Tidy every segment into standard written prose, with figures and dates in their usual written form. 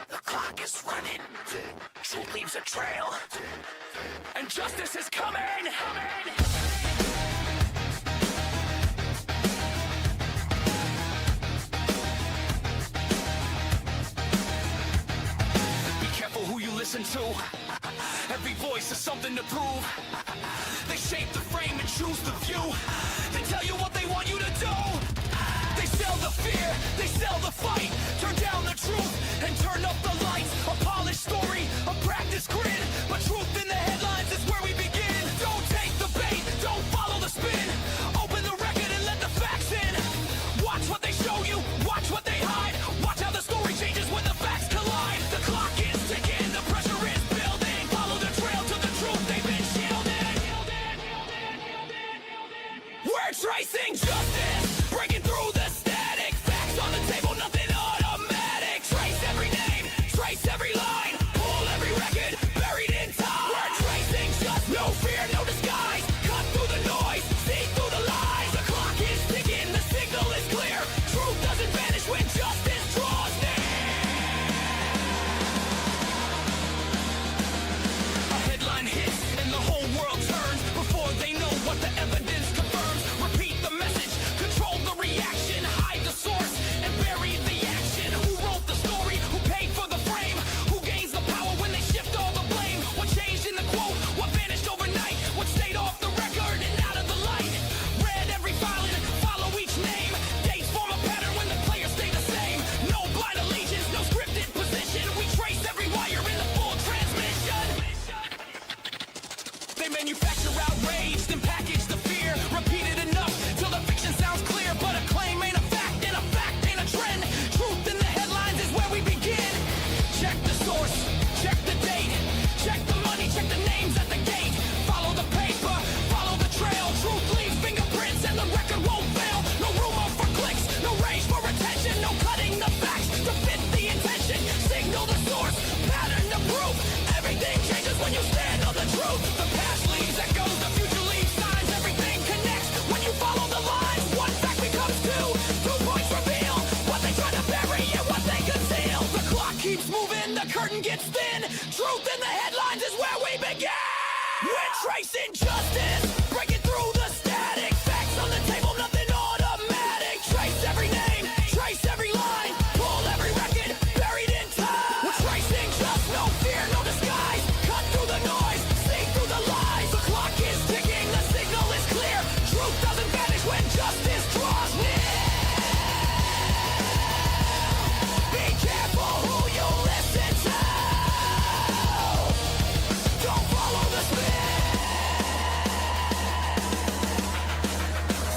The clock is running. Truth leaves a trail. And justice is coming. Be careful who you listen to. Every voice has something to prove. They shape the frame and choose the view. They tell you what they want you to do. They sell the fear, they sell the fight. Turn down the truth and turn up the lights. A polished story, a practice grid. But truth in the headlines is where we begin. Don't take the bait, don't follow the spin. Open the record and let the facts in. Watch what they show you, watch what they hide. Watch how the story changes when the facts collide. The clock is ticking, the pressure is building. Follow the trail to the truth they've been shielding. We're tracing justice, breaking through the static. Facts on the table, nothing automatic. Trace every name, trace every line. Pull every record, buried in time. We're tracing justice, no fear, no disguise. Cut through the noise, see through the lies. The clock is ticking, the signal is clear. Truth doesn't vanish when justice draws near. A headline hits and the whole world turns before they know what the evidence confirms. Repeat the message, control the reaction, hide the source and bury the action. Who wrote the story? Who paid for the frame? Who gains the power when they shift all the blame? What changed in the quote? What vanished overnight? What stayed off the record and out of the light? Read every filing, follow each name. Dates form a pattern when the players stay the same. No blind allegiance, no scripted position. We trace every wire in the full transmission. They manufacture outrage, then package the fear. Repeat it enough till the fiction sounds clear. But a claim ain't a fact, and a fact ain't a trend. Truth in the headlines is where we begin. Check the source, check the date. Check the money, check the names at the gate. Follow the paper, follow the trail. Truth leaves fingerprints and the record won't fail. No room for clicks, no range for attention. No cutting the facts to fit the intention. Signal the source, pattern the proof. Everything changes when you stand on the truth. The past leaves echoes, the future leaves signs. Everything connects when you follow the lines. One fact becomes two, 2 points reveal what they try to bury and what they conceal. The clock keeps moving, the curtain gets thin. Truth in the headlines is where we begin. We're tracing justice, breaking through the static. Facts on the table, nothing automatic. Trace every name, trace every line. Pull every record, buried in time. We're tracing just no fear, no disguise. Cut through the noise, see through the lies. The clock is ticking, the signal is clear. Truth doesn't vanish when justice draws near. Be careful who you listen to. Don't follow the spin.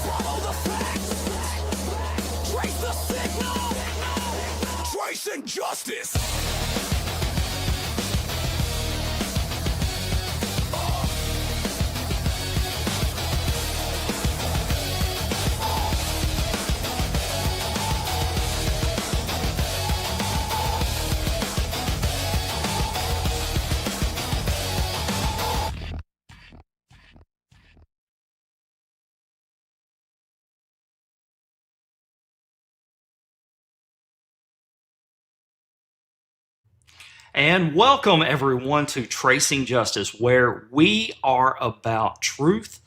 Follow the facts. Trace the signal. Tracing justice. And welcome everyone to Tracing Justice, where we are about truth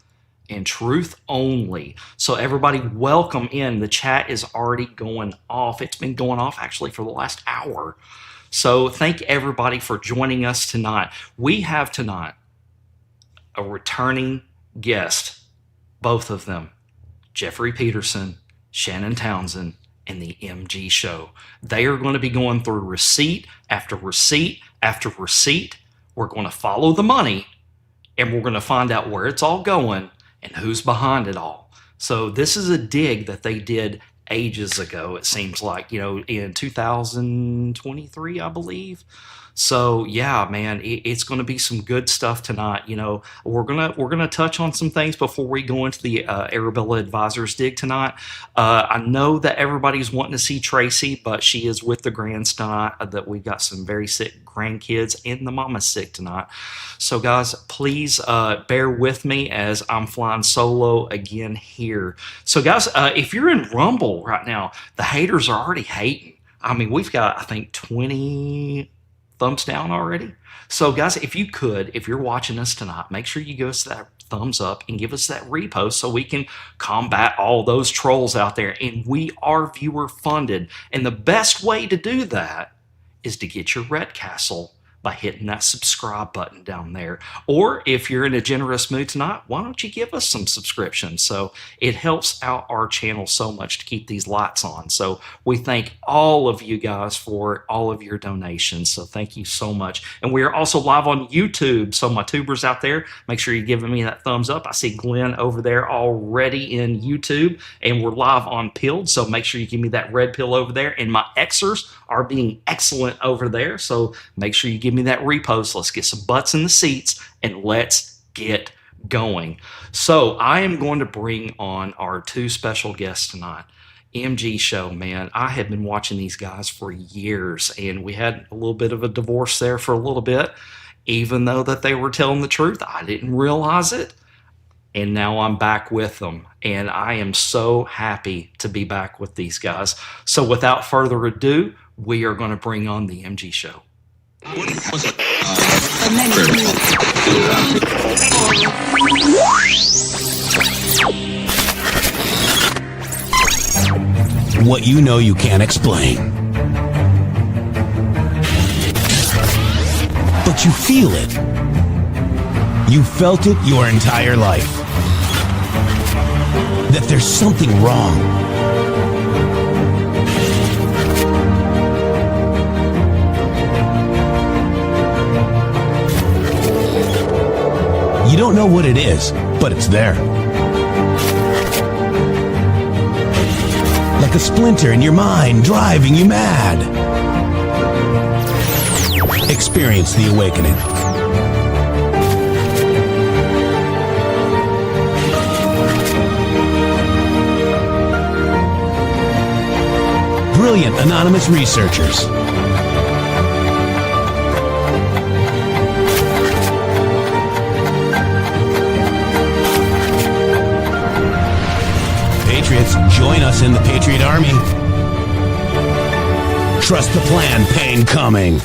and truth only. So everybody, welcome in. The chat is already going off. It's been going off actually for the last hour. So thank everybody for joining us tonight. We have tonight a returning guest, both of them, Jeffrey Peterson, Shannon Townsend, and the MGShow. They are going to be going through receipt after receipt after receipt. We're going to follow the money, and we're going to find out where it's all going and who's behind it all. So this is a dig that they did ages ago, it seems like, in 2023, I believe. So yeah, man, it's going to be some good stuff tonight. We're gonna touch on some things before we go into the Arabella Advisors dig tonight. I know that everybody's wanting to see Tracy, but she is with the grands tonight. That we've got some very sick grandkids, and the mama's sick tonight. So guys, please bear with me as I'm flying solo again here. So guys, if you're in Rumble right now, the haters are already hating. I mean, we've got, I think, 20 thumbs down already. So guys, if you're watching us tonight, make sure you give us that thumbs up and give us that repost so we can combat all those trolls out there. And we are viewer funded. And the best way to do that is to get your red castle by hitting that subscribe button down there. Or if you're in a generous mood tonight, why don't you give us some subscriptions? So it helps out our channel so much to keep these lights on. So we thank all of you guys for all of your donations. So thank you so much. And we are also live on YouTube. So my tubers out there, make sure you're giving me that thumbs up. I see Glenn over there already in YouTube, and we're live on Pilled. So make sure you give me that red pill over there. And my Xers are being excellent over there. So make sure you give me that repost. Let's get some butts in the seats and let's get going. So I am going to bring on our two special guests tonight. MGShow, man, I have been watching these guys for years, and we had a little bit of a divorce there for a little bit. Even though that they were telling the truth, I didn't realize it. And now I'm back with them, and I am so happy to be back with these guys. So without further ado, we are going to bring on the MGShow. What you know you can't explain, but you feel it. You felt it your entire life. That there's something wrong. You don't know what it is, but it's there. Like a splinter in your mind, driving you mad. Experience the awakening. Brilliant anonymous researchers. Patriots, join us in the Patriot Army. Trust the plan, pain coming.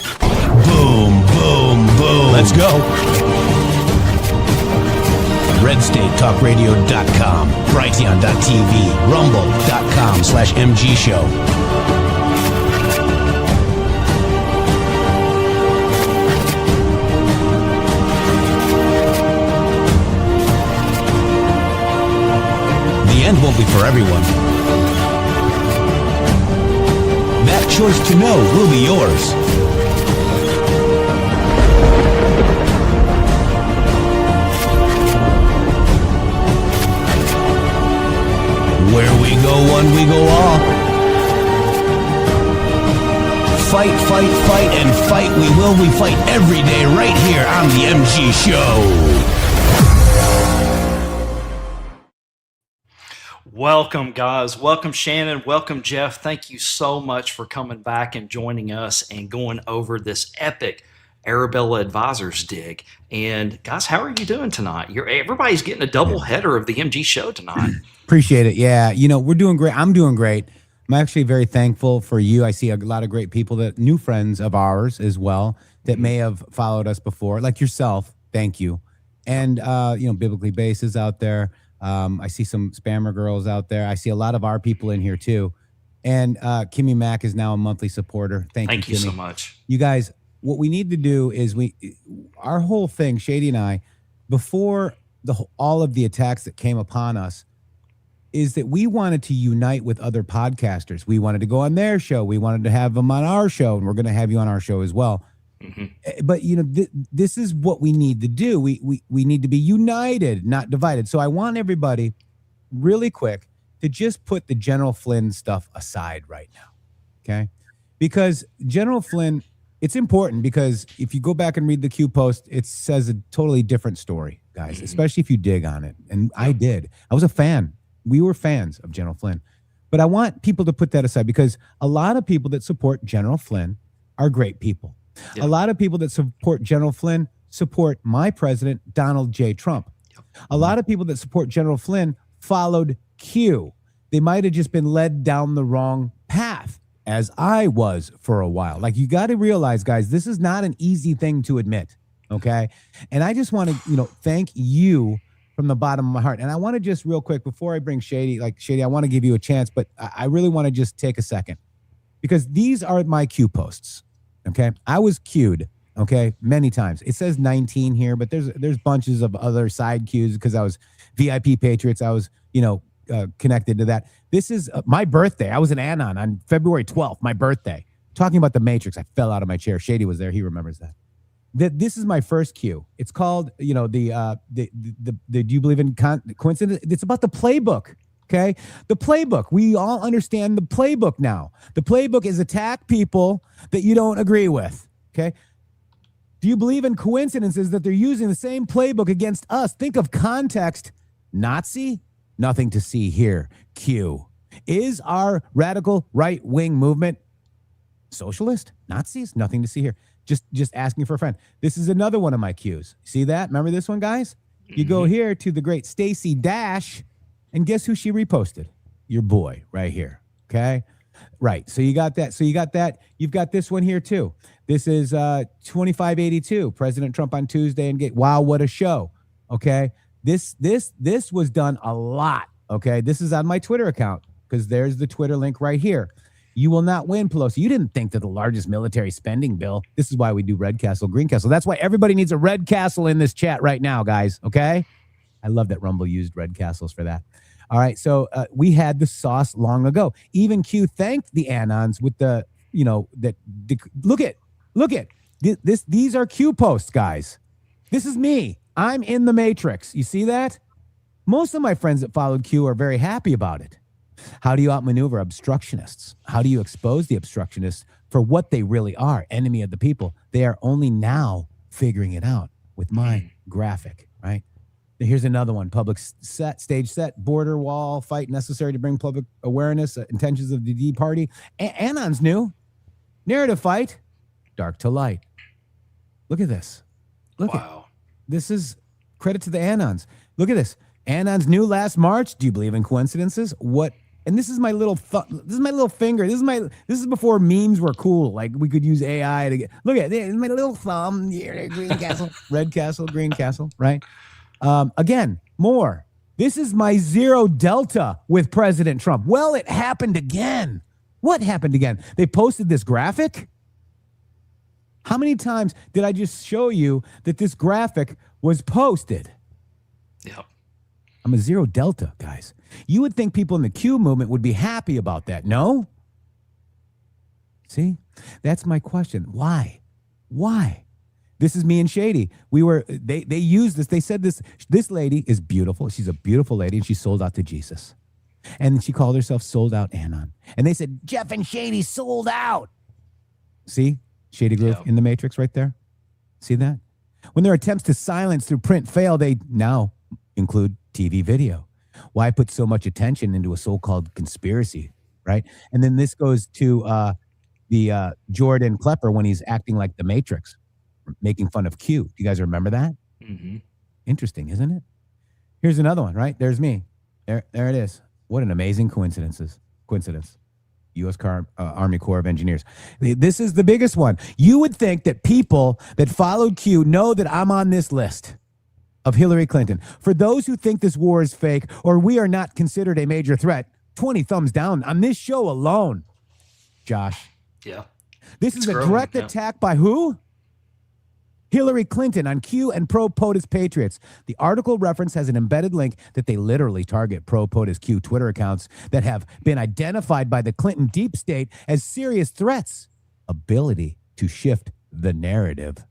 Boom, boom, boom. Let's go. RedStateTalkRadio.com, Brighteon.tv, Rumble.com/MGShow. The end won't be for everyone. That choice to know will be yours. Where we go one, we go all. Fight, fight, fight, and fight we will. We fight every day right here on the MGShow. Welcome, guys. Welcome, Shannon. Welcome, Jeff. Thank you so much for coming back and joining us and going over this epic Arabella Advisors dig. And guys, how are you doing tonight? Everybody's getting a double header of the MGShow tonight. Appreciate it. Yeah, we're doing great. I'm doing great. I'm actually very thankful for you. I see a lot of great people, that new friends of ours as well, that may have followed us before, like yourself. Thank you. And Biblically Based is out there. I see some spammer girls out there. I see a lot of our people in here too. And Kimmy Mack is now a monthly supporter. Thank you, Kimmy, so much. You guys, what we need to do is our whole thing, Shady and I, before all of the attacks that came upon us, is that we wanted to unite with other podcasters. We wanted to go on their show. We wanted to have them on our show, and we're going to have you on our show as well. Mm-hmm. But this is what we need to do. We need to be united, not divided. So I want everybody, really quick, to just put the General Flynn stuff aside right now, okay? Because General Flynn, it's important because if you go back and read the Q post, it says a totally different story, guys, especially if you dig on it. And I did. I was a fan. We were fans of General Flynn. But I want people to put that aside because a lot of people that support General Flynn are great people. Yeah. A lot of people that support General Flynn support my president, Donald J. Trump. A lot of people that support General Flynn followed Q. They might have just been led down the wrong path, as I was for a while. Like, you got to realize, guys, this is not an easy thing to admit, okay? And I just want to, thank you from the bottom of my heart. And I want to just real quick, before I bring Shady, I want to give you a chance, but I really want to just take a second because these are my Q posts, okay? I was queued, okay, many times. It says 19 here, but there's bunches of other side queues because I was VIP Patriots. I was, connected to that. This is my birthday. I was an Anon on February 12th, my birthday. Talking about the Matrix, I fell out of my chair. Shady was there. He remembers that. This is my first cue. It's called, do you believe in coincidence? It's about the playbook. Okay. The playbook. We all understand the playbook now. The playbook is attack people that you don't agree with. Okay. Do you believe in coincidences that they're using the same playbook against us? Think of context. Nazi? Nothing to see here. Q. Is our radical right-wing movement socialist? Nazis? Nothing to see here. Just asking for a friend. This is another one of my cues. See that? Remember this one, guys? You go here to the great Stacey Dash, and guess who she reposted? Your boy right here. Okay? Right. So you got that. You've got this one here too. This is 2582. President Trump on Tuesday and wow, what a show. Okay? This was done a lot. Okay? This is on my Twitter account because there's the Twitter link right here. You will not win, Pelosi. You didn't think that the largest military spending bill. This is why we do Red Castle, Green Castle. That's why everybody needs a Red Castle in this chat right now, guys. Okay? I love that Rumble used Red Castles for that. All right. So we had the sauce long ago. Even Q thanked the Anons with the, look at this. These are Q posts, guys. This is me. I'm in the Matrix. You see that? Most of my friends that followed Q are very happy about it. How do you outmaneuver obstructionists? How do you expose the obstructionists for what they really are? Enemy of the people. They are only now figuring it out with my graphic, right? Here's another one. Public stage set, border wall, fight necessary to bring public awareness, intentions of the D party. Anon's new. Narrative fight, dark to light. Look at this. Wow. This is credit to the Anons. Look at this. Anon's new last March. Do you believe in coincidences? What? And this is my little this is my little finger. This is before memes were cool. Like we could use AI to get. Look at this. My little thumb. Green castle, red castle, green castle. Right. Again, more. This is my Zero Delta with President Trump. Well, it happened again. What happened again? They posted this graphic. How many times did I just show you that this graphic was posted? Yeah. I'm a Zero Delta, guys. You would think people in the Q movement would be happy about that. No? See? That's my question. Why? This is me and Shady. They used this. They said this lady is beautiful. She's a beautiful lady, and she sold out to Jesus. And she called herself Sold Out Anon. And they said, Jeff and Shady sold out. See? Shady Grove in the Matrix right there. See that? When their attempts to silence through print fail, they now include TV video. Why put so much attention into a so-called conspiracy, right? And then this goes to the Jordan Klepper when he's acting like the Matrix, making fun of Q. Do you guys remember that? Mm-hmm. Interesting, isn't it? Here's another one, right? There's me. There it is. What an amazing coincidence. U.S. Army Corps of Engineers. This is the biggest one. You would think that people that followed Q know that I'm on this list of Hillary Clinton. For those who think this war is fake or we are not considered a major threat, 20 thumbs down on this show alone, Josh. Yeah. This is a direct attack by who? Hillary Clinton on Q and pro-POTUS patriots. The article reference has an embedded link that they literally target pro-POTUS Q Twitter accounts that have been identified by the Clinton deep state as serious threats. Ability to shift the narrative.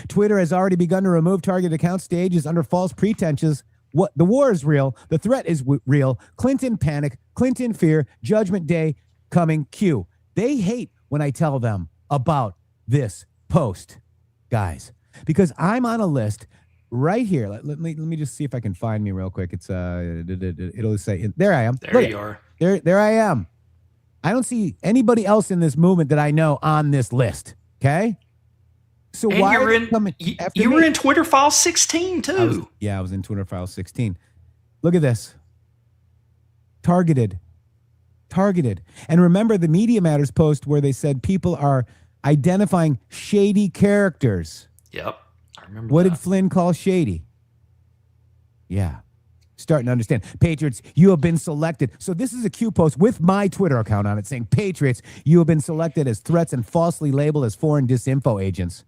Twitter has already begun to remove target account stages under false pretenses. What the war is real. The threat is real. Clinton panic. Clinton fear. Judgment Day coming. Q. They hate when I tell them about this post, guys, because I'm on a list right here. Let me just see if I can find me real quick. It's it'll say there I am. There you are. There I am. I don't see anybody else in this movement that I know on this list. Okay. So And why you're are they coming after you me? were in Twitter File 16 too. I was in Twitter File 16. Look at this. Targeted. And remember the Media Matters post where they said people are identifying shady characters. Yep. I remember What that. did Flynn call shady? Yeah. Starting to understand. Patriots, you have been selected. So this is a Q post with my Twitter account on it saying, Patriots, you have been selected as threats and falsely labeled as foreign disinfo agents.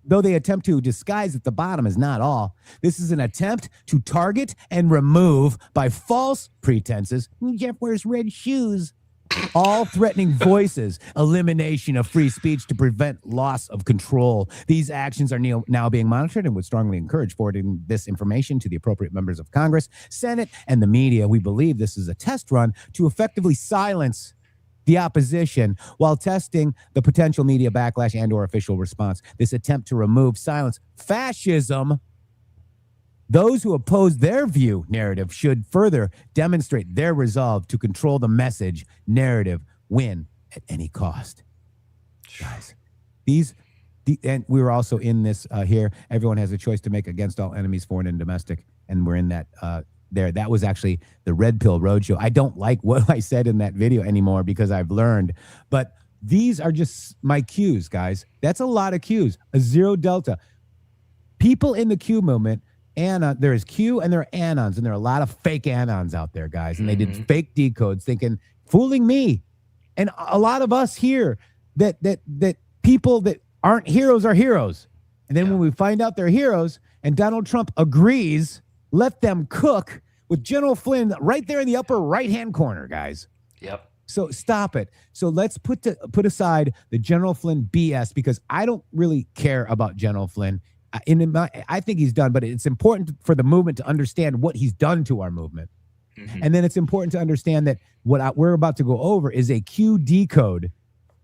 Though they attempt to disguise at the bottom is not all. This is an attempt to target and remove by false pretenses. Jeff wears red shoes. All threatening voices, elimination of free speech to prevent loss of control. These actions are now being monitored and would strongly encourage forwarding this information to the appropriate members of Congress, Senate, and the media. We believe this is a test run to effectively silence the opposition while testing the potential media backlash and or official response. This attempt to remove, silence fascism. Those who oppose their view narrative should further demonstrate their resolve to control the message narrative, win at any cost. Guys, and we were also in this here. Everyone has a choice to make against all enemies, foreign and domestic. And we're in that there. That was actually the Red Pill Roadshow. I don't like what I said in that video anymore because I've learned, but these are just my cues, guys. That's a lot of cues. A zero delta. People in the Q movement, there is Q and there are anons, and there are a lot of fake anons out there, guys. And they did fake decodes thinking, fooling me. And a lot of us here that people that aren't heroes are heroes. And then when we find out they're heroes and Donald Trump agrees, let them cook with General Flynn right there in the upper right-hand corner, guys. Yep. So stop it. So let's put aside the General Flynn BS because I don't really care about General Flynn. I think he's done, but it's important for the movement to understand what he's done to our movement. And then it's important to understand that we're about to go over is a QD code.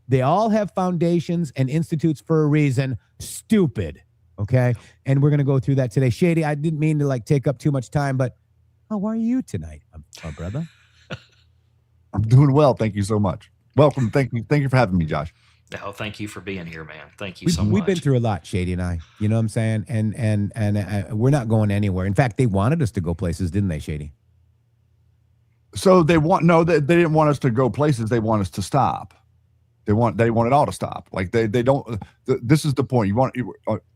They all have foundations and institutes for a reason. Stupid. Okay. And we're going to go through that today. Shady, I didn't mean to take up too much time, but how are you tonight, my brother? I'm doing well. Thank you so much. Welcome. Thank you for having me, Josh. Oh, thank you for being here, man. Thank you so much. We've been through a lot, Shady and I. You know what I'm saying? And we're not going anywhere. In fact, they wanted us to go places, didn't they, Shady? So they didn't want us to go places. They want us to stop. They want it all to stop. Like they don't. This is the point.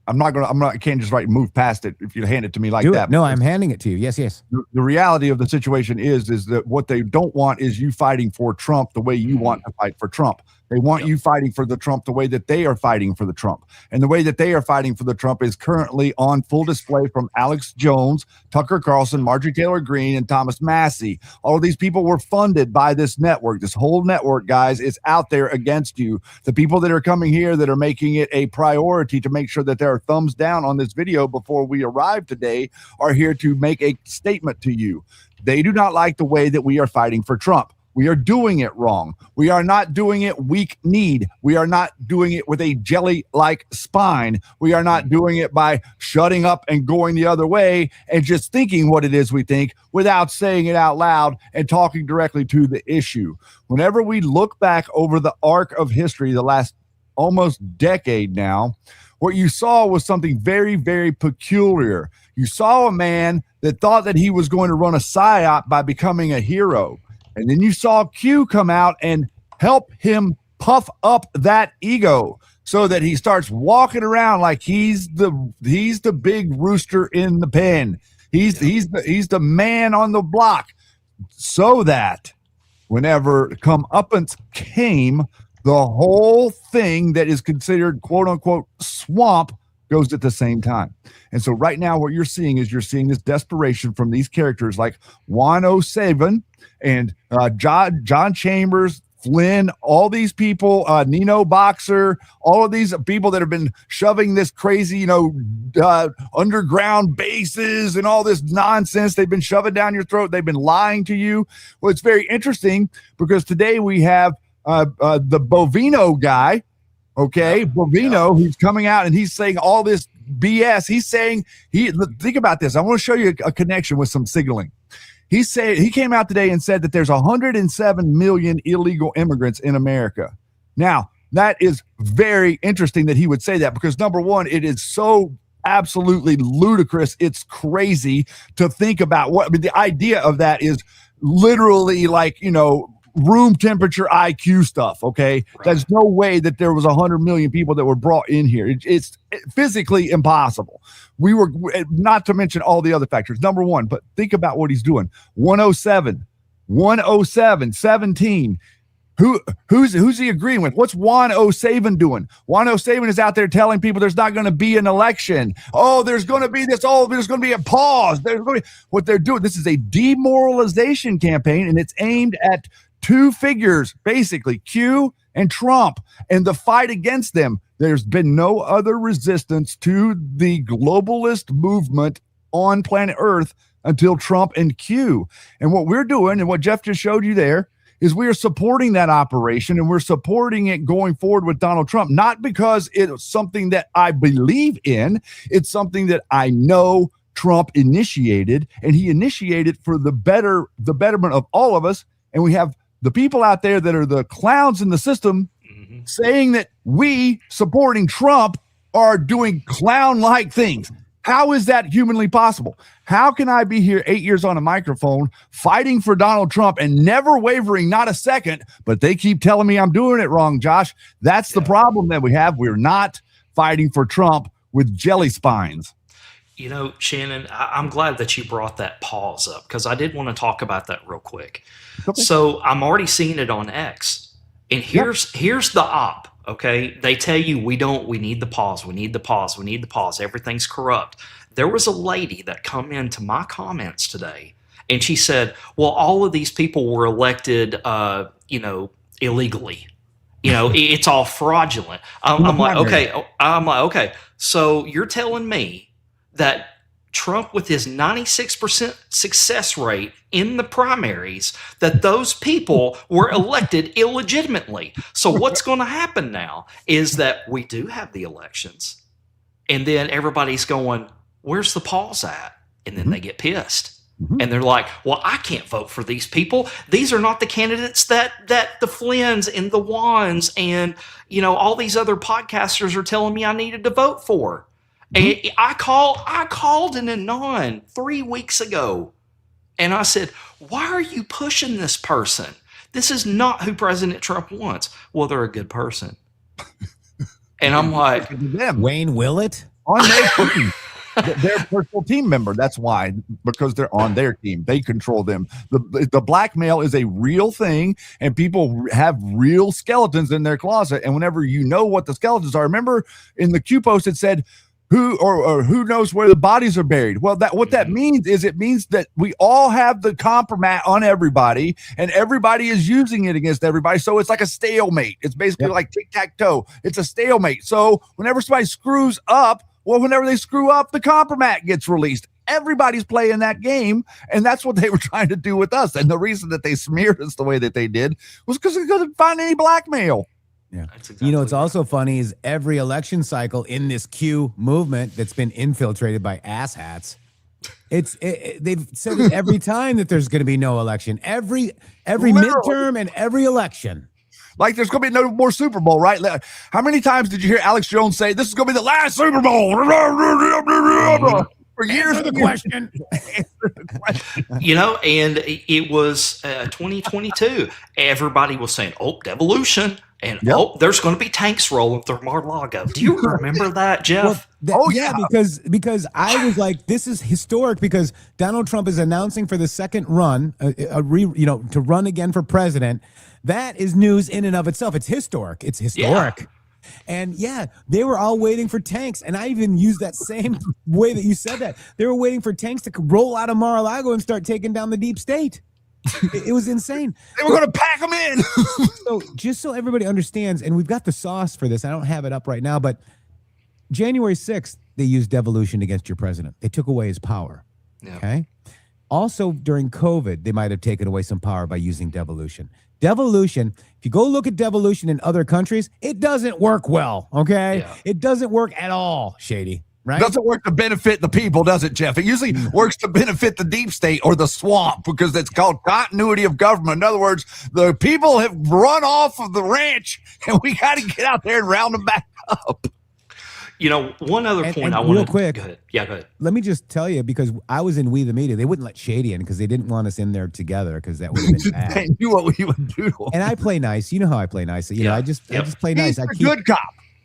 I can't just move past it if you hand it to me like that. No, I'm handing it to you. Yes. The reality of the situation is that what they don't want is you fighting for Trump the way you want to fight for Trump. They want you fighting for the Trump the way that they are fighting for the Trump. And the way that they are fighting for the Trump is currently on full display from Alex Jones, Tucker Carlson, Marjorie Taylor Greene, and Thomas Massey. All of these people were funded by this network. This whole network, guys, is out there against you. The people that are coming here that are making it a priority to make sure that there are thumbs down on this video before we arrive today are here to make a statement to you. They do not like the way that we are fighting for Trump. We are doing it wrong. We are not doing it weak-kneed. We are not doing it with a jelly-like spine. We are not doing it by shutting up and going the other way and just thinking what it is we think without saying it out loud and talking directly to the issue. Whenever we look back over the arc of history, the last almost decade now, what you saw was something very, very peculiar. You saw a man that thought that he was going to run a psyop by becoming a hero. And then you saw Q come out and help him puff up that ego so that he starts walking around like he's the big rooster in the pen. He's the man on the block. So that whenever comeuppance came, the whole thing that is considered quote unquote swamp goes at the same time. And so right now what you're seeing this desperation from these characters like 107 and John Chambers, Flynn, all these people, Nino Boxer, all of these people that have been shoving this crazy, underground bases and all this nonsense. They've been shoving down your throat. They've been lying to you. Well, it's very interesting because today we have the Bovino guy, Okay, Bovino, who's coming out and he's saying all this BS. He's saying think about this. I want to show you a connection with some signaling. He came out today and said that there's 107 million illegal immigrants in America. Now, that is very interesting that he would say that, because number one, it is so absolutely ludicrous. It's crazy to think about the idea of that is literally like, room temperature IQ stuff. Okay. Right. There's no way that there was 100 million people that were brought in here. It's physically impossible. We were, not to mention all the other factors. Number one, but think about what he's doing. 107, 17. Who's he agreeing with? What's Juan O'Savin doing? Juan O'Savin is out there telling people there's not going to be an election. Oh, there's going to be this. Oh, there's going to be a pause. What they're doing. This is a demoralization campaign, and it's aimed at two figures, basically Q and Trump, and the fight against them. There's been no other resistance to the globalist movement on planet Earth until Trump and Q. And what we're doing, and what Jeff just showed you there, is we are supporting that operation, and we're supporting it going forward with Donald Trump, not because it's something that I believe in. It's something that I know Trump initiated, and he initiated for the betterment of all of us. And we have the people out there that are the clowns in the system saying that we supporting Trump are doing clown-like things. How is that humanly possible? How can I be here 8 years on a microphone fighting for Donald Trump and never wavering, not a second, but they keep telling me I'm doing it wrong, Josh? That's the problem that we have. We're not fighting for Trump with jelly spines. Shannon, I'm glad that you brought that pause up, because I did want to talk about that real quick. Okay. So I'm already seeing it on X, and here's the op. Okay, they tell you we need the pause. We need the pause. Everything's corrupt. There was a lady that come into my comments today, and she said, well, all of these people were elected, illegally. It's all fraudulent. I'm like, okay. So you're telling me that Trump, with his 96% success rate in the primaries, that those people were elected illegitimately. So what's going to happen now is that we do have the elections, and then everybody's going, where's the pause at? And then they get pissed. And they're like, well, I can't vote for these people. These are not the candidates that the Flynn's and the Wands and, all these other podcasters are telling me I needed to vote for. And I called an anon 3 weeks ago, and I said, why are you pushing this person? This is not who President Trump wants. Well, they're a good person. And I'm like, Wayne Willett? On their team. They're a personal team member. That's why, because they're on their team. They control them. The blackmail is a real thing, and people have real skeletons in their closet. And whenever you know what the skeletons are, remember in the Q post it said, who knows where the bodies are buried? Well, what that means is it means that we all have the compromat on everybody, and everybody is using it against everybody. So it's like a stalemate. It's basically like tic-tac-toe. It's a stalemate. So whenever somebody screws up, whenever they screw up, the compromat gets released. Everybody's playing that game, and that's what they were trying to do with us. And the reason that they smeared us the way that they did was because they couldn't find any blackmail. Yeah. It's also funny is every election cycle in this Q movement that's been infiltrated by asshats. They've said it every time that there's going to be no election. Every midterm and every election. Like there's going to be no more Super Bowl, right? How many times did you hear Alex Jones say this is going to be the last Super Bowl? For years. Answer the question. And it was 2022. Everybody was saying, devolution. And there's going to be tanks rolling through Mar-a-Lago. Do you remember that, Jeff? Because I was like, this is historic because Donald Trump is announcing for the second run, to run again for president. That is news in and of itself. It's historic. Yeah. And they were all waiting for tanks. And I even used that same way that you said that. They were waiting for tanks to roll out of Mar-a-Lago and start taking down the deep state. It was insane. They were going to pack them in. So just so everybody understands, and we've got the sauce for this. I don't have it up right now, but January 6th, they used devolution against your president. They took away his power. Yeah. Okay. Also, during COVID, they might have taken away some power by using devolution. Devolution, if you go look at devolution in other countries, it doesn't work well, okay? Yeah. It doesn't work at all, Shady, right? Doesn't work to benefit the people, does it, Jeff? It usually works to benefit the deep state or the swamp because it's called continuity of government. In other words, the people have run off of the ranch and we got to get out there and round them back up. You know, one other point and I real want to quick. Go ahead. Yeah, go ahead. Let me just tell you, because I was in We the Media, they wouldn't let Shady in because they didn't want us in there together because that would have been bad. They knew what we would do. And I play nice. You know how I play nice. You know, I just play nice. He's a good cop.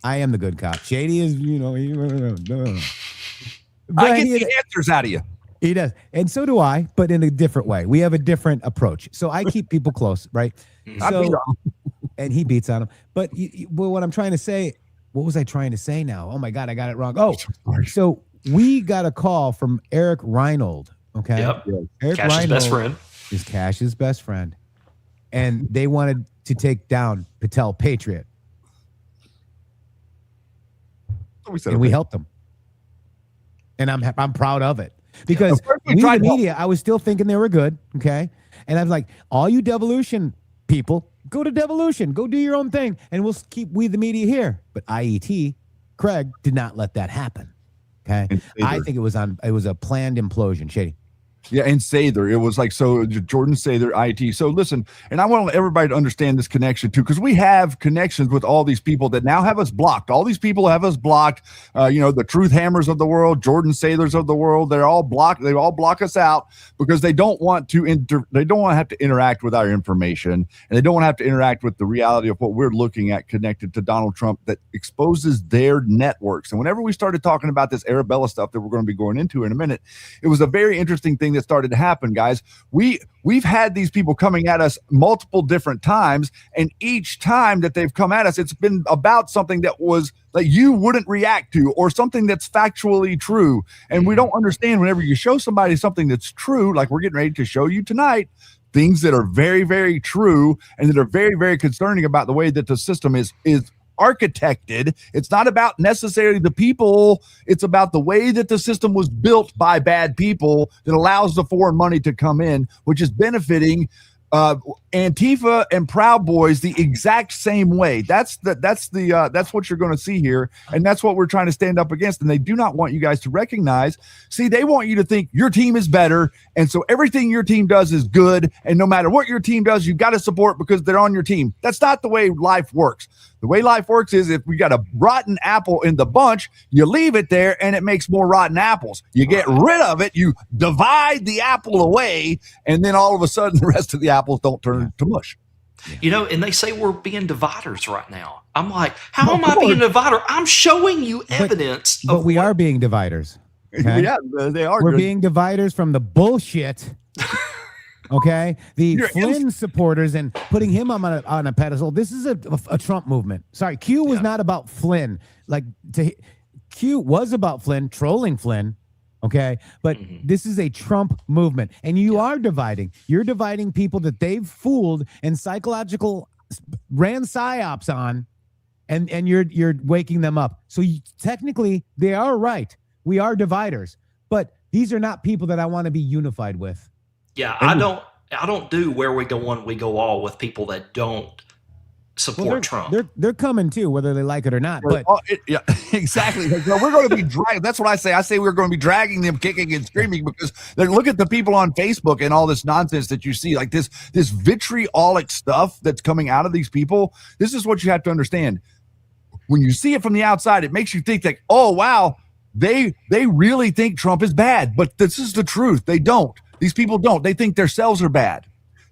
I am the good cop. Shady is, I get the answers out of you. He does. And so do I, but in a different way. We have a different approach. So I keep people close, right? And he beats on them. But what I'm trying to say, what was I trying to say now? Oh my God, I got it wrong. Oh, so we got a call from Eric Reinold. Okay. Yep. Eric Cash's Reinold best friend. is Cash's best friend. And they wanted to take down Patel Patriot. And we helped them. And I'm proud of it. Because we the media, I was still thinking they were good. Okay. And I'm like, all you devolution people, go to devolution, go do your own thing, and we'll keep We the Media here. But IET, Craig, did not let that happen. Okay. I think it was a planned implosion. Shady. Yeah, and Sather. It was like, so Jordan Sather, IT. So listen, and I want everybody to understand this connection too, because we have connections with all these people that now have us blocked. All these people have us blocked. The Truth Hammers of the world, Jordan Sathers of the world, they're all blocked. They all block us out because they don't want to they don't want to have to interact with our information, and they don't want to have to interact with the reality of what we're looking at connected to Donald Trump that exposes their networks. And whenever we started talking about this Arabella stuff that we're going to be going into in a minute, it was a very interesting thing that started to happen, guys. We've had these people coming at us multiple different times, and each time that they've come at us, it's been about something that was that you wouldn't react to or something that's factually true. And we don't understand whenever you show somebody something that's true, like we're getting ready to show you tonight, things that are very, very true and that are very, very concerning about the way that the system is architected. It's not about necessarily the people. It's about the way that the system was built by bad people that allows the foreign money to come in, which is benefiting Antifa and Proud Boys the exact same way. That's what you're going to see here, and that's what we're trying to stand up against. And they do not want you guys to recognize. See, they want you to think your team is better, and so everything your team does is good. And no matter what your team does, you've got to support because they're on your team. That's not the way life works. The way life works is if we got a rotten apple in the bunch, you leave it there and it makes more rotten apples. You get rid of it, you divide the apple away, and then all of a sudden the rest of the apples don't turn to mush. You know, and they say we're being dividers right now. I'm like, how am I being a divider? I'm showing you evidence. But we are being dividers. Okay? Yeah, they are. We're being dividers from the bullshit. Okay, the Flynn supporters and putting him on a pedestal. This is a Trump movement. Sorry, Q was not about Flynn. Q was about Flynn, trolling Flynn. Okay, but this is a Trump movement, and you are dividing. You're dividing people that they've fooled and ran psyops on, and you're waking them up. So technically, they are right. We are dividers, but these are not people that I want to be unified with. Yeah, I don't do where we go one, we go all with people that don't support Trump. They're coming too, whether they like it or not. But yeah, exactly. We're going to be dragging. That's what I say. I say we're going to be dragging them, kicking and screaming because look at the people on Facebook and all this nonsense that you see, like this vitriolic stuff that's coming out of these people. This is what you have to understand. When you see it from the outside, it makes you think like, oh wow, they really think Trump is bad. But this is the truth. They don't. These people don't. They think themselves are bad.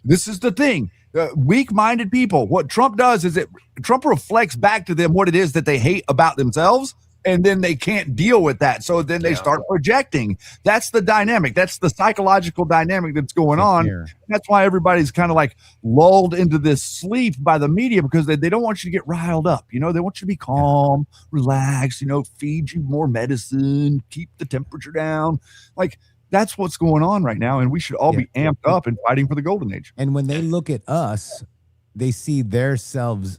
This is the thing. Weak-minded people. What Trump does is Trump reflects back to them what it is that they hate about themselves, and then they can't deal with that. So then they start projecting. That's the dynamic. That's the psychological dynamic that's going on. That's why everybody's kind of like lulled into this sleep by the media because they don't want you to get riled up. They want you to be calm, relax, feed you more medicine, keep the temperature down. Like, that's what's going on right now, and we should all be amped up and fighting for the golden age. And when they look at us, they see themselves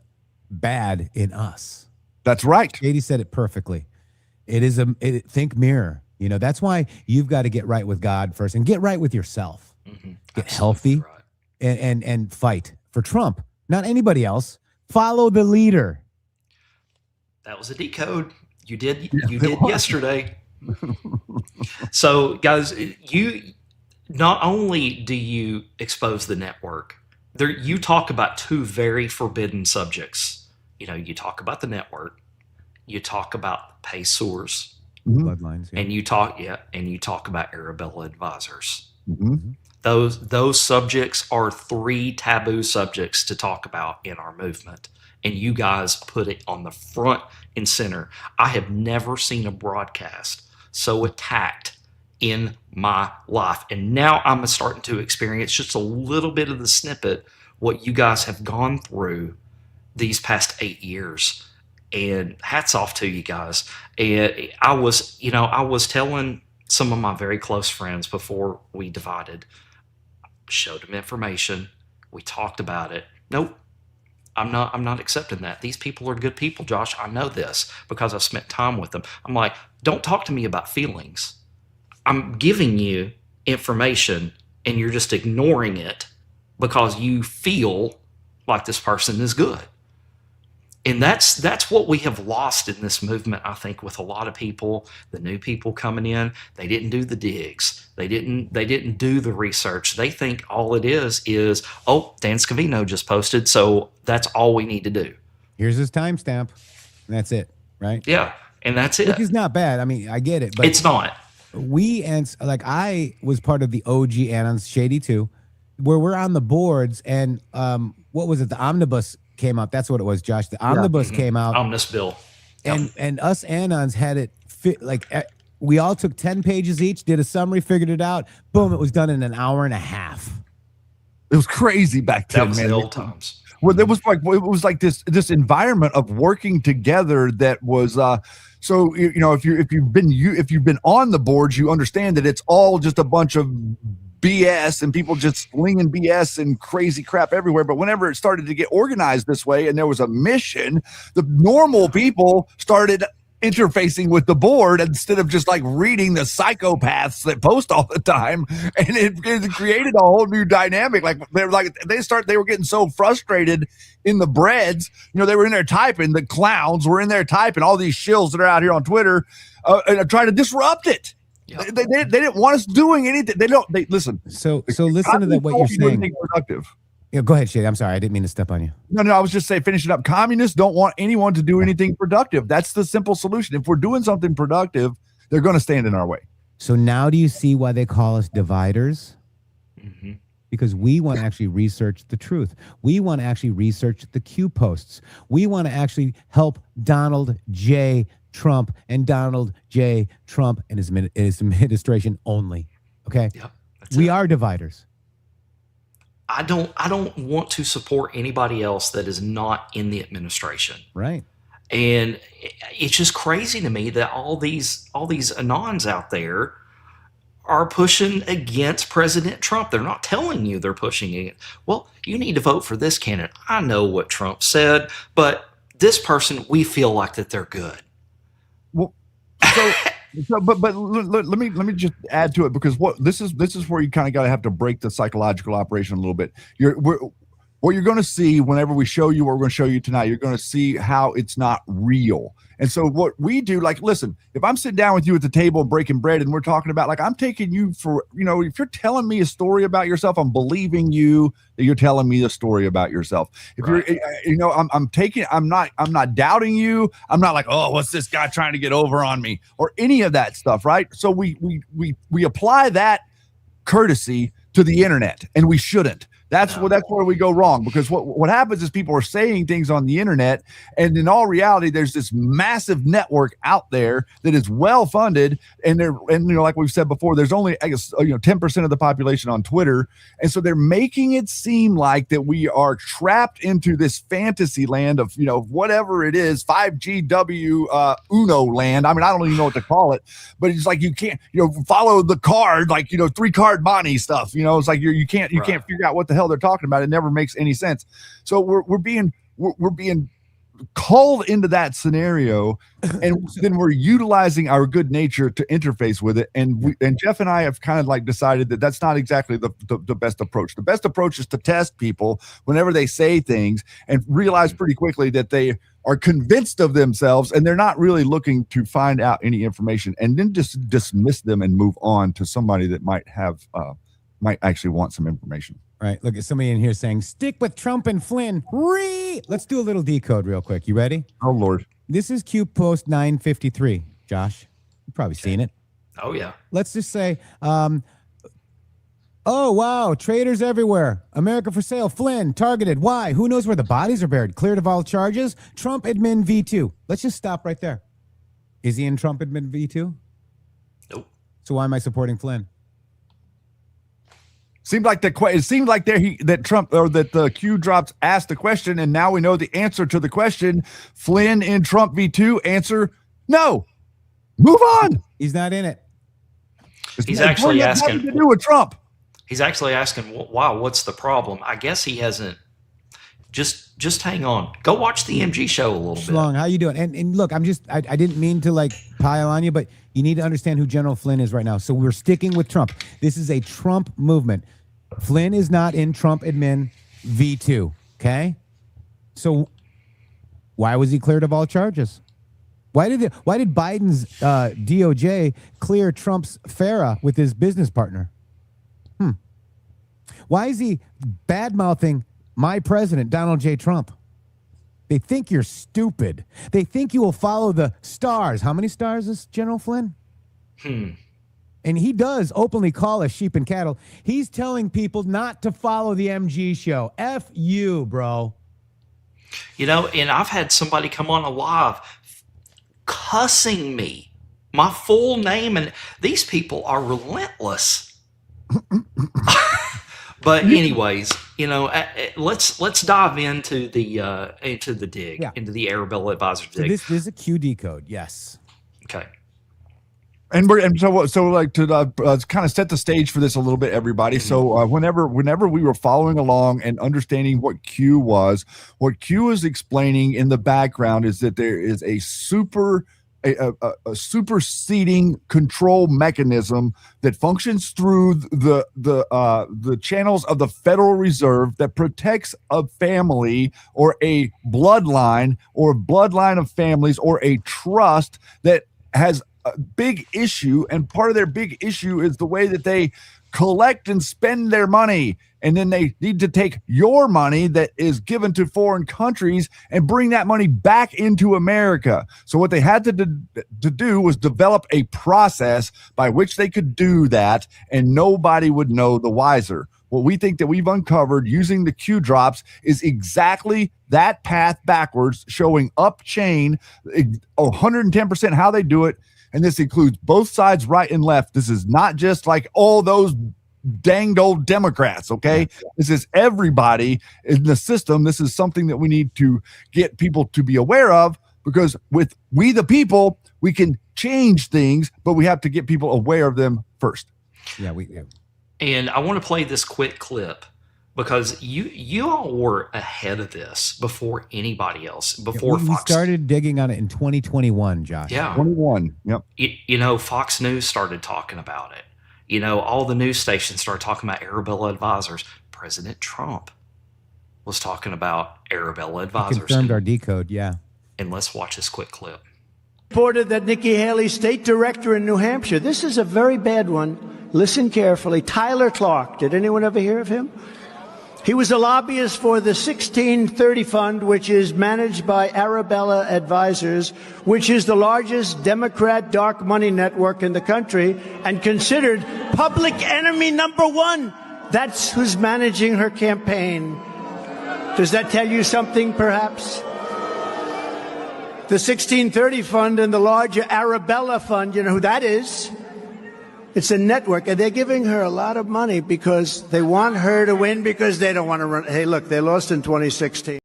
bad in us. That's right. Katie said it perfectly. It is think mirror. You know, that's why you've got to get right with God first and get right with yourself. Get healthy Right. and fight for Trump, not anybody else. Follow the leader. That was a decode. You did yesterday. So, guys, you not only do you expose the network, there you talk about two very forbidden subjects. You know, you talk about the network, you talk about pay source, Bloodlines. Yeah. and you talk about Arabella Advisors. Mm-hmm. Those subjects are three taboo subjects to talk about in our movement, and you guys put it on the front and center. I have never seen a broadcast so attacked in my life, and now I'm starting to experience just a little bit of the snippet what you guys have gone through these past 8 years. And hats off to you guys. And I was telling some of my very close friends before we divided, showed them information. We talked about it. Nope. I'm not accepting that. These people are good people, Josh. I know this because I've spent time with them. I'm like, don't talk to me about feelings. I'm giving you information and you're just ignoring it because you feel like this person is good. And that's what we have lost in this movement, I think, with a lot of people, the new people coming in. They didn't do the digs. They didn't do the research. They think all it is, oh, Dan Scavino just posted, so that's all we need to do. Here's his timestamp. And that's it, right? Yeah, and that's it. Which is not bad. I mean, I get it. But It's not. I was part of the OG Anons, Shady too, where we're on the boards and what was it? The omnibus came out. That's what it was, Josh. The omnibus came out. Omnibus bill. And us Anons had it fit we all took 10 pages each, did a summary, figured it out. Boom, it was done in an hour and a half. It was crazy back then, That was man. the old times. Well, it was like this environment of working together that was so you know if you've been on the boards, you understand that it's all just a bunch of BS and people just slinging BS and crazy crap everywhere. But whenever it started to get organized this way and there was a mission, the normal people started interfacing with the board instead of just like reading the psychopaths that post all the time. And it created a whole new dynamic. They were getting so frustrated in the breads. You know, they were in there typing, the clowns were in there typing, all these shills that are out here on Twitter and trying to disrupt it. Yep. They didn't want us doing anything. They listen. So listen to what you're saying. Productive. Yeah, go ahead, Shady. I'm sorry. I didn't mean to step on you. No, I was just saying, finishing up. Communists don't want anyone to do anything productive. That's the simple solution. If we're doing something productive, they're going to stand in our way. So now do you see why they call us dividers? Mm-hmm. Because we want to actually research the truth. We want to actually research the Q posts. We want to actually help Donald J. Trump and Donald J. Trump and his administration only. Okay? Yep, we are dividers. I don't want to support anybody else that is not in the administration. Right. And it's just crazy to me that all these anons out there are pushing against President Trump. They're not telling you they're pushing it. Well, you need to vote for this candidate. I know what Trump said, but this person, we feel like that they're good. Well, but let me just add to it, because this is where you kind of got to have to break the psychological operation a little bit. What you're going to see whenever we show you what we're going to show you tonight, you're going to see how it's not real. And so what we do, like, listen, if I'm sitting down with you at the table breaking bread and we're talking about, like, I'm taking you for, you know, if you're telling me a story about yourself, I'm believing you that you're telling me a story about yourself. If right. you're, you know, I'm not doubting you. I'm not like, oh, what's this guy trying to get over on me or any of that stuff. Right. So we apply that courtesy to the internet, and we shouldn't. That's where we go wrong, because what happens is people are saying things on the internet, and in all reality, there's this massive network out there that is well funded, and you know, like we've said before, there's only, I guess, 10% of the population on Twitter, and so they're making it seem like that we are trapped into this fantasy land of, you know, whatever it is, 5GW Uno land. I mean, I don't even know what to call it, but it's like you can't, follow the card, like, 3-card money stuff. It's like you can't figure out what the hell they're talking about. It never makes any sense. So we're being called into that scenario, and then we're utilizing our good nature to interface with it. And Jeff and I have kind of like decided that that's not exactly the best approach. The best approach is to test people whenever they say things and realize pretty quickly that they are convinced of themselves and they're not really looking to find out any information, and then just dismiss them and move on to somebody that might actually want some information. Right. Look at somebody in here saying, stick with Trump and Flynn. Let's do a little decode real quick. You ready? Oh, Lord. This is Q Post 953, Josh. You've probably seen it. Oh, yeah. Let's just say, oh, wow, traitors everywhere. America for sale. Flynn, targeted. Why? Who knows where the bodies are buried? Cleared of all charges. Trump admin V2. Let's just stop right there. Is he in Trump admin V2? Nope. So why am I supporting Flynn? Seemed like it seemed like that Trump, or that the Q drops asked the question, and now we know the answer to the question. Flynn in Trump V2. Answer: no. Move on. He's not in it. He's actually asking nothing to do with Trump. He's actually asking, wow, what's the problem? I guess he hasn't. Just hang on. Go watch the MG show a little bit. Schlong, how you doing? And look, I didn't mean to like pile on you, but you need to understand who General Flynn is right now. So we're sticking with Trump. This is a Trump movement. Flynn is not in Trump admin V2. Okay. So why was he cleared of all charges? Why did Biden's DOJ clear Trump's FARA with his business partner? Why is he bad-mouthing my president, Donald J. Trump? They think you're stupid. They think you will follow the stars. How many stars is General Flynn? And he does openly call us sheep and cattle. He's telling people not to follow the MG show. F you, bro. You know, and I've had somebody come on a live cussing me, my full name, and these people are relentless. But anyways, you know, let's dive into the dig, into the Arabella Advisor dig. So this is a QD code, yes. Okay. And so like to kind of set the stage for this a little bit, everybody. So whenever we were following along and understanding what Q is explaining in the background is that there is a superseding control mechanism that functions through the channels of the Federal Reserve that protects a family or a bloodline of families or a trust that has a big issue, and part of their big issue is the way that they collect and spend their money. And then they need to take your money that is given to foreign countries and bring that money back into America. So what they had to do was develop a process by which they could do that, and nobody would know the wiser. What we think that we've uncovered using the Q drops is exactly that path backwards, showing up chain 110% how they do it. And this includes both sides, right and left. This is not just like all those danged old Democrats, okay? This is everybody in the system. This is something that we need to get people to be aware of, because with we the people, we can change things, but we have to get people aware of them first. Yeah. And I want to play this quick clip because you all were ahead of this before anybody else. Before we started digging on it in 2021, Josh. Yeah. 21. Yep. You know, Fox News started talking about it. You know, all the news stations started talking about Arabella Advisors. President Trump was talking about Arabella Advisors. Confirmed our decode, yeah. And let's watch this quick clip. Reported that Nikki Haley, state director in New Hampshire, this is a very bad one. Listen carefully. Tyler Clark. Did anyone ever hear of him? He was a lobbyist for the 1630 Fund, which is managed by Arabella Advisors, which is the largest Democrat dark money network in the country and considered public enemy number one. That's who's managing her campaign. Does that tell you something, perhaps? The 1630 Fund and the larger Arabella Fund, you know who that is? It's a network, and they're giving her a lot of money because they want her to win, because they don't want to run. Hey, look, they lost in 2016.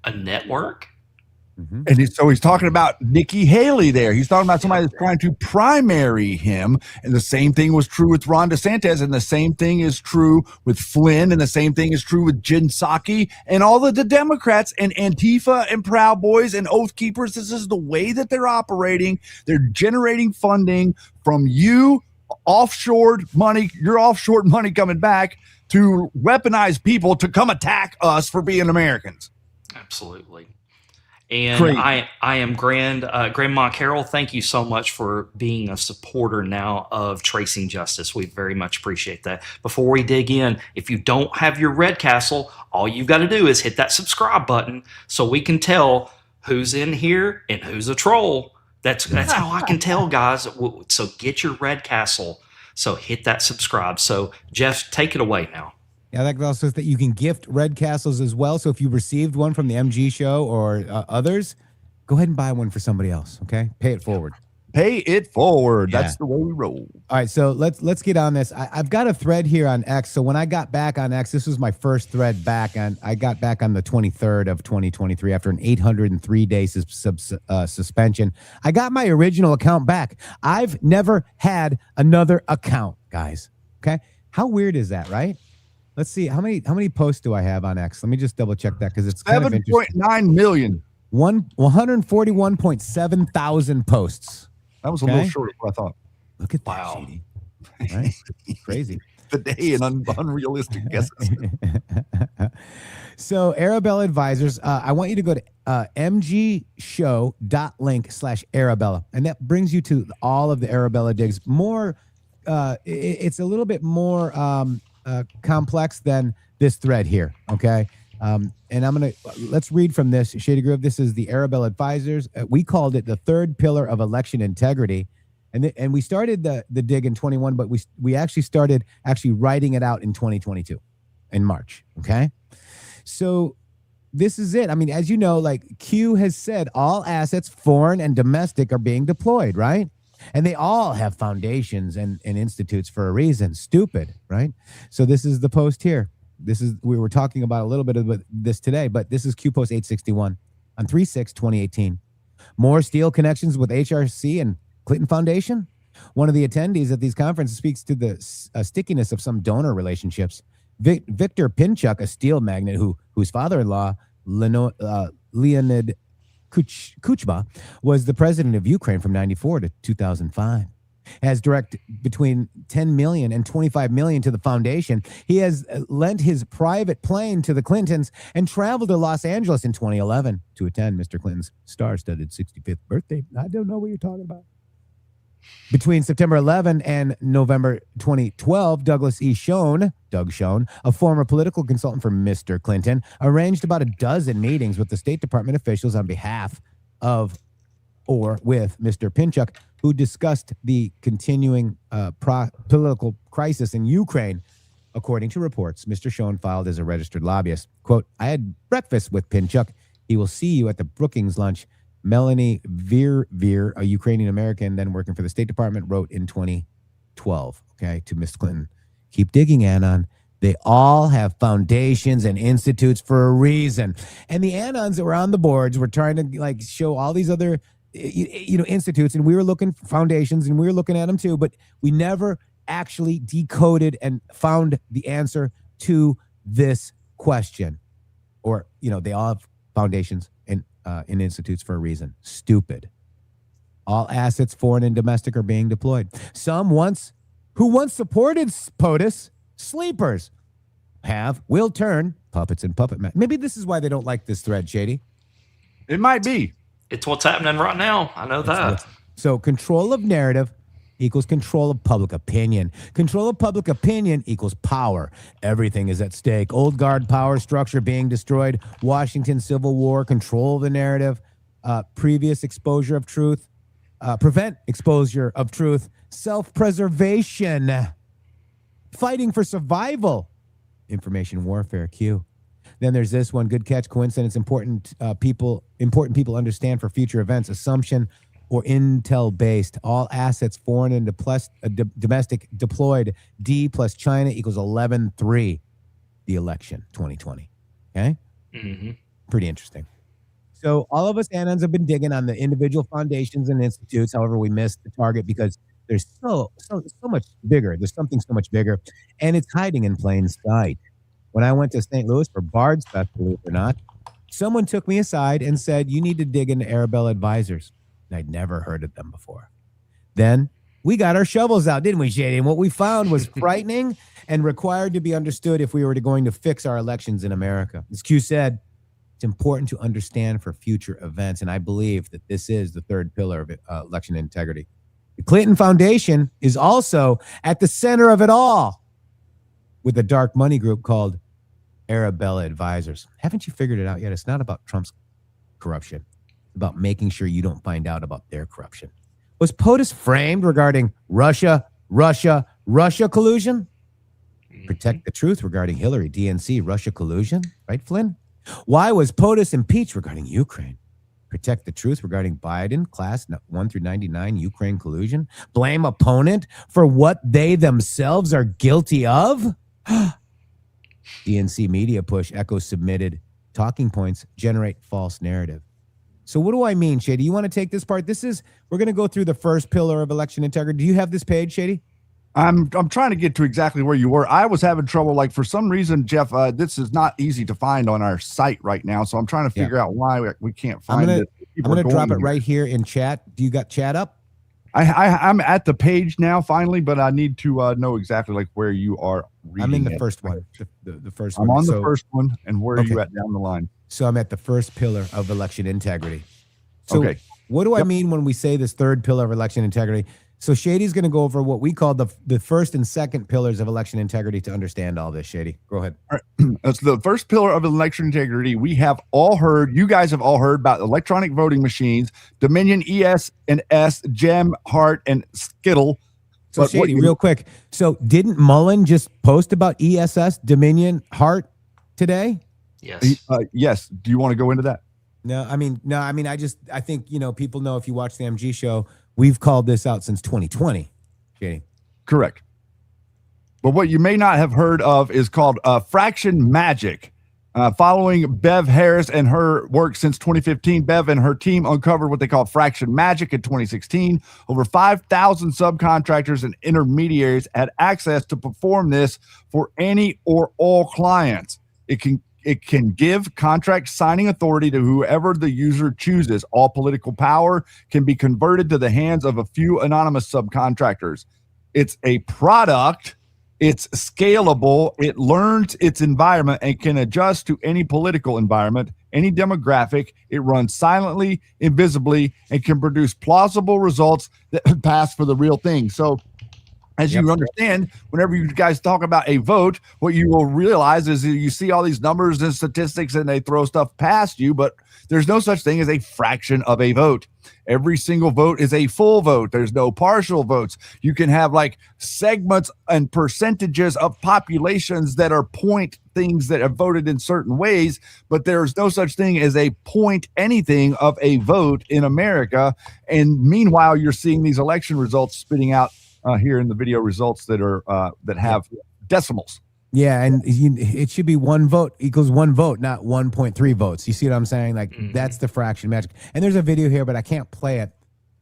A network? And so he's talking about Nikki Haley there. He's talking about somebody that's trying to primary him. And the same thing was true with Ron DeSantis. And the same thing is true with Flynn. And the same thing is true with Jen Psaki and all of the Democrats and Antifa and Proud Boys and Oath Keepers. This is the way that they're operating. They're generating funding from you, offshored money, your offshore money coming back to weaponize people to come attack us for being Americans. Absolutely. And Great. I am Grandma Carol. Thank you so much for being a supporter now of Tracing Justice. We very much appreciate that. Before we dig in, if you don't have your Red Castle, all you've got to do is hit that subscribe button so we can tell who's in here and who's a troll. That's how I can tell, guys. So get your Red Castle. So hit that subscribe. So Jeff, take it away now. Yeah, that also says that you can gift Red Castles as well. So if you received one from the MG show or others, go ahead and buy one for somebody else. Okay, pay it forward. Pay it forward. Yeah. That's the way we roll. All right, so let's get on this. I've got a thread here on X. So when I got back on X, this was my first thread back, and I got back on the 23rd of 2023 after an 803-day suspension. I got my original account back. I've never had another account, guys. Okay, how weird is that, right? Let's see how many posts do I have on X. Let me just double check that because it's kind of interesting. 7.9 million. 141.7 thousand posts. That was a little short of what I thought. Look at that, Wow. Shady. Right? Crazy. Today and unrealistic guesses. So Arabella Advisors, I want you to go to mgshow.link/Arabella, and that brings you to all of the Arabella digs. More, it's a little bit more complex than this thread here. Okay. And let's read from this. Shady Grove, this is the Arabella Advisors. We called it the third pillar of election integrity. And we started the dig in 21, but we actually started writing it out in 2022 in March. Okay. So this is it. I mean, as you know, like Q has said, all assets, foreign and domestic, are being deployed, right? And they all have foundations and institutes for a reason. Stupid, right? So this is the post here. We were talking about a little bit of this today, but this is Q Post 861 on 3/6/2018. More steel connections with HRC and Clinton Foundation. One of the attendees at these conferences speaks to the stickiness of some donor relationships. Victor Pinchuk, a steel magnate whose father-in-law, Leonid Kuchma, was the president of Ukraine from 94 to 2005. Has direct between 10 million and 25 million to the foundation. He has lent his private plane to the Clintons and traveled to Los Angeles in 2011 to attend Mr. Clinton's star-studded 65th birthday. I don't know what you're talking about. Between September 11 and November 2012, Doug Schoen, a former political consultant for Mr. Clinton, arranged about a dozen meetings with the State Department officials on behalf of or with Mr. Pinchuk, who discussed the continuing political crisis in Ukraine. According to reports, Mr. Schoen filed as a registered lobbyist. Quote, I had breakfast with Pinchuk. He will see you at the Brookings lunch. Melanie Veer, a Ukrainian American then working for the State Department, wrote in 2012, okay, to Ms. Clinton. Keep digging, Anon. They all have foundations and institutes for a reason. And the Anons that were on the boards were trying to like show all these other institutes, and we were looking for foundations, and we were looking at them too, but we never actually decoded and found the answer to this question. Or, they all have foundations and in institutes for a reason. Stupid. All assets, foreign and domestic, are being deployed. Who once supported POTUS, sleepers, will turn puppets and puppet men. Maybe this is why they don't like this thread, Shady. It might be. It's what's happening right now. I know that. So control of narrative equals control of public opinion. Control of public opinion equals power. Everything is at stake. Old guard power structure being destroyed. Washington Civil War, control of the narrative. Previous exposure of truth. Prevent exposure of truth. Self-preservation. Fighting for survival. Information warfare, Q. Then there's this one, good catch, coincidence, important people understand for future events, assumption or intel-based. All assets, foreign and domestic, deployed. D plus China equals 11-3, the election, 2020. Okay? Mm-hmm. Pretty interesting. So all of us Anons have been digging on the individual foundations and institutes. However, we missed the target because there's so much bigger. There's something so much bigger, and it's hiding in plain sight. When I went to St. Louis for Bard's Fest, believe it or not, someone took me aside and said, "You need to dig into Arabella Advisors." And I'd never heard of them before. Then we got our shovels out, didn't we, Shady? And what we found was frightening and required to be understood if we were going to fix our elections in America. As Q said, it's important to understand for future events, and I believe that this is the third pillar of election integrity. The Clinton Foundation is also at the center of it all with a dark money group called Arabella Advisors. Haven't you figured it out yet? It's not about Trump's corruption. It's about making sure you don't find out about their corruption. Was POTUS framed regarding Russia collusion? Protect the truth regarding Hillary, DNC, Russia collusion, right, Flynn? Why was POTUS impeached regarding Ukraine? Protect the truth regarding Biden, class 1 through 99, Ukraine collusion? Blame opponent for what they themselves are guilty of? DNC media push, Echo submitted talking points, generate false narrative. So what do I mean, Shady? You want to take this part? We're going to go through the first pillar of election integrity. Do you have this page, Shady? I'm trying to get to exactly where you were. I was having trouble. Like, for some reason, Jeff, this is not easy to find on our site right now. So I'm trying to figure out why we can't find it. I'm going to drop it right here in chat. Do you got chat up? I'm at the page now, finally, but I need to know exactly like where you are reading. I'm in the first one. The first I'm one. on the first one. And where are you at down the line? So I'm at the first pillar of election integrity. So okay. What do I mean when we say this third pillar of election integrity? So Shady's going to go over what we call the first and second pillars of election integrity to understand all this. Shady, go ahead. All right. That's the first pillar of election integrity. We have all heard, you guys have all heard about electronic voting machines, Dominion, ES and S, Gem, Heart, and Skittle. So Shady, real quick. So didn't Mullen just post about ESS, Dominion, Heart today? Yes. Yes. Do you want to go into that? No, I think, people know if you watch the MG show, we've called this out since 2020. Shady. Correct. But what you may not have heard of is called fraction magic. Following Bev Harris and her work since 2015, Bev and her team uncovered what they call fraction magic in 2016. Over 5,000 subcontractors and intermediaries had access to perform this for any or all clients. It can give contract signing authority to whoever the user chooses. All political power can be converted to the hands of a few anonymous subcontractors. It's a product. It's scalable. It learns its environment and can adjust to any political environment, any demographic. It runs silently, invisibly, and can produce plausible results that pass for the real thing. So, as you understand, whenever you guys talk about a vote, what you will realize is you see all these numbers and statistics and they throw stuff past you, but there's no such thing as a fraction of a vote. Every single vote is a full vote. There's no partial votes. You can have like segments and percentages of populations that are point things that have voted in certain ways, but there's no such thing as a point anything of a vote in America. And meanwhile, you're seeing these election results spitting out here in the video results that are that have decimals. Yeah, and it should be one vote equals one vote, not 1.3 votes. You see what I'm saying? Like that's the fraction magic. And there's a video here, but I can't play it.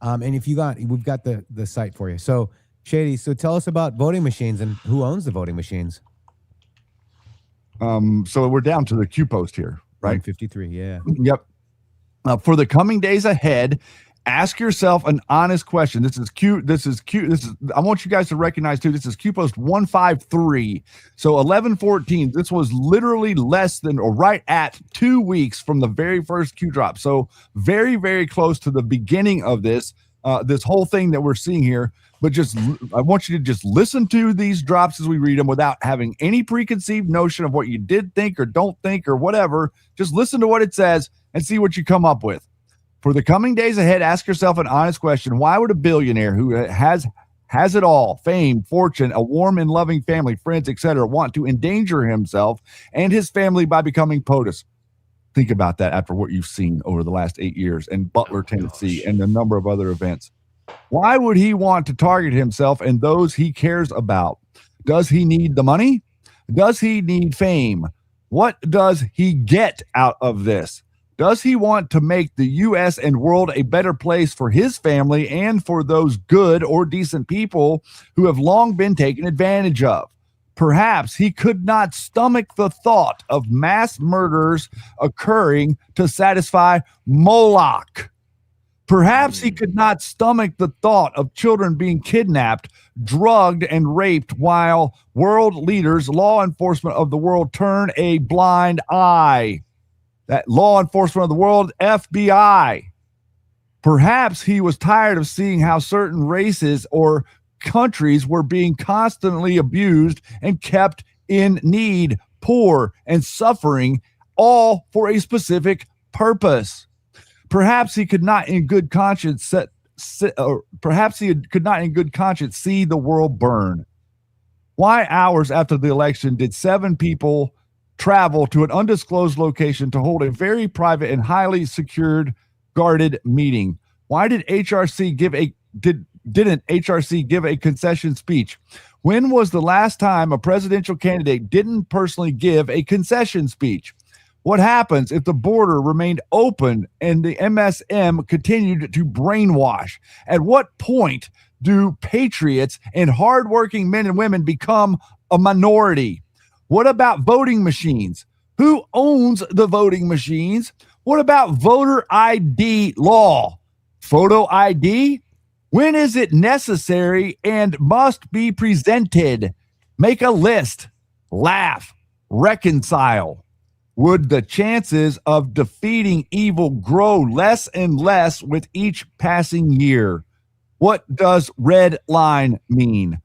And if we've got the site for you. So Shady, so tell us about voting machines and who owns the voting machines. So we're down to the Q post here, right? 153, yeah. Yep. For the coming days ahead, ask yourself an honest question. This is Q. I want you guys to recognize too. This is Q post 153. So 11/14. This was literally less than or right at 2 weeks from the very first Q drop. So very, very close to the beginning of this whole thing that we're seeing here. But I want you to just listen to these drops as we read them without having any preconceived notion of what you did think or don't think or whatever. Just listen to what it says and see what you come up with. For the coming days ahead, ask yourself an honest question. Why would a billionaire who has it all, fame, fortune, a warm and loving family, friends, etc., want to endanger himself and his family by becoming POTUS? Think about that after what you've seen over the last 8 years in Butler, Tennessee, and a number of other events. Why would he want to target himself and those he cares about? Does he need the money? Does he need fame? What does he get out of this? Does he want to make the U.S. and world a better place for his family and for those good or decent people who have long been taken advantage of? Perhaps he could not stomach the thought of mass murders occurring to satisfy Moloch. Perhaps he could not stomach the thought of children being kidnapped, drugged, and raped while world leaders, law enforcement of the world, turn a blind eye. That law enforcement of the world, FBI. Perhaps he was tired of seeing how certain races or countries were being constantly abused and kept in need, poor, and suffering, all for a specific purpose. Perhaps he could not in good conscience see the world burn. Why hours after the election did 7 people travel to an undisclosed location to hold a very private and highly secured, guarded meeting? Why didn't HRC give a concession speech? When was the last time a presidential candidate didn't personally give a concession speech? What happens if the border remained open and the MSM continued to brainwash? At what point do patriots and hardworking men and women become a minority? What about voting machines? Who owns the voting machines? What about voter ID law? Photo ID? When is it necessary and must be presented? Make a list, laugh, reconcile. Would the chances of defeating evil grow less and less with each passing year? What does red line mean?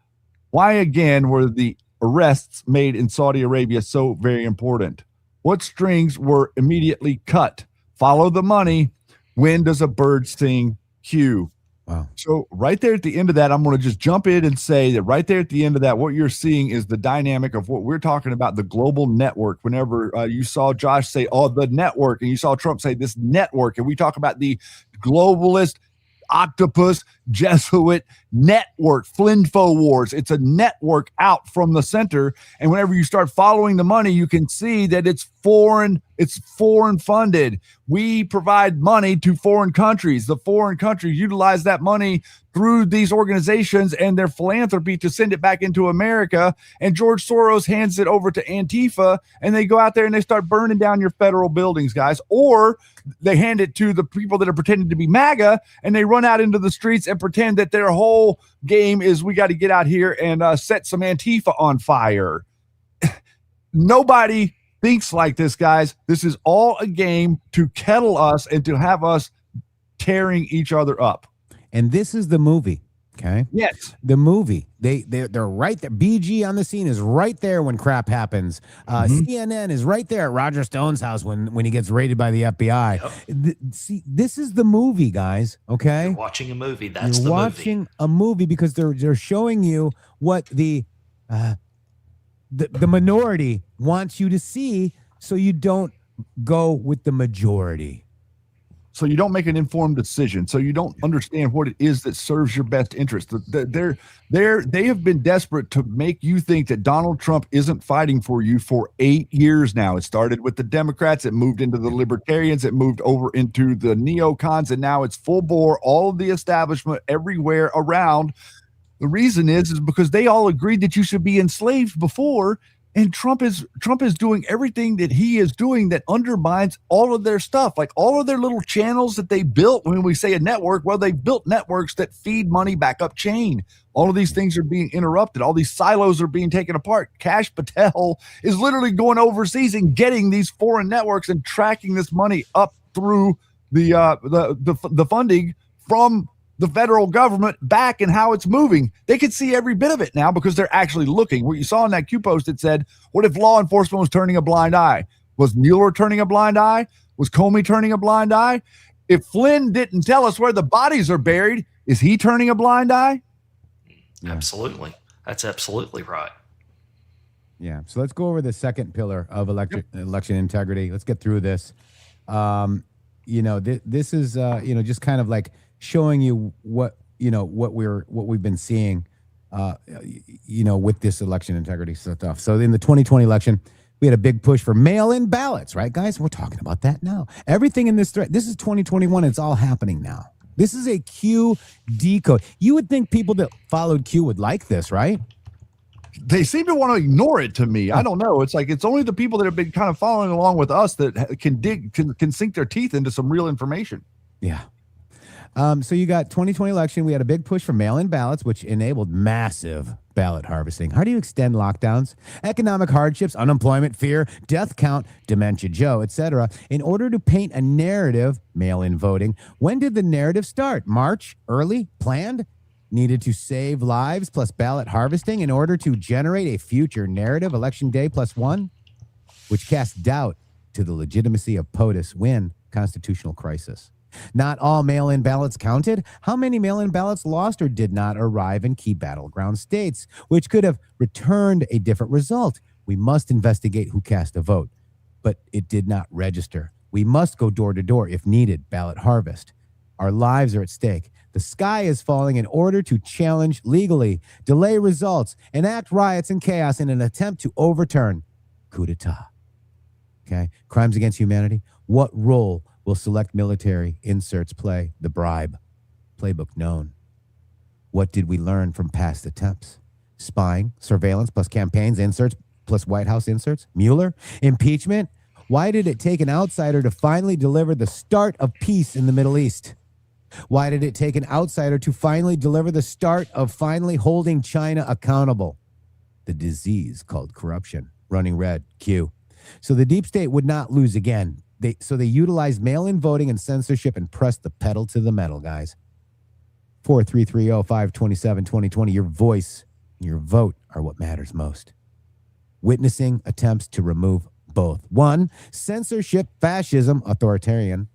Why again were the arrests made in Saudi Arabia so very important? What strings were immediately cut? Follow the money. When does a bird sing? Cue. Wow. So right there at the end of that, I'm going to just jump in and say that right there at the end of that, what you're seeing is the dynamic of what we're talking about, the global network. Whenever you saw Josh say, oh, the network, and you saw Trump say this network, and we talk about the globalist octopus Jesuit network, Flinfo Wars. It's a network out from the center. And whenever you start following the money, you can see that it's foreign funded. We provide money to foreign countries. The foreign countries utilize that money through these organizations and their philanthropy to send it back into America. And George Soros hands it over to Antifa, and they go out there and they start burning down your federal buildings, guys. Or they hand it to the people that are pretending to be MAGA, and they run out into the streets and pretend that their whole game is we got to get out here and set some Antifa on fire. Nobody thinks like this, guys. This is all a game to kettle us and to have us tearing each other up. And this is the movie. Okay. Yes. The movie. They're right there. BG on the scene is right there when crap happens. CNN is right there at Roger Stone's house when he gets raided by the FBI. Yep. See, this is the movie, guys. Okay. You're watching a movie. That's You're the watching movie. a movie because they're showing you what the minority wants you to see, so you don't go with the majority. So you don't make an informed decision. So you don't understand what it is that serves your best interest. They have been desperate to make you think that Donald Trump isn't fighting for you for 8 years now. It started with the Democrats. It moved into the Libertarians. It moved over into the neocons. And now it's full bore, all of the establishment everywhere around. The reason is because they all agreed that you should be enslaved before. And Trump is doing everything that he is doing that undermines all of their stuff, like all of their little channels that they built. When we say a network, well, they built networks that feed money back up chain. All of these things are being interrupted. All these silos are being taken apart. Kash Patel is literally going overseas and getting these foreign networks and tracking this money up through the funding from the federal government back and how it's moving. They can see every bit of it now because they're actually looking. What you saw in that Q post, it said, what if law enforcement was turning a blind eye? Was Mueller turning a blind eye? Was Comey turning a blind eye? If Flynn didn't tell us where the bodies are buried, is he turning a blind eye? Absolutely. That's absolutely right. Yeah. So let's go over the second pillar of election integrity. Let's get through this. This is just kind of like showing you what we've been seeing with this election integrity stuff. So in the 2020 election, We had a big push for mail-in ballots, right, guys? We're talking about that now. Everything in this thread, this is 2021. It's all happening now. This is a Q decode. You would think people that followed Q would like this, right? They seem to want to ignore it to me. I don't know. It's like it's only the people that have been kind of following along with us that can sink their teeth into some real information. Yeah. So you got 2020 election. We had a big push for mail-in ballots, which enabled massive ballot harvesting. How do you extend lockdowns, economic hardships, unemployment, fear, death count, dementia Joe, etc., in order to paint a narrative, mail-in voting? When did the narrative start? March? Early? Planned? Needed to save lives plus ballot harvesting in order to generate a future narrative, election day +1, which casts doubt to the legitimacy of POTUS win constitutional crisis. Not all mail-in ballots counted. How many mail-in ballots lost or did not arrive in key battleground states, which could have returned a different result? We must investigate who cast a vote, but it did not register. We must go door to door if needed, ballot harvest. Our lives are at stake. The sky is falling in order to challenge legally, delay results, enact riots and chaos in an attempt to overturn coup d'etat. Okay? Crimes against humanity. What role will select military inserts play? The bribe. Playbook known. What did we learn from past attempts? Spying, surveillance plus campaigns, inserts plus White House inserts. Mueller. Impeachment. Why did it take an outsider to finally deliver the start of peace in the Middle East? Why did it take an outsider to finally deliver the start of finally holding China accountable? The disease called corruption. Running red. Q. So the deep state would not lose again. They utilized mail-in voting and censorship and pressed the pedal to the metal, guys. 43305272020. Your voice and your vote are what matters most. Witnessing attempts to remove both. 1, censorship, fascism, authoritarian.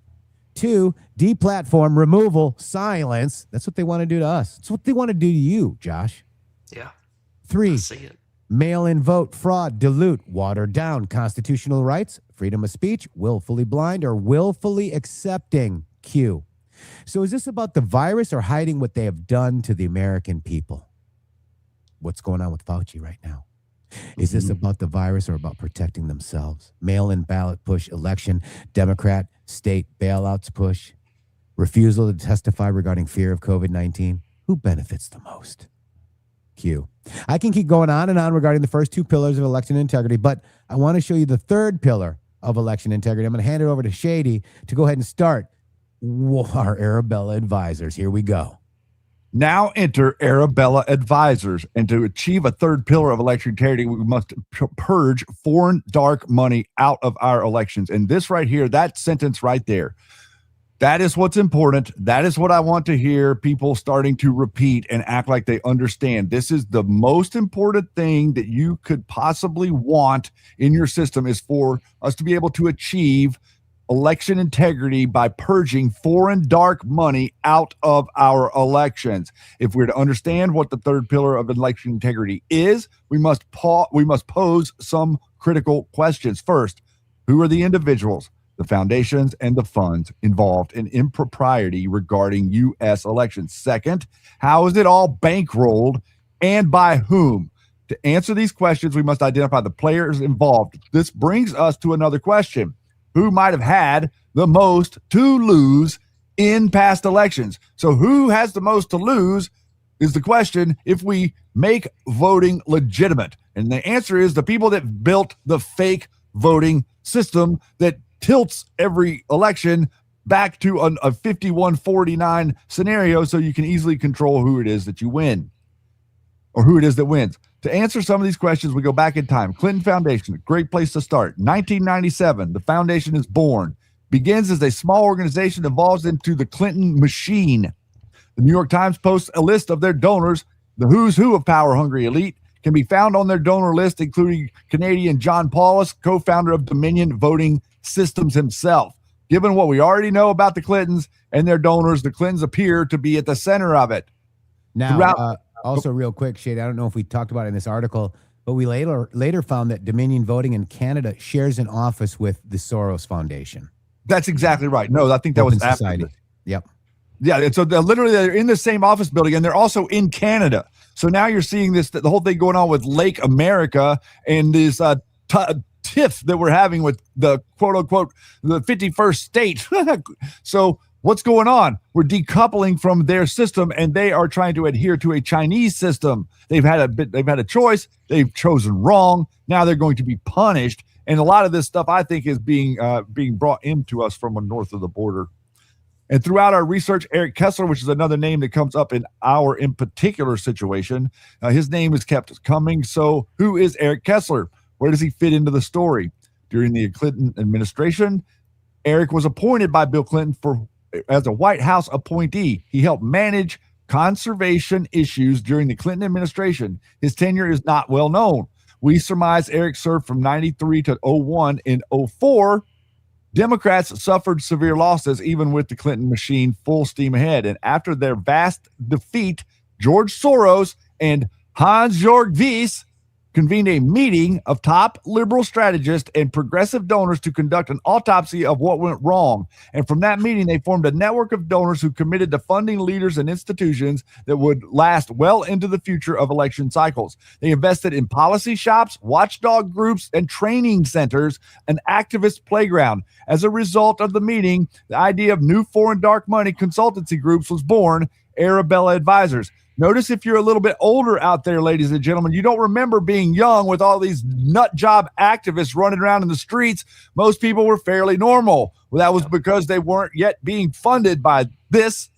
2, deplatform, removal, silence. That's what they want to do to us. That's what they want to do to you, Josh. Yeah. 3, I see it. mail-in vote, fraud, dilute, water down constitutional rights, freedom of speech, willfully blind, or willfully accepting. Q. So is this about the virus or hiding what they have done to the American people? What's going on with Fauci right now? Is this about the virus or about protecting themselves? Mail-in ballot push, election, Democrat, state bailouts push, refusal to testify regarding fear of COVID-19. Who benefits the most? Q. I can keep going on and on regarding the first 2 pillars of election integrity, but I want to show you the third pillar of election integrity. I'm going to hand it over to Shady to go ahead and start our Arabella Advisors. Here we go. Now enter Arabella Advisors. And to achieve a third pillar of election integrity, we must purge foreign dark money out of our elections. And this right here, that sentence right there, that is what's important. That is what I want to hear people starting to repeat and act like they understand. This is the most important thing that you could possibly want in your system, is for us to be able to achieve election integrity by purging foreign dark money out of our elections. If we're to understand what the third pillar of election integrity is, we must pose some critical questions. First, who are the individuals, the foundations, and the funds involved in impropriety regarding U.S. elections? Second, how is it all bankrolled and by whom? To answer these questions, we must identify the players involved. This brings us to another question. Who might have had the most to lose in past elections? So who has the most to lose is the question if we make voting legitimate. And the answer is the people that built the fake voting system that tilts every election back to a 51-49 scenario so you can easily control who it is that you win or who it is that wins. To answer some of these questions, we go back in time. Clinton Foundation, a great place to start. 1997, the foundation is born. Begins as a small organization, evolves into the Clinton machine. The New York Times posts a list of their donors. The who's who of power-hungry elite can be found on their donor list, including Canadian John Paulus, co-founder of Dominion Voting Systems himself. Given what we already know about the Clintons and their donors, the Clintons appear to be at the center of it. Now, also real quick, Shade, I don't know if we talked about it in this article, but we later found that Dominion Voting in Canada shares an office with the Soros Foundation. That's exactly right. No, I think that was after this. Yep. Yeah, and so they're in the same office building, and they're also in Canada. So now you're seeing the whole thing going on with Lake America and this tiff that we're having with the quote unquote the 51st state. So what's going on? We're decoupling from their system, and they are trying to adhere to a Chinese system. They've had a choice. They've chosen wrong. Now they're going to be punished. And a lot of this stuff, I think, is being brought into us from north of the border. And throughout our research, Eric Kessler, which is another name that comes up in particular situation, his name is kept coming. So who is Eric Kessler? Where does he fit into the story? During the Clinton administration, Eric was appointed by Bill Clinton as a White House appointee. He helped manage conservation issues during the Clinton administration. His tenure is not well known. We surmise Eric served from 93 to 01. In 04, Democrats suffered severe losses, even with the Clinton machine full steam ahead. And after their vast defeat, George Soros and Hans-Jörg Wyss convened a meeting of top liberal strategists and progressive donors to conduct an autopsy of what went wrong. And from that meeting, they formed a network of donors who committed to funding leaders and institutions that would last well into the future of election cycles. They invested in policy shops, watchdog groups, and training centers, an activist playground. As a result of the meeting, the idea of new foreign dark money consultancy groups was born, Arabella Advisors. Notice if you're a little bit older out there, ladies and gentlemen, you don't remember being young with all these nut job activists running around in the streets. Most people were fairly normal. Well, that was because they weren't yet being funded by this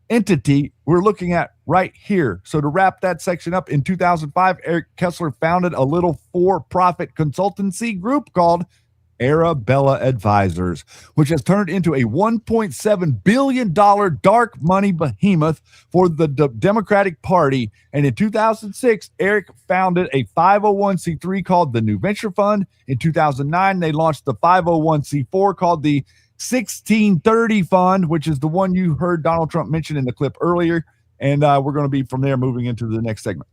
entity we're looking at right here. So to wrap that section up, in 2005, Eric Kessler founded a little for-profit consultancy group called Arabella Advisors, which has turned into a $1.7 billion dark money behemoth for the Democratic Party. And in 2006, Eric founded a 501c3 called the New Venture Fund. In 2009, they launched the 501c4 called the 1630 Fund, which is the one you heard Donald Trump mention in the clip earlier. And we're going to be from there moving into the next segment.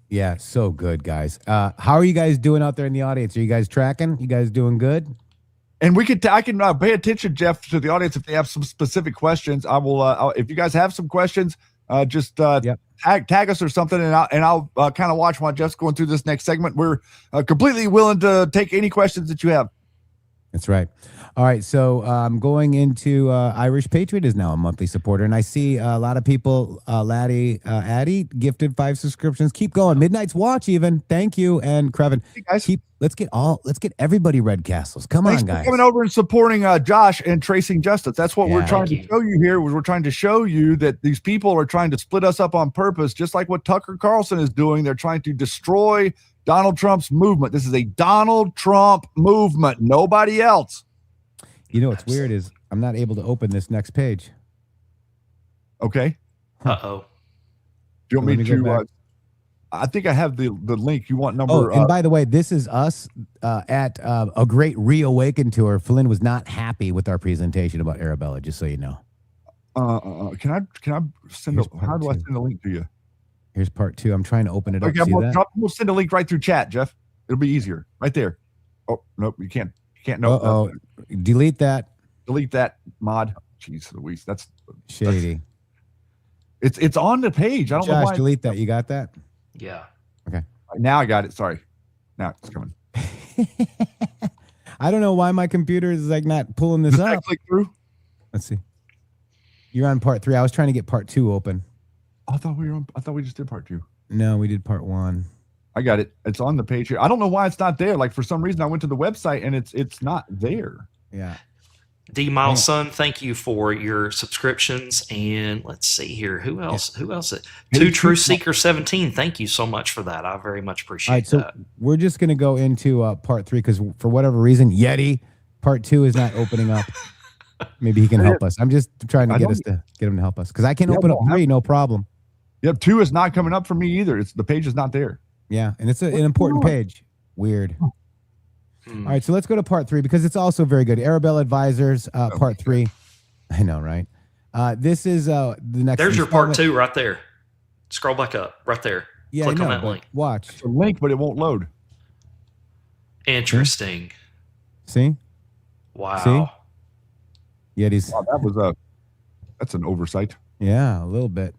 Yeah, so good, guys. How are you guys doing out there in the audience? Are you guys tracking? You guys doing good? And I can pay attention, Jeff, to the audience if they have some specific questions. I will. If you guys have some questions, just tag us or something, and I'll kind of watch while Jeff's going through this next segment. We're completely willing to take any questions that you have. That's right. All right, so going into Irish Patriot is now a monthly supporter, and I see a lot of people. Addy gifted 5 subscriptions. Keep going. Midnight's Watch even. Thank you, and Krevin. Hey guys. Let's get everybody Red Castles. Come on, guys. Coming over and supporting Josh and Tracing Justice. That's what we're trying to show you here. We're trying to show you that these people are trying to split us up on purpose, just like what Tucker Carlson is doing. They're trying to destroy Donald Trump's movement. This is a Donald Trump movement. Nobody else. You know what's weird is I'm not able to open this next page. Okay. Uh-oh. Do you want me to? I think I have the link. You want number? Oh, and by the way, this is us at a great reawaken tour. Flynn was not happy with our presentation about Arabella, just so you know. Can I send? How do I send a link to you? Here's part 2. I'm trying to open it up. Okay, we'll send a link right through chat, Jeff. It'll be easier right there. Oh nope, you can't. You can't. No. Delete that. Delete that mod. Jeez Louise, that's shady. It's on the page. I don't know why. Delete that. You got that? Yeah. Okay. Now I got it. Sorry. Now it's coming. I don't know why my computer is like not pulling this up. I click through? Let's see. You're on part 3. I was trying to get part 2 open. I thought we just did part 2. No, we did part 1. I got it. It's on the page here. I don't know why it's not there. Like for some reason I went to the website and it's not there. Yeah. D Miles Son, thank you for your subscriptions. And let's see here. Who else? Who else? To True Seeker 17. Thank you so much for that. I very much appreciate that. So we're just going to go into part 3 because for whatever reason, Yeti part 2 is not opening up. Maybe he can help us. I'm just trying to get him to help us because I can open up 3, no problem. Yep, 2 is not coming up for me either. The page is not there. Yeah, and it's an important page. Weird. All right, so let's go to part 3 because it's also very good. Arabella Advisors, part 3. I know, right? This is the next. There's your part 2 right there. Scroll back up, right there. Yeah, click on that link. Watch. It's a link, but it won't load. Interesting. See? Wow. See? Yetis. Wow, that's an oversight. Yeah, a little bit.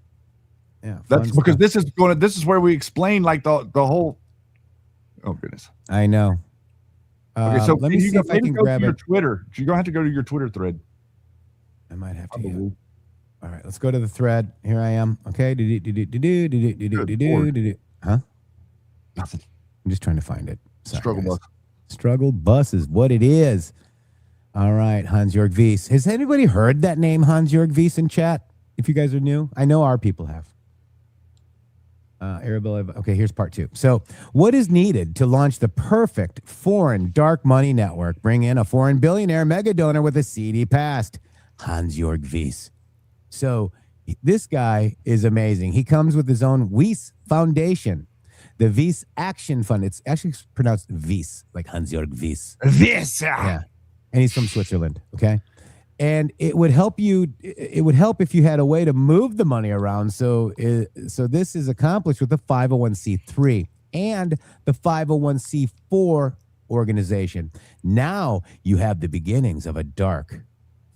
Yeah, that's because this is where we explain like the whole. Oh goodness. I know. Okay, so let me see if I can grab your it. Twitter. You're gonna have to go to your Twitter thread. I might have to. Probably. All right, let's go to the thread. Here I am. Okay. Huh? Nothing. I'm just trying to find it. Sorry, Struggle guys. bus. Struggle bus is what it is. All right, Hans-Jörg Wyss. Has anybody heard that name, Hans-Jörg Wyss, in chat? If you guys are new, I know our people have. Arabella. Okay, here's part 2. So, what is needed to launch the perfect foreign dark money network? Bring in a foreign billionaire mega donor with a seedy past, Hans-Jörg Wyss. So, this guy is amazing. He comes with his own Wyss Foundation, the Wyss Action Fund. It's actually pronounced Wyss, like Hans-Jörg Wyss. This. Yeah, and he's from Switzerland. Okay. And it would help you. It would help if you had a way to move the money around. So this is accomplished with the 501c3 and the 501c4 organization. Now you have the beginnings of a dark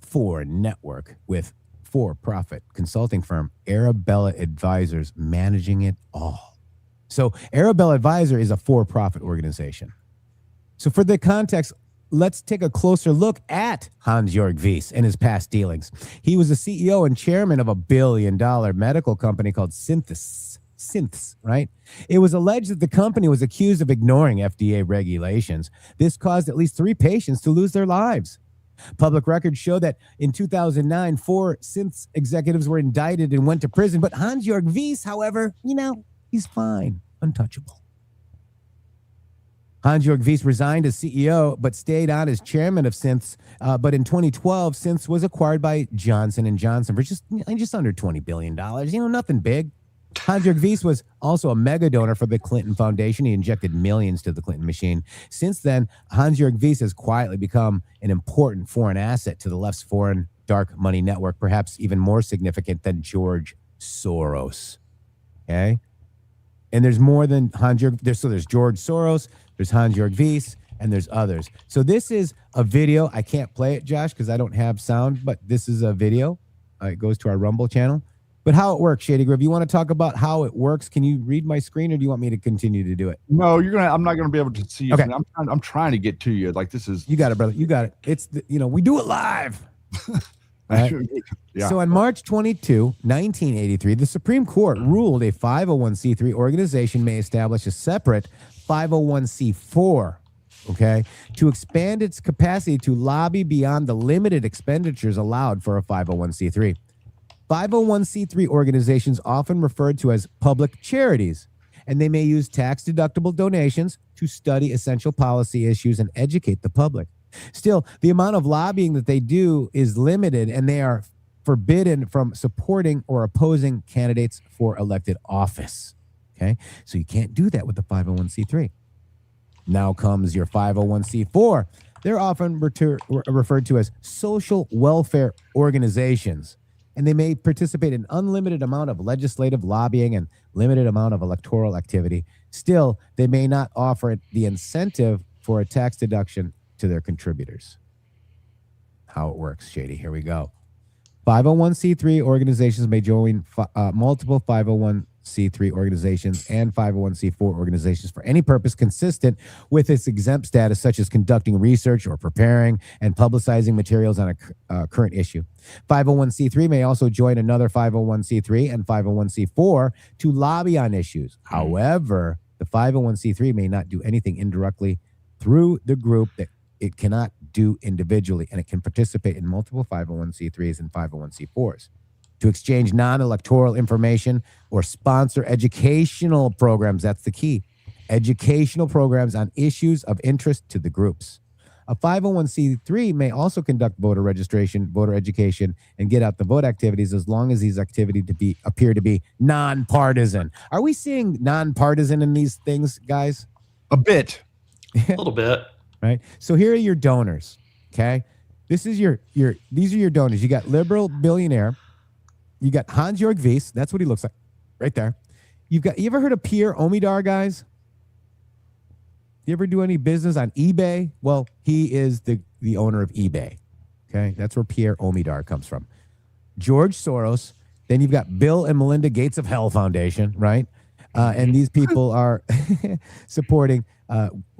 foreign network with for-profit consulting firm Arabella Advisors managing it all. So Arabella Advisor is a for-profit organization. So for the context, let's take a closer look at Hans-Jörg Wyss and his past dealings. He was the CEO and chairman of a billion-dollar medical company called Synths, right? It was alleged that the company was accused of ignoring FDA regulations. This caused at least 3 patients to lose their lives. Public records show that in 2009, 4 Synths executives were indicted and went to prison. But Hans-Jörg Wyss, however, he's fine, untouchable. Hans-Jörg Wyss resigned as CEO, but stayed on as chairman of Synths. But in 2012, Synths was acquired by Johnson & Johnson for just under $20 billion. Nothing big. Hans-Jörg Wyss was also a mega donor for the Clinton Foundation. He injected millions to the Clinton machine. Since then, Hans-Jörg Wyss has quietly become an important foreign asset to the left's foreign dark money network, perhaps even more significant than George Soros. Okay? And there's more than Hans-Jörg. There's George Soros, there's Hans-Jörg Wyss, and there's others. So this is a video. I can't play it, Josh, because I don't have sound, but this is a video. It goes to our Rumble channel. But how it works, Shady Grove, you want to talk about how it works? Can you read my screen, or do you want me to continue to do it? No, I'm not gonna be able to see it. Okay. I'm trying to get to you. Like, this is. You got it, brother. You got it. It's we do it live. Right? Yeah. So on March 22, 1983, the Supreme Court ruled a 501c3 organization may establish a separate 501c4, okay, to expand its capacity to lobby beyond the limited expenditures allowed for a 501c3. 501c3 organizations often referred to as public charities, and they may use tax-deductible donations to study essential policy issues and educate the public. Still, the amount of lobbying that they do is limited, and they are forbidden from supporting or opposing candidates for elected office. Okay, so you can't do that with the 501c3. Now comes your 501c4. They're often referred to as social welfare organizations, and they may participate in unlimited amount of legislative lobbying and limited amount of electoral activity. Still, they may not offer the incentive for a tax deduction to their contributors. How it works, Shady. Here we go. 501c3 organizations may join multiple 501c3 organizations and 501c4 organizations for any purpose consistent with its exempt status, such as conducting research or preparing and publicizing materials on a current issue. 501c3 may also join another 501c3 and 501c4 to lobby on issues. However, the 501c3 may not do anything indirectly through the group that it cannot do individually, and it can participate in multiple 501c3s and 501c4s to exchange non-electoral information or sponsor educational programs. That's the key. Educational programs on issues of interest to the groups. A 501c3 may also conduct voter registration, voter education, and get out the vote activities as long as these activities appear to be nonpartisan. Are we seeing nonpartisan in these things, guys? A bit. A little bit. Right. So here are your donors. Okay. This is these are your donors. You got liberal billionaire. You got Hans-Jörg Wyss. That's what he looks like right there. You ever heard of Pierre Omidyar, guys? You ever do any business on eBay? Well, he is the owner of eBay. Okay. That's where Pierre Omidyar comes from. George Soros. Then you've got Bill and Melinda Gates of Hell Foundation, right? And these people are supporting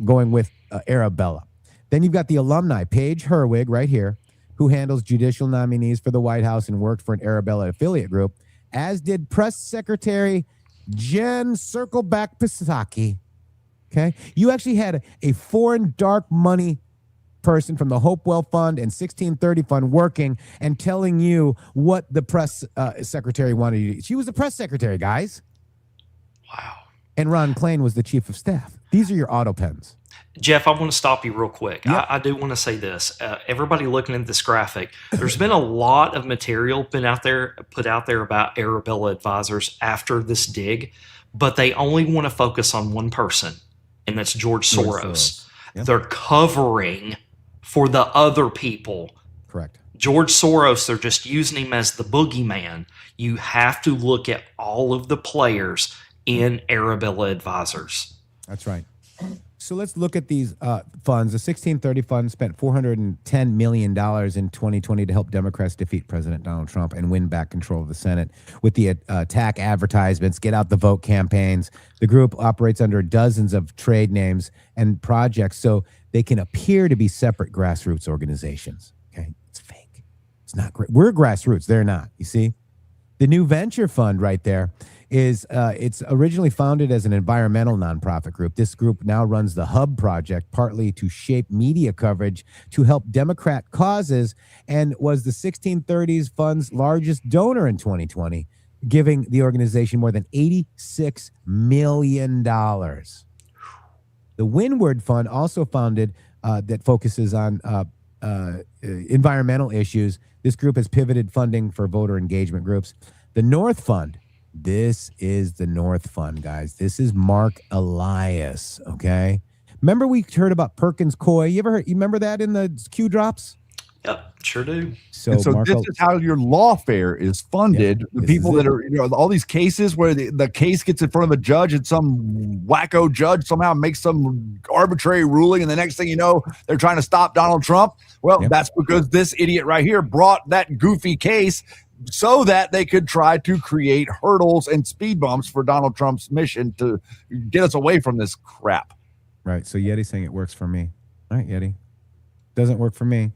going with Arabella. Then you've got the alumni, Paige Herwig, right here, who handles judicial nominees for the White House and worked for an Arabella affiliate group, as did Press Secretary Jen Circleback Pisaki. Okay. You actually had a foreign dark money person from the Hopewell Fund and 1630 Fund working and telling you what the press secretary wanted you to do. She was the press secretary, guys. Wow. And Ron Klain was the chief of staff. These are your auto pens. Jeff, I want to stop you real quick. Yep. I do want to say this. Everybody looking at this graphic, there's been a lot of material put out there about Arabella Advisors after this dig, but they only want to focus on one person, and that's George Soros. Yep. They're covering for the other people. Correct. George Soros, they're just using him as the boogeyman. You have to look at all of the players in Arabella Advisors. That's right. So let's look at these funds. The 1630 Fund spent $410 million in 2020 to help Democrats defeat President Donald Trump and win back control of the Senate with the attack advertisements, get out the vote campaigns. The group operates under dozens of trade names and projects so they can appear to be separate grassroots organizations. Okay, it's fake. It's not great. We're grassroots. They're not. You see? The New Venture Fund right there is it's originally founded as an environmental nonprofit group. This group now runs the Hub Project, partly to shape media coverage to help Democrat causes, and was the 1630s Fund's largest donor in 2020, giving the organization more than $86 million. The Windward Fund, also founded, that focuses on environmental issues. This group has pivoted funding for voter engagement groups. The North Fund. This is the North Fund, guys. This is Mark Elias, okay? Remember we heard about Perkins Coie? You remember that in the Q drops? Yep, sure do. So this is how your lawfare is funded. The people that are, all these cases where the case gets in front of a judge and some wacko judge somehow makes some arbitrary ruling, and the next thing you know, they're trying to stop Donald Trump. Well, that's because this idiot right here brought that goofy case so that they could try to create hurdles and speed bumps for Donald Trump's mission to get us away from this crap. Right. So Yeti's saying it works for me. All right, Yeti. Doesn't work for me.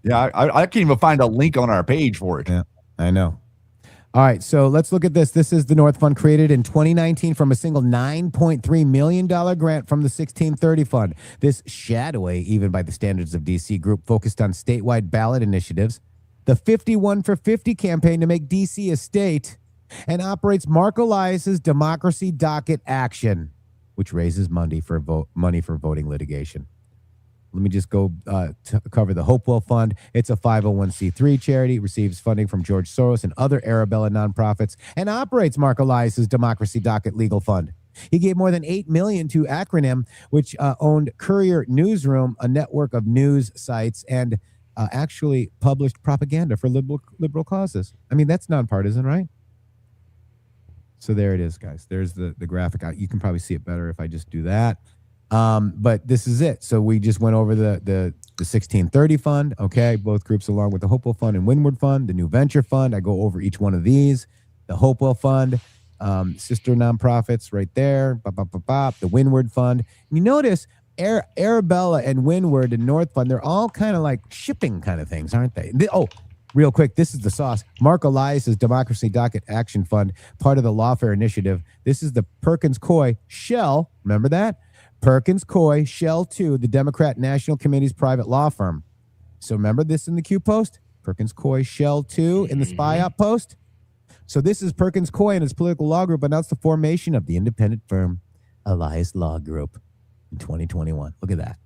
Yeah, I can't even find a link on our page for it. Yeah, I know. All right, so let's look at this. This is the North Fund, created in 2019 from a single $9.3 million grant from the 1630 Fund. This shadowy, even by the standards of D.C. group, focused on statewide ballot initiatives, the 51 for 50 campaign to make D.C. a state, and operates Mark Elias's Democracy Docket Action, which raises money for voting litigation. Let me just go to cover the Hopewell Fund. It's a 501c3 charity, receives funding from George Soros and other Arabella nonprofits, and operates Mark Elias's Democracy Docket Legal Fund. He gave more than $8 million to Acronym, which owned Courier Newsroom, a network of news sites, and actually published propaganda for liberal causes. I mean, that's nonpartisan, right? So there it is, guys. There's the graphic. You can probably see it better if I just do that. But this is it. So we just went over the 1630 Fund, okay, both groups along with the Hopewell Fund and Windward Fund, the New Venture Fund. I go over each one of these. The Hopewell Fund, sister nonprofits right there, the Windward Fund. And you notice Arabella and Windward and North Fund, they're all kind of like shipping kind of things, aren't they? Real quick, this is the sauce. Mark Elias's Democracy Docket Action Fund, part of the Lawfare Initiative. This is the Perkins Coie Shell. Remember that? Perkins Coie Shell 2, the Democrat National Committee's private law firm. So remember this in the Q post? Perkins Coie Shell 2 in the Spy Op post? So this is Perkins Coie and his political law group announced the formation of the independent firm Elias Law Group in 2021. Look at that.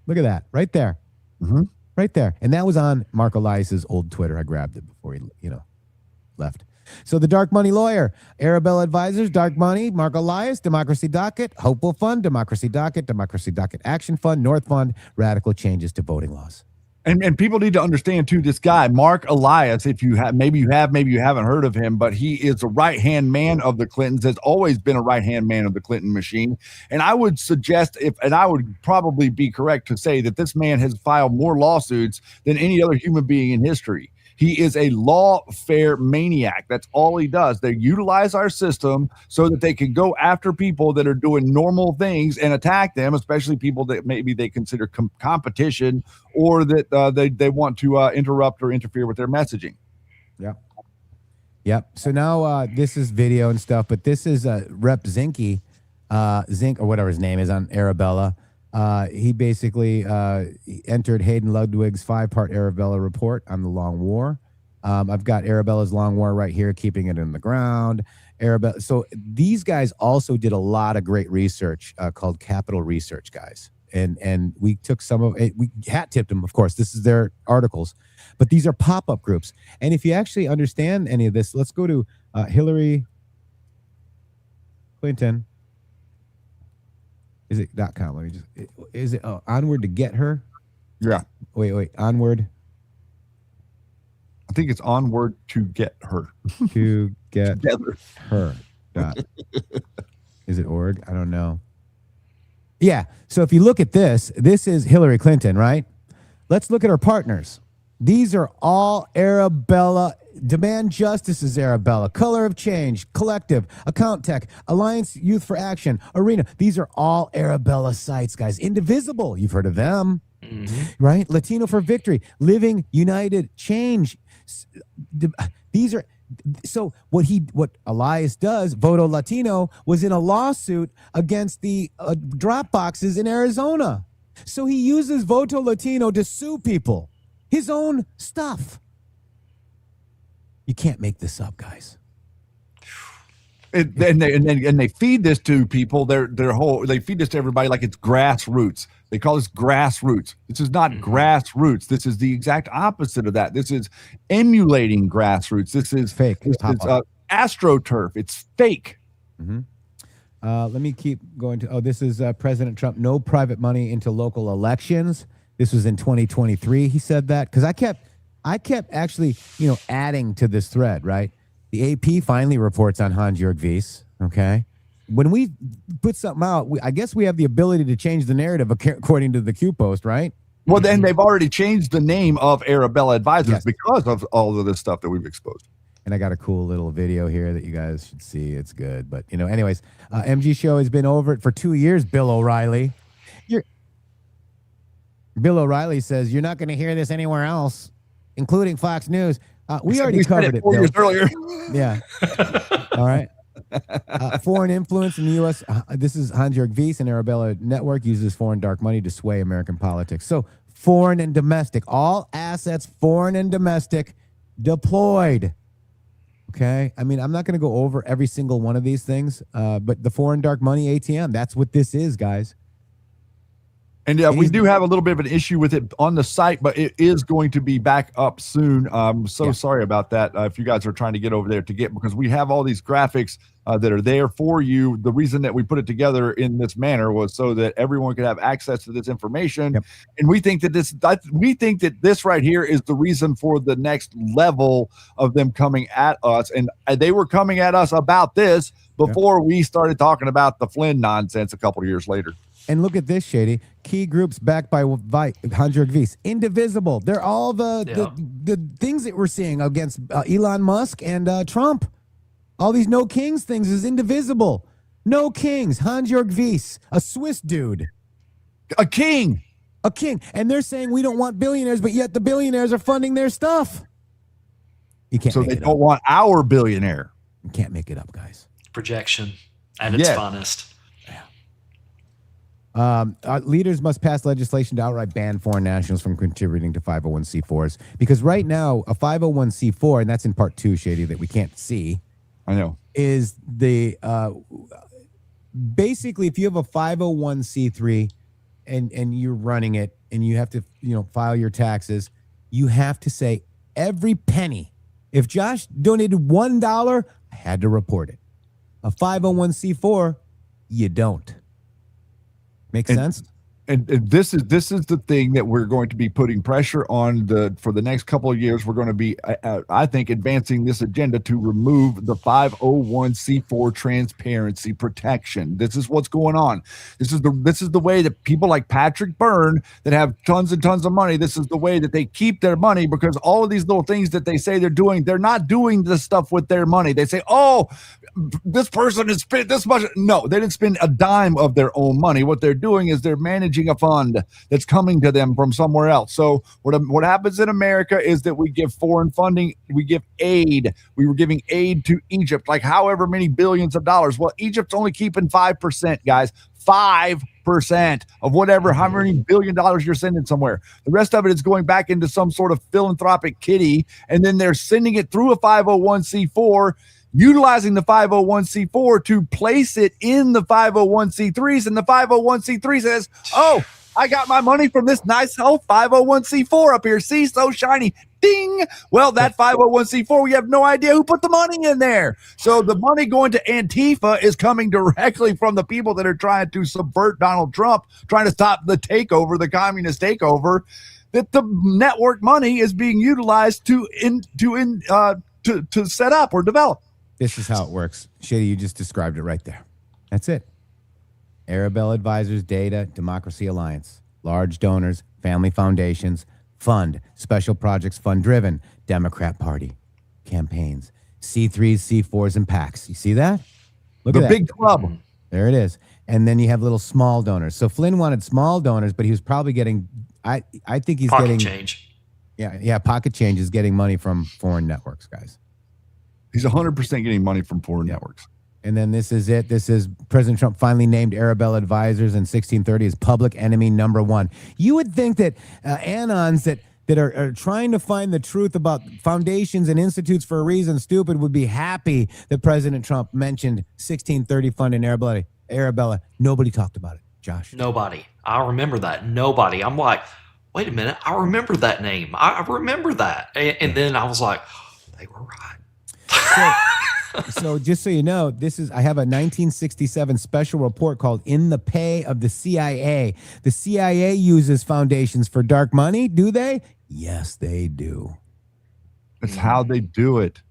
Look at that. Right there. Mm-hmm. Right there. And that was on Mark Elias's old Twitter. I grabbed it before he, left. So the Dark Money Lawyer, Arabella Advisors, Dark Money, Mark Elias, Democracy Docket, Hopewell Fund, Democracy Docket Action Fund, North Fund, radical changes to voting laws. And people need to understand too, this guy, Mark Elias, if you have, maybe you haven't heard of him, but he is a right-hand man of the Clintons, has always been a right-hand man of the Clinton machine. And I would suggest and I would probably be correct to say that this man has filed more lawsuits than any other human being in history. He is a lawfare maniac. That's all he does. They utilize our system so that they can go after people that are doing normal things and attack them, especially people that maybe they consider competition or that they want to interrupt or interfere with their messaging. Yep. So now this is video and stuff, but this is Rep Zinke, Zink or whatever his name is on Arabella. He basically entered Hayden Ludwig's 5-part Arabella report on the Long War. I've got Arabella's Long War right here, keeping it in the ground. Arabella. So these guys also did a lot of great research called Capital Research, guys. And we took some of it. We hat tipped them, of course. This is their articles. But these are pop-up groups. And if you actually understand any of this, let's go to Hillary Clinton. Is it .com? Let me just. Is it onward to get her? Yeah. Wait. Onward. I think it's onward to get her. To get Together. her. Is it org? I don't know. Yeah. So if you look at this is Hillary Clinton, right? Let's look at her partners. These are all Arabella. Demand Justice is Arabella. Color of Change, Collective, Account Tech, Alliance Youth for Action, Arena. These are all Arabella sites, guys. Indivisible, you've heard of them, right? Latino for Victory, Living United Change. These are. So what Elias does, Voto Latino, was in a lawsuit against the drop boxes in Arizona. So he uses Voto Latino to sue people. His own stuff. You can't make this up, guys. And they feed this to people. They feed this to everybody like it's grassroots. They call this grassroots. This is not grassroots. This is the exact opposite of that. This is emulating grassroots. This is fake. This is astroturf. It's fake. Let me keep going to. This is President Trump. No private money into local elections. This was in 2023. He said that because I kept actually, adding to this thread, right? The AP finally reports on Hans-Jörg Wyss, okay? When we put something out, I guess we have the ability to change the narrative according to the Q post, right? Well, then they've already changed the name of Arabella Advisors because of all of this stuff that we've exposed. And I got a cool little video here that you guys should see. It's good. But, anyways, MGShow has been over it for 2 years, Bill O'Reilly. Bill O'Reilly says, you're not going to hear this anywhere else, including Fox News. We already covered it, 4 years earlier. Yeah. All right. Foreign influence in the U.S. This is Hans-Jörg Wyss and Arabella Network uses foreign dark money to sway American politics. So foreign and domestic, all assets, foreign and domestic, deployed. Okay. I mean, I'm not going to go over every single one of these things, but the foreign dark money ATM, that's what this is, guys. And we do have a little bit of an issue with it on the site, but it is going to be back up soon. I'm so sorry about that. If you guys are trying to get over there because we have all these graphics that are there for you. The reason that we put it together in this manner was so that everyone could have access to this information. Yep. And we think that this right here is the reason for the next level of them coming at us. And they were coming at us about this before we started talking about the Flynn nonsense a couple of years later. And look at this, Shady. Key groups backed by Hans-Jörg Wyss. Indivisible. They're all the things that we're seeing against Elon Musk and Trump. All these no kings things is indivisible. No kings. Hans-Jörg Wyss, a Swiss dude. A king. And they're saying we don't want billionaires, but yet the billionaires are funding their stuff. You can't. So they don't want our billionaire. You can't make it up, guys. Projection at its finest. Leaders must pass legislation to outright ban foreign nationals from contributing to 501c4s because right now a 501c4, and that's in part 2, Shady, that we can't see. I know. Is the basically if you have a 501c3 and you're running it and you have to file your taxes, you have to say every penny. If Josh donated $1, I had to report it. A 501c4, you don't. Make sense? And this is the thing that we're going to be putting pressure on for the next couple of years. We're going to be, I think, advancing this agenda to remove the 501c4 transparency protection. This is what's going on. This is the way that people like Patrick Byrne that have tons and tons of money. This is the way that they keep their money, because all of these little things that they say they're doing, they're not doing this stuff with their money. They say, oh, this person has spent this much. No, they didn't spend a dime of their own money. What they're doing is they're managing a fund that's coming to them from somewhere else. So what happens in America is that we give foreign funding, we give aid. We were giving aid to Egypt, like however many billions of dollars. Well, Egypt's only keeping 5%, guys. 5% of whatever, how many billion dollars you're sending somewhere. The rest of it is going back into some sort of philanthropic kitty, and then they're sending it through a 501c4, utilizing the 501c4 to place it in the 501c3s, and the 501c3 says, oh, I got my money from this nice health 501c4 up here. See, so shiny. Ding. Well, that 501c4, we have no idea who put the money in there. So the money going to Antifa is coming directly from the people that are trying to subvert Donald Trump, trying to stop the takeover, the communist takeover. That the network money is being utilized to set up or develop. This is how it works. Shady, you just described it right there. That's it. Arabella Advisors, Data, Democracy Alliance, large donors, family foundations, fund, special projects, fund-driven, Democrat Party, campaigns, C3s, C4s, and PACs. You see that? Look at that. Big club. There it is. And then you have little small donors. So Flynn wanted small donors, but he was probably getting, I think he's pocket getting change. Yeah, pocket change is getting money from foreign networks, guys. He's 100% getting money from foreign networks. And then this is it. This is President Trump finally named Arabella Advisors in 1630 as public enemy number one. You would think that anons that are trying to find the truth about foundations and institutes for a reason stupid would be happy that President Trump mentioned 1630 fund in Arabella. Nobody talked about it, Josh. Nobody. I remember that. Nobody. I'm like, wait a minute. I remember that name. I remember that. And then I was like, they were right. So just so you know, I have a 1967 special report called In the Pay of the CIA. The CIA uses foundations for dark money, do they? Yes, they do. It's how they do it.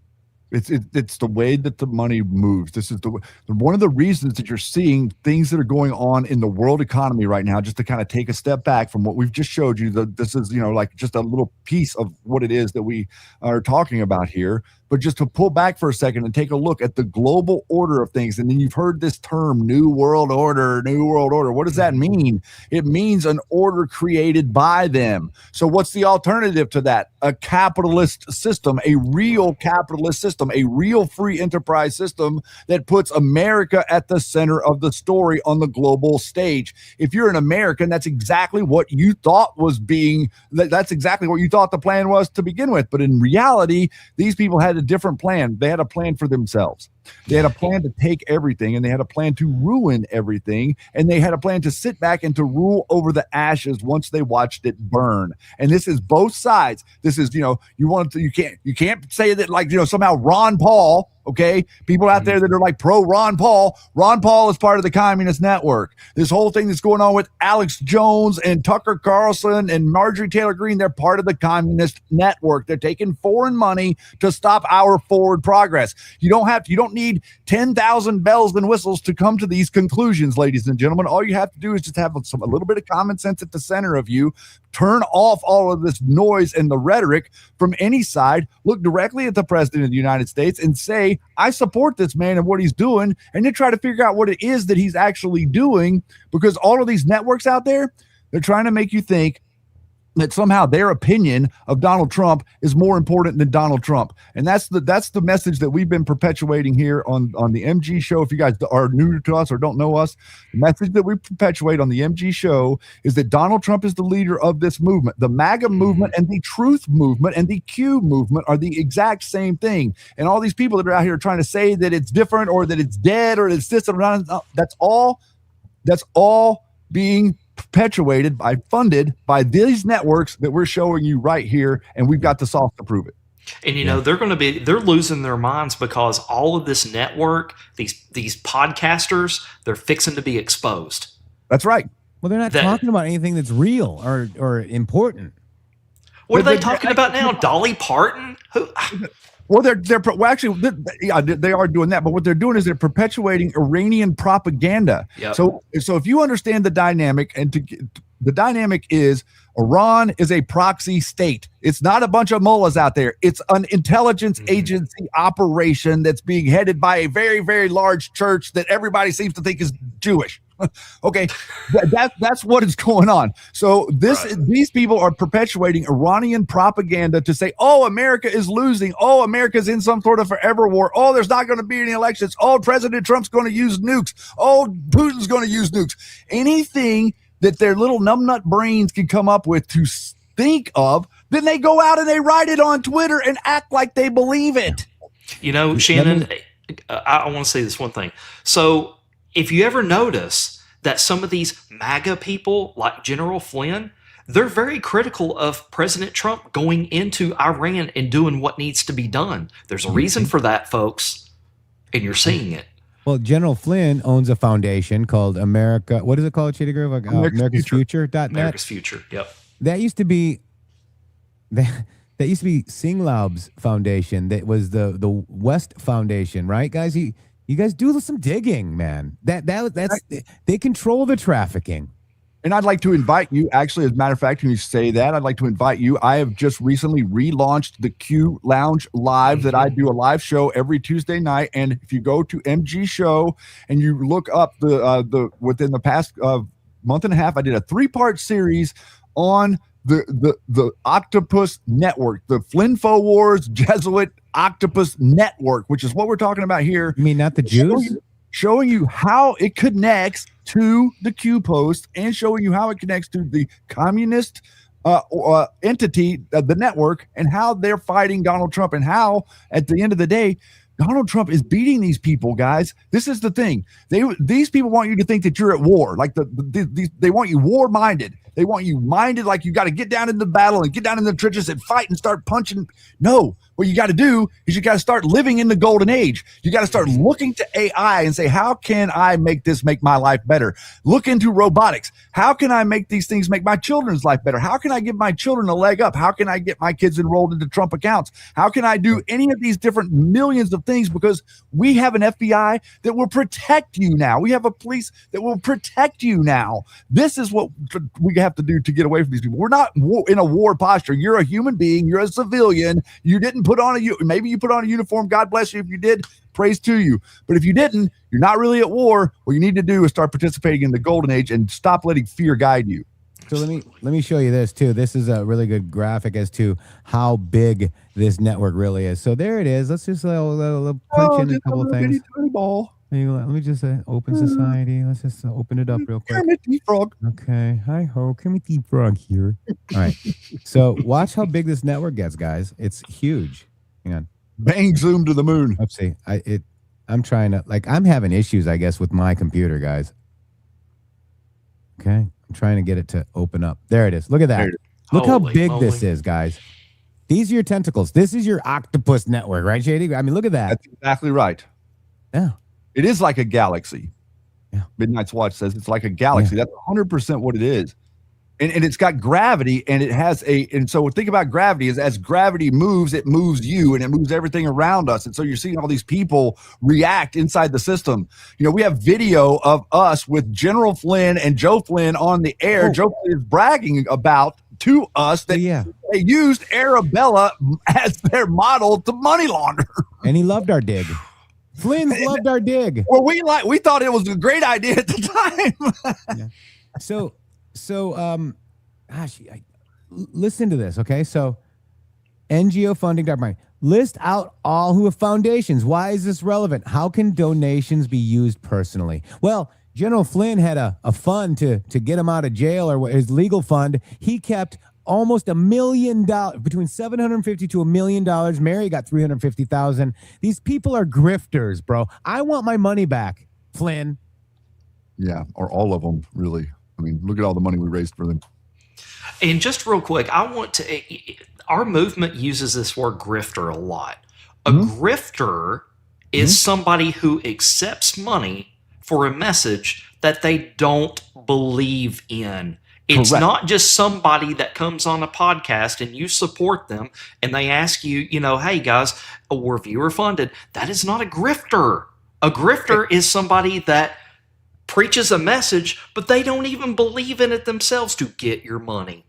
It's the way that the money moves. This is one of the reasons that you're seeing things that are going on in the world economy right now. Just to kind of take a step back from what we've just showed you, this is like just a little piece of what it is that we are talking about here. But just to pull back for a second and take a look at the global order of things. And then you've heard this term, New World Order, New World Order. What does that mean? It means an order created by them. So what's the alternative to that? A capitalist system, a real capitalist system, a real free enterprise system that puts America at the center of the story on the global stage. If you're an American, that's exactly what you thought that's exactly what you thought the plan was to begin with. But in reality, these people had a different plan. They had a plan for themselves. They had a plan to take everything, and they had a plan to ruin everything, and they had a plan to sit back and to rule over the ashes once they watched it burn. And this is both sides. This is, you can't say that somehow Ron Paul, okay, people out there that are like pro Ron Paul is part of the communist network. This whole thing that's going on with Alex Jones and Tucker Carlson and Marjorie Taylor Greene, they're part of the communist network. They're taking foreign money to stop our forward progress. You don't need 10,000 bells and whistles to come to these conclusions, ladies and gentlemen. All you have to do is just have a little bit of common sense at the center of you. Turn off all of this noise and the rhetoric from any side. Look directly at the president of the United States and say, I support this man and what he's doing, and then try to figure out what it is that he's actually doing, because all of these networks out there, they're trying to make you think that somehow their opinion of Donald Trump is more important than Donald Trump. And that's the message that we've been perpetuating here on the MG Show. If you guys are new to us or don't know us, the message that we perpetuate on the MG Show is that Donald Trump is the leader of this movement. The MAGA movement and the Truth movement and the Q movement are the exact same thing. And all these people that are out here trying to say that it's different or that it's dead or it's this or that, that's all being perpetuated funded by these networks that we're showing you right here, and we've got the sauce to prove it. And they're losing their minds because all of this network, these podcasters, they're fixing to be exposed. That's right. Well, they're not talking about anything that's real or important. What are they talking about now? Dolly Parton? Who? Well, they are doing that, but what they're doing is they're perpetuating Iranian propaganda. Yep. So if you understand the dynamic, the dynamic is Iran is a proxy state. It's not a bunch of mullahs out there. It's an intelligence agency operation that's being headed by a very, very large church that everybody seems to think is Jewish. Okay, that's what is going on. So these people are perpetuating Iranian propaganda to say, oh, America is losing. Oh, America's in some sort of forever war. Oh, there's not going to be any elections. Oh, President Trump's going to use nukes. Oh, Putin's going to use nukes. Anything that their little numbnut brains can come up with to think of, then they go out and they write it on Twitter and act like they believe it. You know, Shannon, I want to say this one thing. So if you ever notice that some of these MAGA people, like General Flynn, they're very critical of President Trump going into Iran and doing what needs to be done. There's a reason for that, folks, and you're seeing it. Well, General Flynn owns a foundation called America. What is it called, Shady Grove? America's Future.net. America's Future. Yep. That used to be Singlaub's foundation. That was the West Foundation, right, guys? You guys do some digging, man. That's they control the trafficking. And I'd like to invite you, actually, as a matter of fact, when you say that, I'd like to invite you. I have just recently relaunched the Q Lounge Live that I do a live show every Tuesday night. And if you go to MGShow and you look up the within the past month and a half, I did a 3-part series on the Octopus Network, the Flinfo Wars Jesuit Octopus Network, which is what we're talking about here. You mean not the Jews? Showing you how it connects to the Q Post and showing you how it connects to the communist entity, the network, and how they're fighting Donald Trump, and how, at the end of the day, Donald Trump is beating these people, guys. This is the thing. These people want you to think that you're at war. Like they want you war-minded. They want you minded like you got to get down in the battle and get down in the trenches and fight and start punching. No, what you got to do is you got to start living in the golden age. You got to start looking to AI and say, how can I make my life better? Look into robotics. How can I make these things make my children's life better? How can I give my children a leg up? How can I get my kids enrolled into Trump accounts? How can I do any of these different millions of things? Because we have an FBI that will protect you now. We have a police that will protect you now. This is what we have to do to get away from these people. We're not in a war posture. You're a human being. You're a civilian. You didn't put on maybe you put on a uniform. God bless you if you did. Praise to you. But if you didn't, you're not really at war. What you need to do is start participating in the golden age and stop letting fear guide you. So let me show you this too. This is a really good graphic as to how big this network really is. So there it is. Let's just punch in a couple of things. Ball. Let me just say open society. Let's just open it up real quick. Kermit the Frog. Okay. Hi ho, Kermit the Frog here. All right. So watch how big this network gets, guys. It's huge. Hang on. Bang, zoom to the moon. Let's see. I'm trying to I'm having issues, I guess, with my computer, guys. Okay. I'm trying to get it to open up. There it is. Look at that. Look how big this is, guys. These are your tentacles. This is your octopus network, right, Shady? I mean, look at that. That's exactly right. Yeah. It is like a galaxy. Yeah. Midnight's Watch says it's like a galaxy. Yeah. That's 100% what it is. And it's got gravity, and it has and so think about gravity is as gravity moves, it moves you and it moves everything around us. And so you're seeing all these people react inside the system. You know, we have video of us with General Flynn and Joe Flynn on the air. Joe Flynn is bragging about to us that they used Arabella as their model to money launder. And he loved our dig. Flynn loved our dig. Well, we thought it was a great idea at the time. Yeah. So, listen to this, okay? So, NGO funding, list out all who have foundations. Why is this relevant? How can donations be used personally? Well, General Flynn had a fund to get him out of jail, or his legal fund. He kept almost $1 million, between $750,000 to $1 million. Mary got $350,000. These people are grifters, bro. I want my money back, Flynn. Yeah, or all of them, really. I mean, look at all the money we raised for them. And just real quick, our movement uses this word grifter a lot. A grifter is somebody who accepts money for a message that they don't believe in. It's Correct. not just somebody that comes on a podcast and you support them and they ask you, hey guys, we're viewer funded. That is not a grifter. A grifter is somebody that preaches a message, but they don't even believe in it themselves to get your money.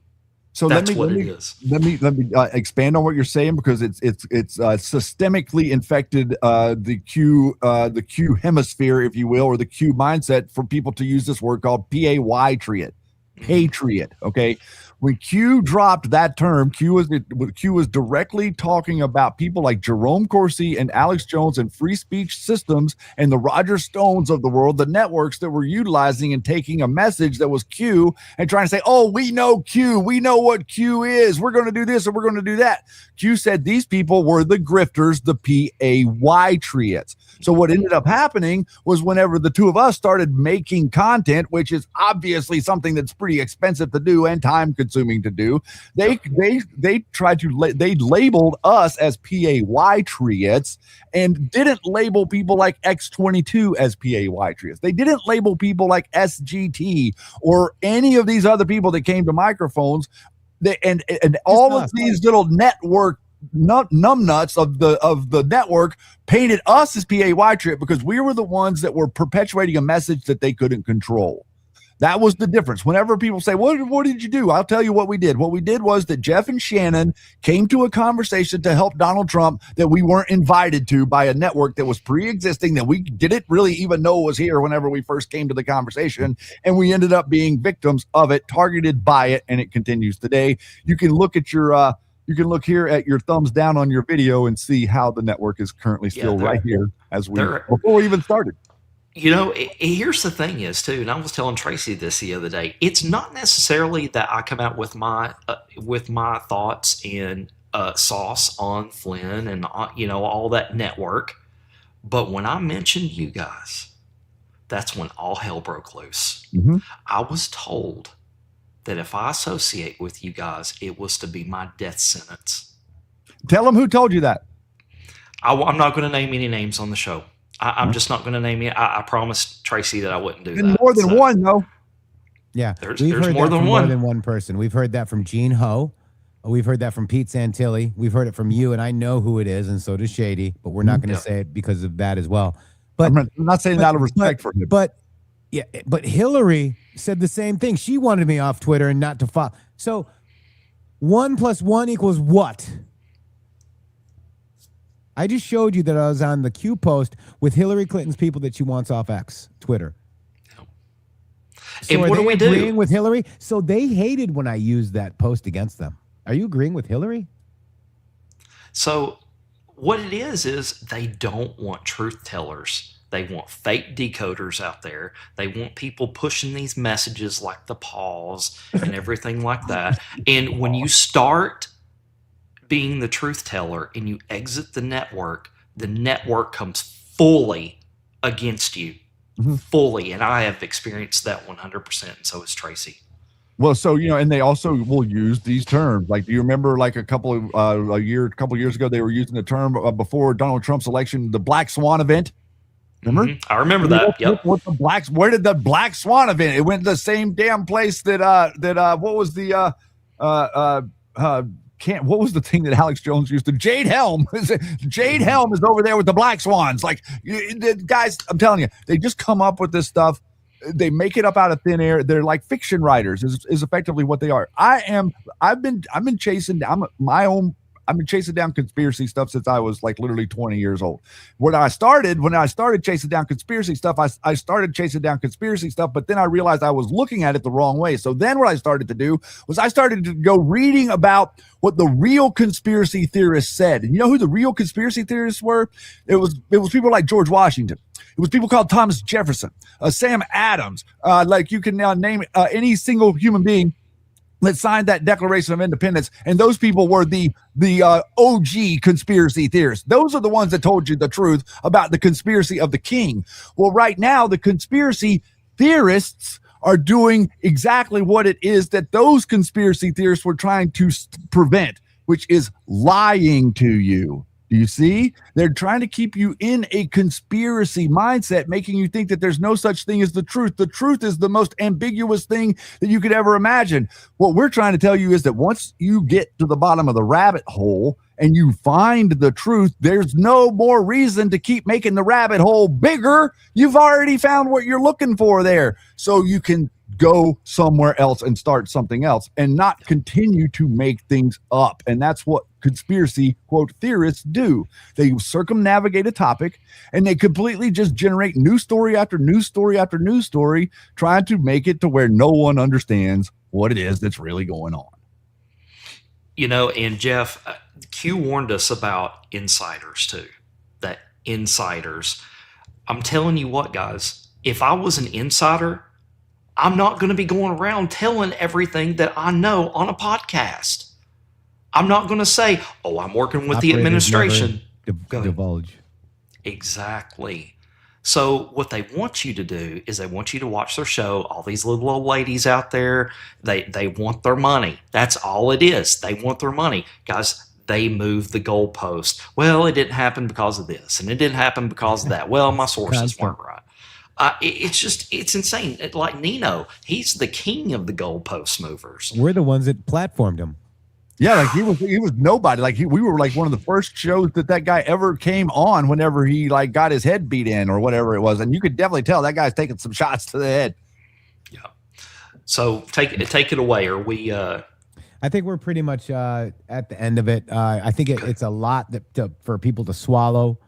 So That's let what me it is. let me expand on what you're saying, because it's systemically infected the Q hemisphere, if you will, or the Q mindset, for people to use this word called patriot. Patriot. Okay. When Q dropped that term, Q was directly talking about people like Jerome Corsi and Alex Jones and free speech systems and the Roger Stones of the world, the networks that were utilizing and taking a message that was Q and trying to say, oh, we know Q. We know what Q is. We're going to do this and we're going to do that. Q said these people were the grifters, the patriots. So what ended up happening was, whenever the two of us started making content, which is obviously something that's pretty expensive to do and time consuming to do, they labeled us as patriots and didn't label people like X22 as patriots. They didn't label people like SGT or any of these other people that came to microphones. And all of these little network numbnuts of the network painted us as patriot because we were the ones that were perpetuating a message that they couldn't control. That was the difference. Whenever people say, what did you do? I'll tell you what we did. What we did was that Jeff and Shannon came to a conversation to help Donald Trump that we weren't invited to by a network that was pre-existing, that we didn't really even know was here whenever we first came to the conversation. And we ended up being victims of it, targeted by it, and it continues today. You can look at your you can look here at your thumbs down on your video and see how the network is currently still right here before we even started. Here's the thing is too, and I was telling Tracy this the other day. It's not necessarily that I come out with my thoughts and sauce on Flynn and all that network, but when I mentioned you guys, that's when all hell broke loose. Mm-hmm. I was told that if I associate with you guys, it was to be my death sentence. Tell them who told you that. I'm not going to name any names on the show. I'm just not going to name it. I promised Tracy that I wouldn't do that. More than one, though. Yeah, there's more than one. More than one person. We've heard that from Gene Ho. We've heard that from Pete Santilli. We've heard it from you, and I know who it is, and so does Shady. But we're not going to say it because of that as well. But I'm not saying that out of respect for him. But Hillary said the same thing. She wanted me off Twitter and not to follow. So 1 + 1 = what? I just showed you that I was on the Q post with Hillary Clinton's people that she wants off X, Twitter. So and what do we do? Agreeing with Hillary? So they hated when I used that post against them. Are you agreeing with Hillary? So what it is they don't want truth tellers. They want fake decoders out there. They want people pushing these messages like the pause and everything like that. And when you start being the truth teller and you exit the network comes fully against you. Mm-hmm. Fully. And I have experienced that 100%. And so has Tracy. Well, so, and they also will use these terms. Like, do you remember like a couple years ago, they were using the term before Donald Trump's election, the Black Swan event? Remember? Mm-hmm. I remember that. Yep. Where did the Black Swan event? It went to the same damn place that what was the what was the thing that Alex Jones used to? Jade Helm. Jade Helm is over there with the Black Swans. Like, guys, I'm telling you, they just come up with this stuff. They make it up out of thin air. They're like fiction writers is effectively what they are. I've been chasing down conspiracy stuff since I was like literally 20 years old. When I started chasing down conspiracy stuff, I started chasing down conspiracy stuff, but then I realized I was looking at it the wrong way. So then what I started to do was I started to go reading about what the real conspiracy theorists said. And you know who the real conspiracy theorists were? It was people like George Washington. It was people called Thomas Jefferson, Sam Adams. Like you can now name any single human being that signed that Declaration of Independence, and those people were the OG conspiracy theorists. Those are the ones that told you the truth about the conspiracy of the king. Well, right now, the conspiracy theorists are doing exactly what it is that those conspiracy theorists were trying to prevent, which is lying to you. Do you see? They're trying to keep you in a conspiracy mindset, making you think that there's no such thing as the truth. The truth is the most ambiguous thing that you could ever imagine. What we're trying to tell you is that once you get to the bottom of the rabbit hole and you find the truth, there's no more reason to keep making the rabbit hole bigger. You've already found what you're looking for there. So you can go somewhere else and start something else and not continue to make things up. And that's what conspiracy quote theorists do. They circumnavigate a topic and they completely just generate news story after news story after news story, trying to make it to where no one understands what it is that's really going on. You know, and Jeff, Q warned us about insiders too. That insiders, I'm telling you what, guys, if I was an insider, I'm not going to be going around telling everything that I know on a podcast. I'm not going to say, oh, I'm working with the administration. Divulge. Exactly. So what they want you to do is they want you to watch their show. All these little old ladies out there, they want their money. That's all it is. They want their money. Guys, they move the goalpost. Well, it didn't happen because of this, and it didn't happen because of that. Well, my sources weren't right. It's insane. Like Nino, he's the king of the goalpost movers. We're the ones that platformed him. Yeah, like he was nobody. Like we were like one of the first shows that guy ever came on whenever he like got his head beat in or whatever it was, and you could definitely tell that guy's taking some shots to the head. Yeah. So take it away. Are we? I think we're pretty much at the end of it. I think it's a lot for people to swallow.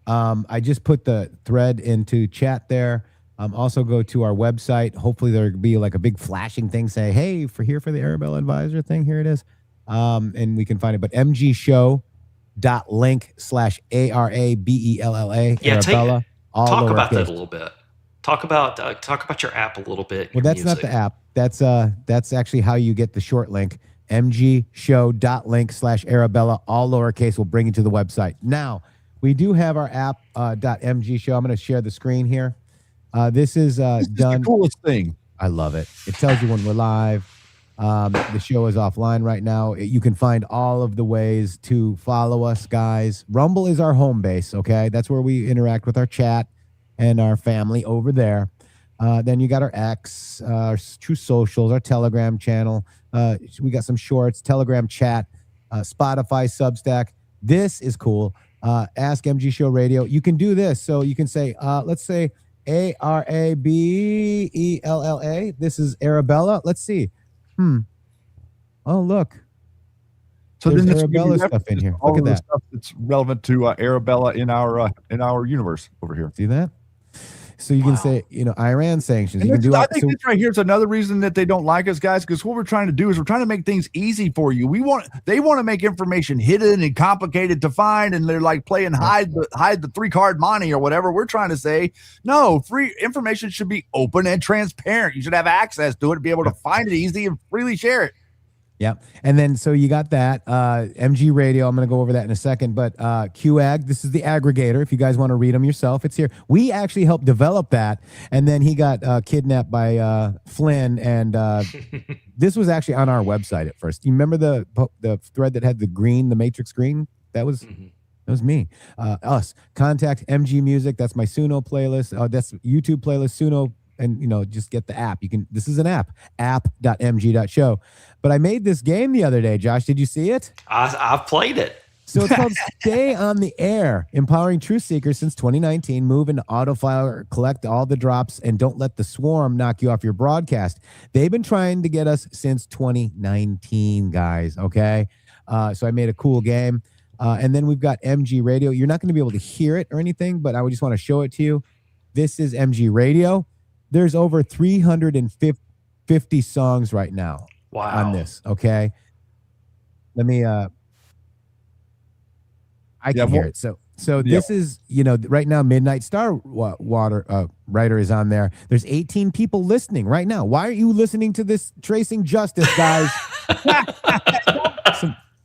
I just put the thread into chat there. Also go to our website. Hopefully there'll be like a big flashing thing say, hey, for the Arabella Advisor thing, here it is. And we can find it. But mgshow.link/ARABELLA. Yeah, Arabella, talk about that a little bit. Talk about your app a little bit. Well, that's not the app. That's actually how you get the short link. mgshow.link/Arabella, all lowercase, will bring you to the website. Now, we do have our app, .mgshow. I'm going to share the screen here. This is done. The coolest thing. I love it. It tells you when we're live. The show is offline right now. You can find all of the ways to follow us, guys. Rumble is our home base, okay? That's where we interact with our chat and our family over there. Then you got our X, our True Socials, our Telegram channel. We got some shorts, Telegram chat, Spotify, Substack. This is cool. Ask MG Show Radio. You can do this. So you can say, let's say ARABELLA. This is Arabella. Let's see. Oh, look. So there's then Arabella stuff in here. Look at that. Stuff that's relevant to Arabella in our universe over here. See that? So you can say, Iran sanctions. You can I think this right here is another reason that they don't like us, guys, because what we're trying to do is we're trying to make things easy for you. They want to make information hidden and complicated to find, and they're like playing hide the 3-card money or whatever. We're trying to say, no, free information should be open and transparent. You should have access to it and be able to find it easy and freely share it. Yeah. And then, so you got that MG Radio. I'm going to go over that in a second, but QAG, this is the aggregator. If you guys want to read them yourself, it's here. We actually helped develop that. And then he got kidnapped by Flynn. And this was actually on our website at first. You remember the thread that had the matrix green? That was me. Us. Contact MG Music. That's my Suno playlist. That's YouTube playlist, Suno. And, just get the app. This is an app, app.mg.show. But I made this game the other day, Josh. Did you see it? I've played it. So it's called Stay on the Air, empowering truth seekers since 2019. Move into autofile, collect all the drops, and don't let the swarm knock you off your broadcast. They've been trying to get us since 2019, guys, okay? So I made a cool game. And then we've got MG Radio. You're not going to be able to hear it or anything, but I would just want to show it to you. This is MG Radio. There's over 350 songs right now on this, okay? Let me I can hear it. So this is, right now Midnight Star Writer is on there. There's 18 people listening right now. Why are you listening to this Tracing Justice, guys?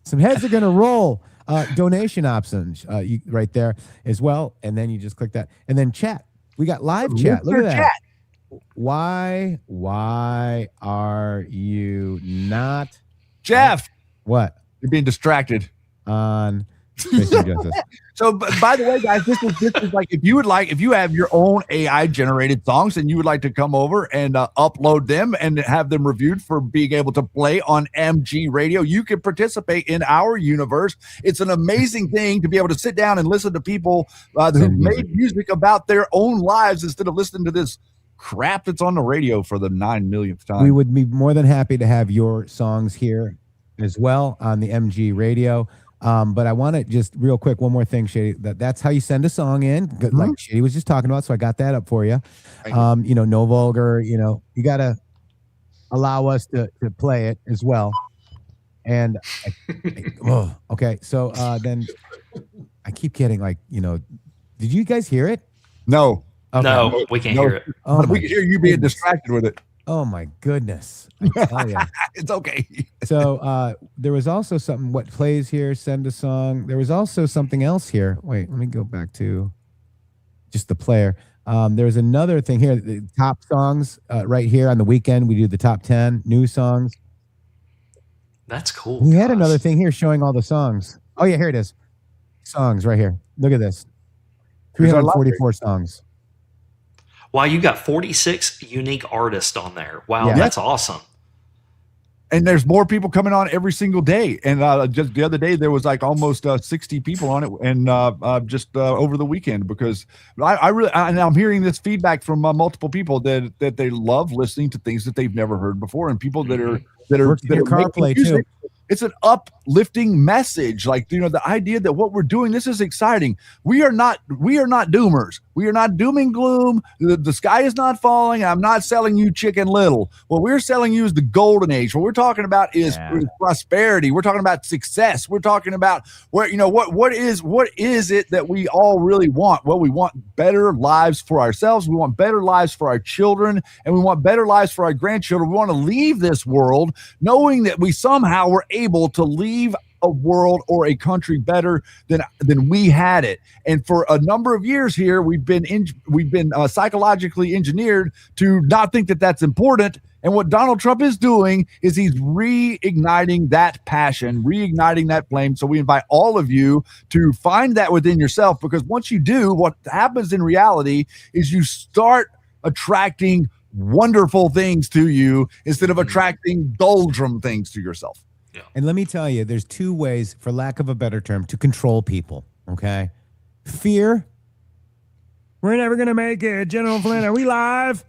some heads are going to roll. Donation options right there as well, and then you just click that. And then chat. We got live chat. Look at that. Chat. Why are you not, Jeff? What? You're being distracted. On Tracing Justice. So, by the way, guys, this is like if you have your own AI generated songs and you would like to come over and upload them and have them reviewed for being able to play on MG Radio, you can participate in our universe. It's an amazing thing to be able to sit down and listen to people who made music about their own lives instead of listening to this crap that's on the radio for the 9 millionth time. We would be more than happy to have your songs here as well on the MG Radio. But I want to just real quick, one more thing, Shady. That's how you send a song in, like Shady was just talking about. So I got that up for you. No vulgar. You got to allow us to play it as well. And okay. So then I keep getting did you guys hear it? No. Okay. No, we can't hear it. Oh, we can hear you being distracted with it. Oh my goodness. I tell ya. It's okay. So there was also something, what plays here, send a song. There was also something else here. Wait, let me go back to just the player. There's another thing here, the top songs right here on the weekend. We do the top 10 new songs. That's cool. We had another thing here showing all the songs. Oh yeah, here it is. Songs right here. Look at this. 344 songs. Wow, you got 46 unique artists on there. Wow, Yeah. that's awesome. And there's more people coming on every single day. And just the other day, there was like almost 60 people on it, and just over the weekend, because I'm hearing this feedback from multiple people that they love listening to things that they've never heard before, and people that are Works in your car play too. It's an uplifting message. Like, the idea that what we're doing, this is exciting. We are not doomers. We are not doom and gloom. The sky is not falling. I'm not selling you Chicken Little. What we're selling you is the golden age. What we're talking about is prosperity. We're talking about success. We're talking about what is it that we all really want? Well, we want better lives for ourselves. We want better lives for our children, and we want better lives for our grandchildren. We want to leave this world knowing that we somehow were able to leave a world or a country better than we had it. And for a number of years here, we've been psychologically engineered to not think that that's important. And what Donald Trump is doing is he's reigniting that passion, reigniting that flame. So we invite all of you to find that within yourself, because once you do, what happens in reality is you start attracting wonderful things to you instead of attracting doldrum things to yourself. And let me tell you, there's two ways, for lack of a better term, to control people. Okay. Fear. We're never going to make it. General Flynn, are we live?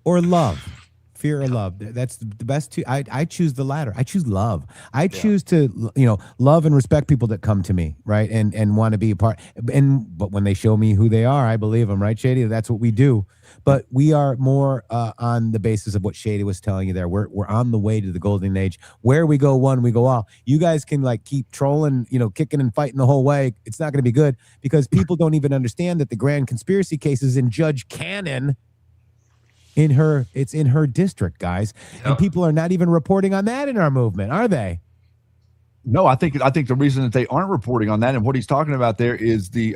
Or love. Fear or love. That's the best two. I choose the latter. I choose love. I choose to, love and respect people that come to me, right? And want to be a part. But when they show me who they are, I believe them, right, Shady? That's what we do. But we are more on the basis of what Shady was telling you there. We're on the way to the golden age. Where we go one, we go all. You guys can keep trolling, kicking and fighting the whole way. It's not going to be good, because people don't even understand that the grand conspiracy case is in Judge Cannon. It's in her district, guys. Yep. And people are not even reporting on that in our movement, are they? No, I think the reason that they aren't reporting on that, and what he's talking about there, is the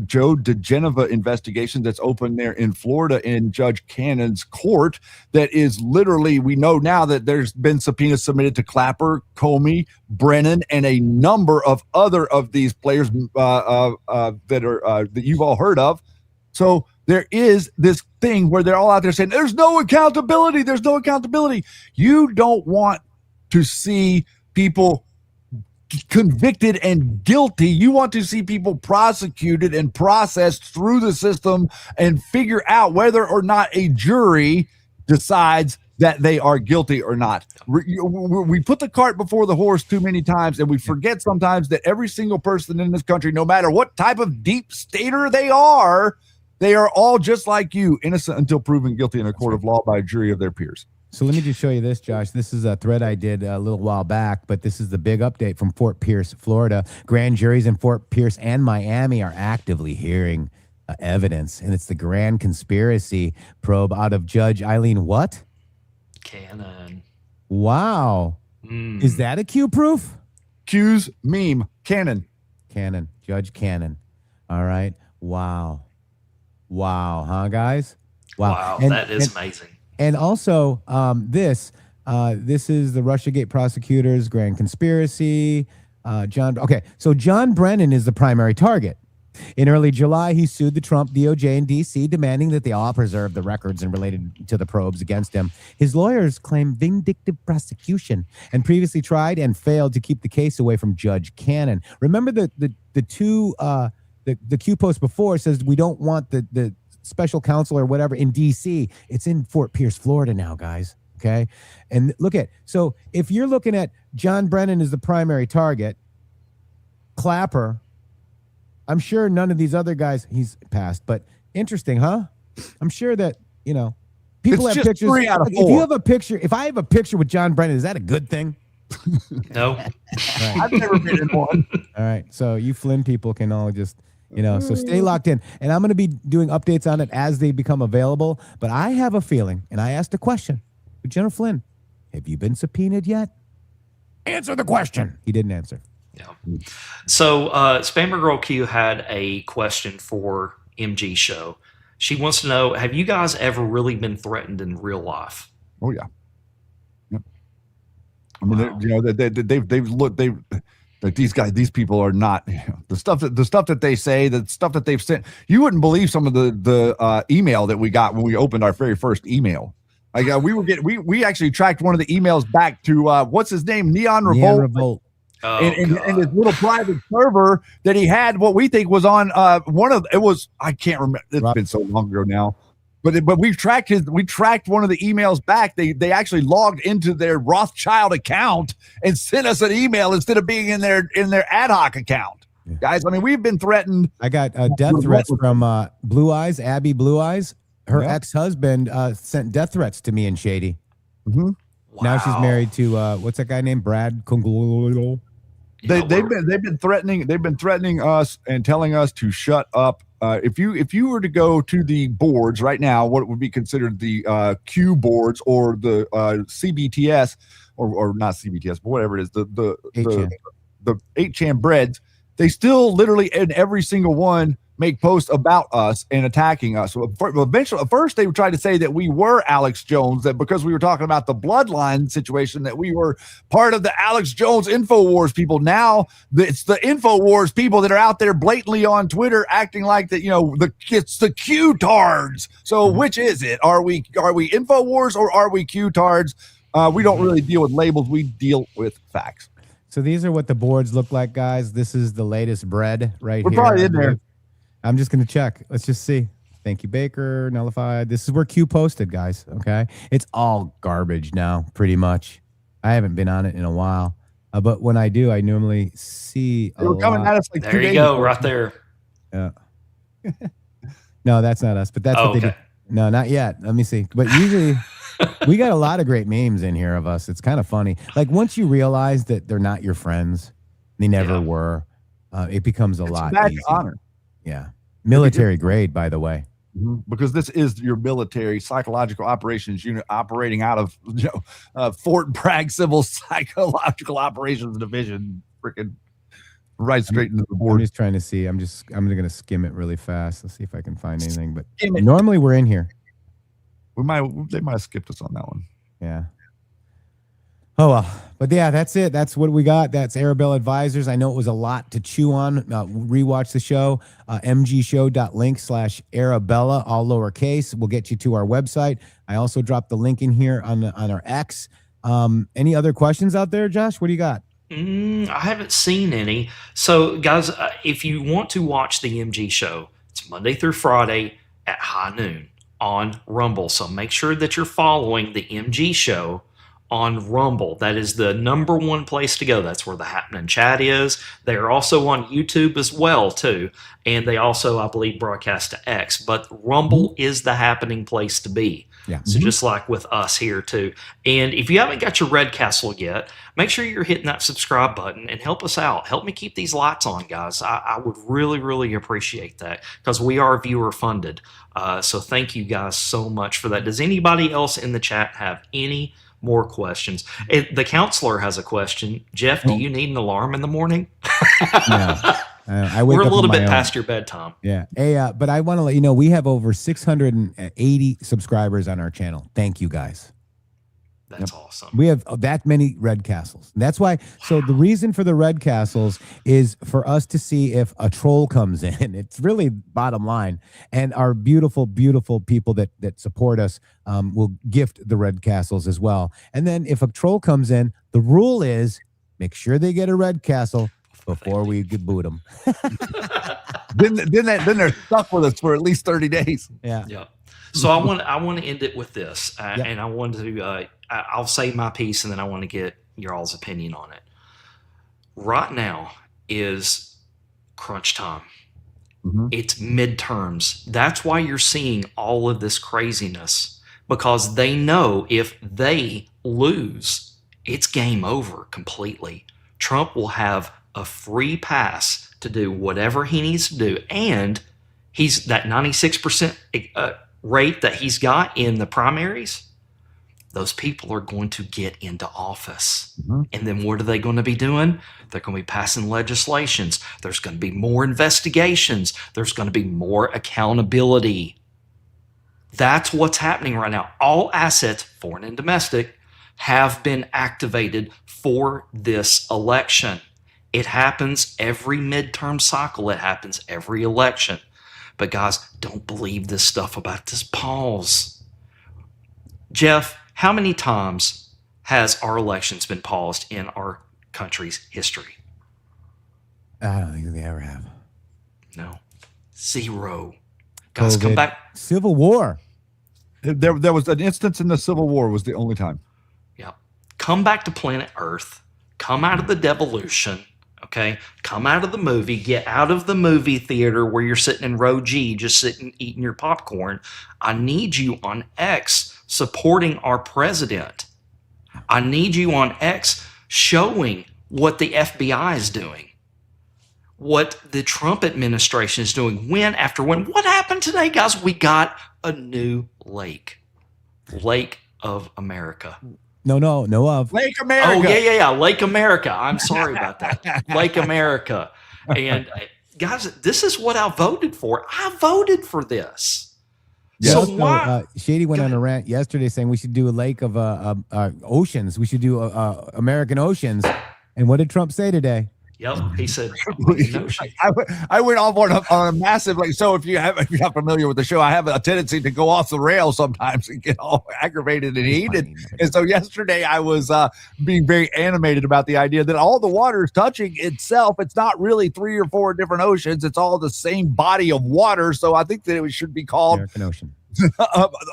Joe DeGeneva investigation that's open there in Florida in Judge Cannon's court. That is literally, we know now that there's been subpoenas submitted to Clapper, Comey, Brennan, and a number of other of these players that you've all heard of. So there is this thing where they're all out there saying, there's no accountability. There's no accountability. You don't want to see people convicted and guilty. You want to see people prosecuted and processed through the system and figure out whether or not a jury decides that they are guilty or not. We put the cart before the horse too many times, and we forget sometimes that every single person in this country, no matter what type of deep stater they are all just like you, innocent until proven guilty in a court of law by a jury of their peers. So let me just show you this, Josh. This is a thread I did a little while back, but this is the big update from Fort Pierce, Florida. Grand juries in Fort Pierce and Miami are actively hearing evidence, and it's the grand conspiracy probe out of Judge Eileen what? Cannon. Wow. Is that a Q proof? Q's meme. Cannon. Judge Cannon. All right. Wow, huh, guys? Wow, that is amazing. And also, this is the Russiagate prosecutors' grand conspiracy. John. Okay, so John Brennan is the primary target. In early July, he sued the Trump DOJ in D.C., demanding that they all preserve the records and related to the probes against him. His lawyers claim vindictive prosecution and previously tried and failed to keep the case away from Judge Cannon. Remember the Q post before says we don't want the special counsel or whatever in D.C. It's in Fort Pierce, Florida now, guys. Okay, and so if you're looking at John Brennan as the primary target, Clapper. I'm sure none of these other guys, he's passed, but interesting, huh? I'm sure that, people It's have just pictures. 3 out of If 4. you have a picture, if I have a picture with John Brennan, is that a good thing? No. I've never been in one. All right. So you Flynn people can all just, so stay locked in. And I'm going to be doing updates on it as they become available. But I have a feeling, and I asked a question. General Flynn, have you been subpoenaed yet? Answer the question. He didn't answer. Yeah. So Spammer Girl Q had a question for MGShow. She wants to know, have you guys ever really been threatened in real life? Oh yeah. Yep. I mean, like these people are not the stuff that they say, the stuff that they've sent. You wouldn't believe some of the email that we got when we opened our very first email. Like we actually tracked one of the emails back to what's his name, Neon Revolt. Oh, and his little private server that he had, what we think was on I can't remember. It's been so long ago now, but we tracked one of the emails back. They actually logged into their Rothschild account and sent us an email instead of being in their ad hoc account. Yeah. Guys, I mean, we've been threatened. I got death threats from Blue Eyes, Abby Blue Eyes. Her ex-husband sent death threats to me and Shady. Mm-hmm. Wow. Now she's married to what's that guy named Brad Congolo. They've been threatening us and telling us to shut up. If you were to go to the boards right now, what would be considered the Q boards or the CBTS or not CBTS, but whatever it is, the 8chan breads, they still literally in every single one make posts about us and attacking us. So eventually, at first they tried to say that we were Alex Jones, that because we were talking about the bloodline situation, that we were part of the Alex Jones InfoWars people. Now it's the InfoWars people that are out there blatantly on Twitter acting like that, it's the Q-tards. So which is it? Are we InfoWars or are we Q-tards? We don't really deal with labels. We deal with facts. So these are what the boards look like, guys. This is the latest bread right We're here. We're probably in there. I'm just going to check. Let's just see. Thank you, Baker. Nullified. This is where Q posted, guys. Okay. It's all garbage now, pretty much. I haven't been on it in a while. But when I do, I normally see They were coming at us like there you go, right there. Yeah. No, that's not us, but that's what they do. No, not yet. Let me see. But usually we got a lot of great memes in here of us. It's kind of funny. Like once you realize that they're not your friends, they never were, it becomes a lot badge easier. of honor. Yeah. Military grade, by the way. Because this is your military psychological operations unit operating out of Fort Bragg Civil Psychological Operations Division. Freaking right straight into the board. I'm just trying to see. I'm going to skim it really fast. Let's see if I can find anything. But normally we're in here. They might have skipped us on that one. Yeah. Oh, well. But yeah, that's it. That's what we got. That's Arabella Advisors. I know it was a lot to chew on. Rewatch the show. mgshow.link/Arabella, all lowercase. We'll get you to our website. I also dropped the link in here on our X. Any other questions out there, Josh? What do you got? I haven't seen any. So, guys, if you want to watch the MG Show, it's Monday through Friday at high noon on Rumble. So make sure that you're following the MG Show on Rumble. That is the number one place to go. That's where the happening chat is. They are also on YouTube as well, too. And they also, I believe, broadcast to X. But Rumble is the happening place to be. Yeah. So just like with us here, too. And if you haven't got your Red Castle yet, make sure you're hitting that subscribe button and help us out. Help me keep these lights on, guys. I would really, really appreciate that because we are viewer funded. So thank you guys so much for that. Does anybody else in the chat have any more questions? The counselor has a question. Jeff, do you need an alarm in the morning? No. I wake We're a up little on my bit own. past your bedtime. Yeah. Hey, but I want to let you know we have over 680 subscribers on our channel. Thank you guys. That's awesome. We have that many red castles. That's why. So the reason for the red castles is for us to see if a troll comes in. It's really bottom line. And our beautiful, beautiful people that support us will gift the red castles as well. And then if a troll comes in, the rule is make sure they get a red castle before we boot them. then they're stuck with us for at least 30 days. Yeah. Yeah. So I want to end it with this, and I want to. I'll say my piece, and then I want to get your all's opinion on it. Right now is crunch time. Mm-hmm. It's midterms. That's why you're seeing all of this craziness, because they know if they lose, it's game over completely. Trump will have a free pass to do whatever he needs to do, and he's that 96% rate that he's got in the primaries. Those people are going to get into office. Mm-hmm. And then what are they going to be doing? They're going to be passing legislations. There's going to be more investigations. There's going to be more accountability. That's what's happening right now. All assets, foreign and domestic, have been activated for this election. It happens every midterm cycle. It happens every election. But guys, don't believe this stuff about this pause. Jeff, how many times has our elections been paused in our country's history? I don't think they ever have. No. 0. Guys, come COVID. back. Civil War. There was an instance in the Civil War was the only time. Yeah. Come back to planet Earth. Come out of the devolution. Okay. Come out of the movie. Get out of the movie theater where you're sitting in row G, just sitting eating your popcorn. I need you on X supporting our president. I need you on X showing what the FBI is doing, what the Trump administration is doing, win after win. What happened today, guys? We got a new lake. Lake of America. No of. Lake America. Oh, yeah. Lake America. I'm sorry about that. Lake America. And guys, this is what I voted for. I voted for this. Yeah, So also, why? Shady went on a rant yesterday saying we should do a lake of oceans. We should do American oceans. And what did Trump say today? Yep. He said, no shit. I went off on a massive, like, so if you're not familiar with the show, I have a tendency to go off the rails sometimes and get all aggravated and heated. And so yesterday I was being very animated about the idea that all the water is touching itself. It's not really 3 or 4 different oceans. It's all the same body of water. So I think that it should be called American Ocean.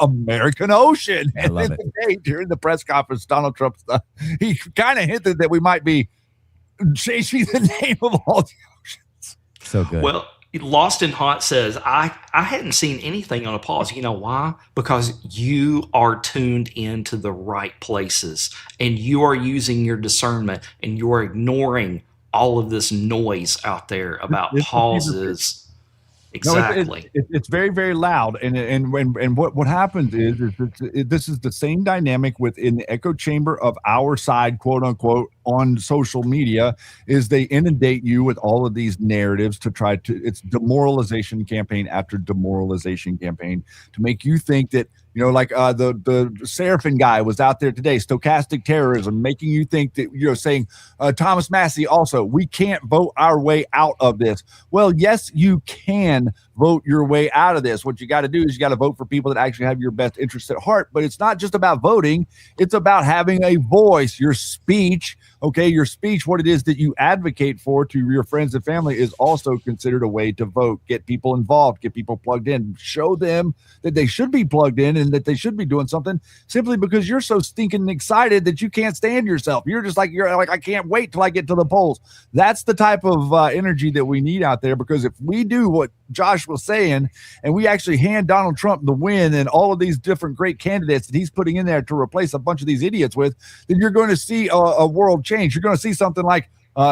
American Ocean. I love and today, during the press conference, Donald Trump, he kind of hinted that we might be changing the name of all the oceans. So good. Well, Lost in Hot says, I hadn't seen anything on a pause. You know why? Because you are tuned into the right places and you are using your discernment and you're ignoring all of this noise out there about pauses. Exactly. No, it's very, very loud, and what happens is this is the same dynamic within the echo chamber of our side, quote unquote, on social media. Is they inundate you with all of these narratives to try to, it's demoralization campaign after demoralization campaign to make you think that, you know, like the Seraphin guy was out there today, stochastic terrorism, making you think that, you know, saying Thomas Massey also, we can't vote our way out of this. Well, yes, you can vote your way out of this. What you got to do is you got to vote for people that actually have your best interests at heart. But it's not just about voting. It's about having a voice, your speech. Okay, your speech, what it is that you advocate for to your friends and family is also considered a way to vote. Get people involved, get people plugged in, show them that they should be plugged in and that they should be doing something simply because you're so stinking excited that you can't stand yourself. You're like, I can't wait till I get to the polls. That's the type of energy that we need out there, because if we do what Josh was saying and we actually hand Donald Trump the win and all of these different great candidates that he's putting in there to replace a bunch of these idiots with, then you're going to see a world change. You're going to see something like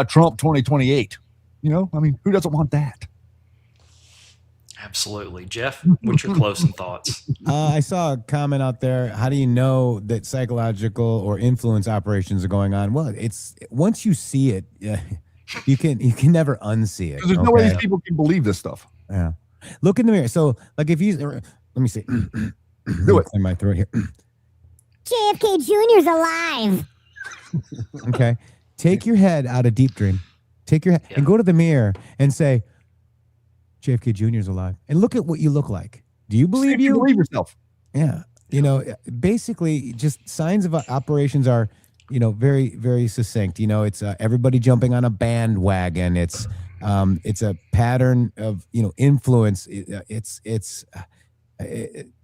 Trump 2028. You know, I mean, who doesn't want that? Absolutely. Jeff, what's your closing thoughts? I saw a comment out there. How do you know that psychological or influence operations are going on? Well, it's once you see it, you can never unsee it. There's no way these people can believe this stuff. Yeah. Look in the mirror. So, like, if you let me see. Do it in my throat here. JFK Jr.'s alive. Okay. Take your head out of deep dream. Take your head and go to the mirror and say, JFK Jr.'s alive. And look at what you look like. Do you believe you? Believe yourself. Yeah. You know, basically just signs of operations are, you know, very, very succinct. You know, it's everybody jumping on a bandwagon. It's a pattern of, you know, influence.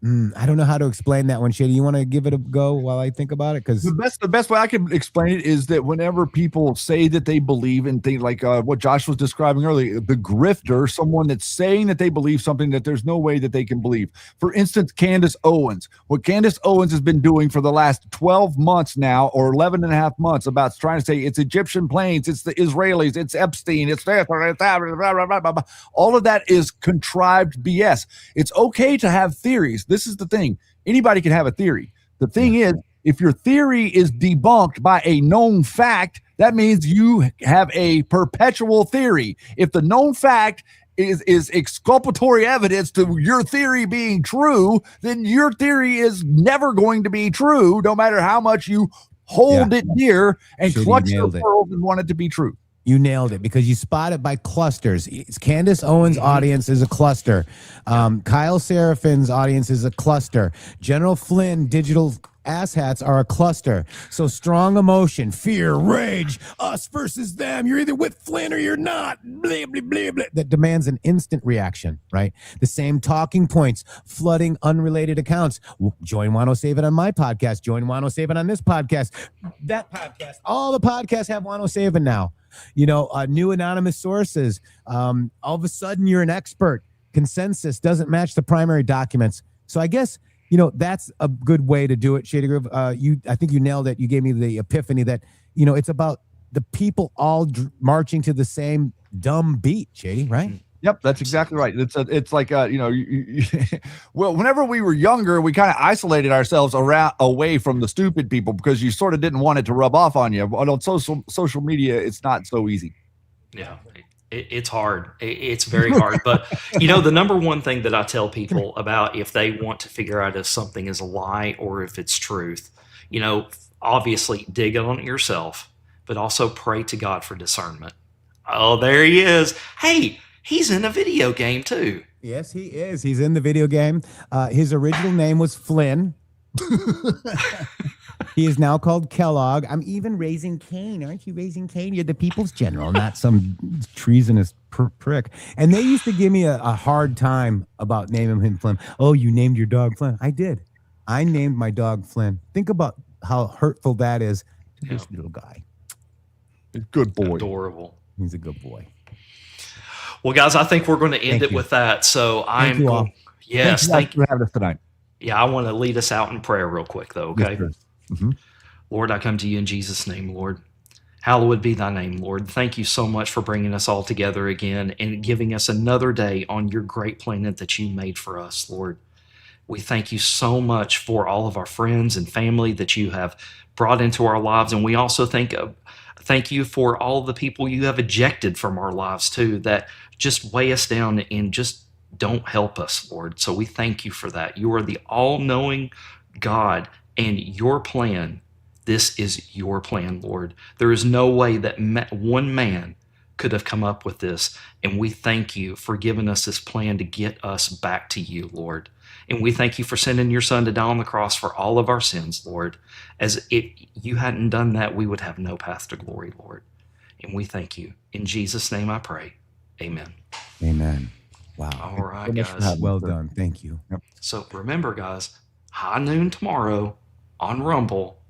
I don't know how to explain that one, Shady. You want to give it a go while I think about it? Because the best way I can explain it is that whenever people say that they believe in things like what Josh was describing earlier, the grifter, someone that's saying that they believe something that there's no way that they can believe. For instance, Candace Owens. What Candace Owens has been doing for the last 12 months now, or 11 and a half months, about trying to say it's Egyptian planes, it's the Israelis, it's Epstein, it's this, it's that, blah, blah, blah, blah. All of that is contrived BS. It's okay to have theories. This is the thing. Anybody can have a theory. The thing is, if your theory is debunked by a known fact, that means you have a perpetual theory. If the known fact is exculpatory evidence to your theory being true, then your theory is never going to be true, no matter how much you hold it dear and clutch your pearls and want it to be true. You nailed it because you spot it by clusters. Candace Owens' audience is a cluster. Kyle Serafin's audience is a cluster. General Flynn digital asshats are a cluster. So strong emotion, fear, rage, us versus them. You're either with Flynn or you're not. Blah, blah, blah, blah. That demands an instant reaction, right? The same talking points, flooding unrelated accounts. Join Wano Save It on my podcast. Join Wano Save It on this podcast. That podcast. All the podcasts have Wano Save It now. You know, new anonymous sources. All of a sudden, you're an expert. Consensus doesn't match the primary documents. So I guess, you know, that's a good way to do it, Shady Groove. I think you nailed it. You gave me the epiphany that, you know, it's about the people all marching to the same dumb beat, Shady, right? Yep, that's exactly right. It's like you know, well, whenever we were younger, we kind of isolated ourselves away from the stupid people because you sort of didn't want it to rub off on you. But on social media, it's not so easy. Yeah, it's hard. It's very hard. But you know, the number one thing that I tell people about if they want to figure out if something is a lie or if it's truth, you know, obviously dig on it yourself, but also pray to God for discernment. Oh, there he is. Hey. He's in a video game, too. Yes, he is. He's in the video game. His original name was Flynn. He is now called Kellogg. I'm even raising Cain. Aren't you raising Cain? You're the people's general, not some treasonous prick. And they used to give me a hard time about naming him Flynn. Oh, you named your dog Flynn. I did. I named my dog Flynn. Think about how hurtful that is to this little guy. Good boy. Adorable. He's a good boy. Well, guys, I think we're going to end it with that. So Thank you all. Yes, thank you for having us tonight. Yeah, I want to lead us out in prayer real quick, though. Okay. Yes, Lord, I come to you in Jesus' name, Lord. Hallowed be thy name, Lord. Thank you so much for bringing us all together again and giving us another day on your great planet that you made for us, Lord. We thank you so much for all of our friends and family that you have brought into our lives. And we also thank you for all the people you have ejected from our lives, too, that just weigh us down and just don't help us, Lord. So we thank you for that. You are the all-knowing God, and your plan, this is your plan, Lord. There is no way that one man could have come up with this, and we thank you for giving us this plan to get us back to you, Lord. And we thank you for sending your son to die on the cross for all of our sins, Lord. As if you hadn't done that, we would have no path to glory, Lord. And we thank you. In Jesus' name I pray. Amen. Amen. Wow. All right, guys. Well done. Thank you. Yep. So remember, guys, high noon tomorrow on Rumble,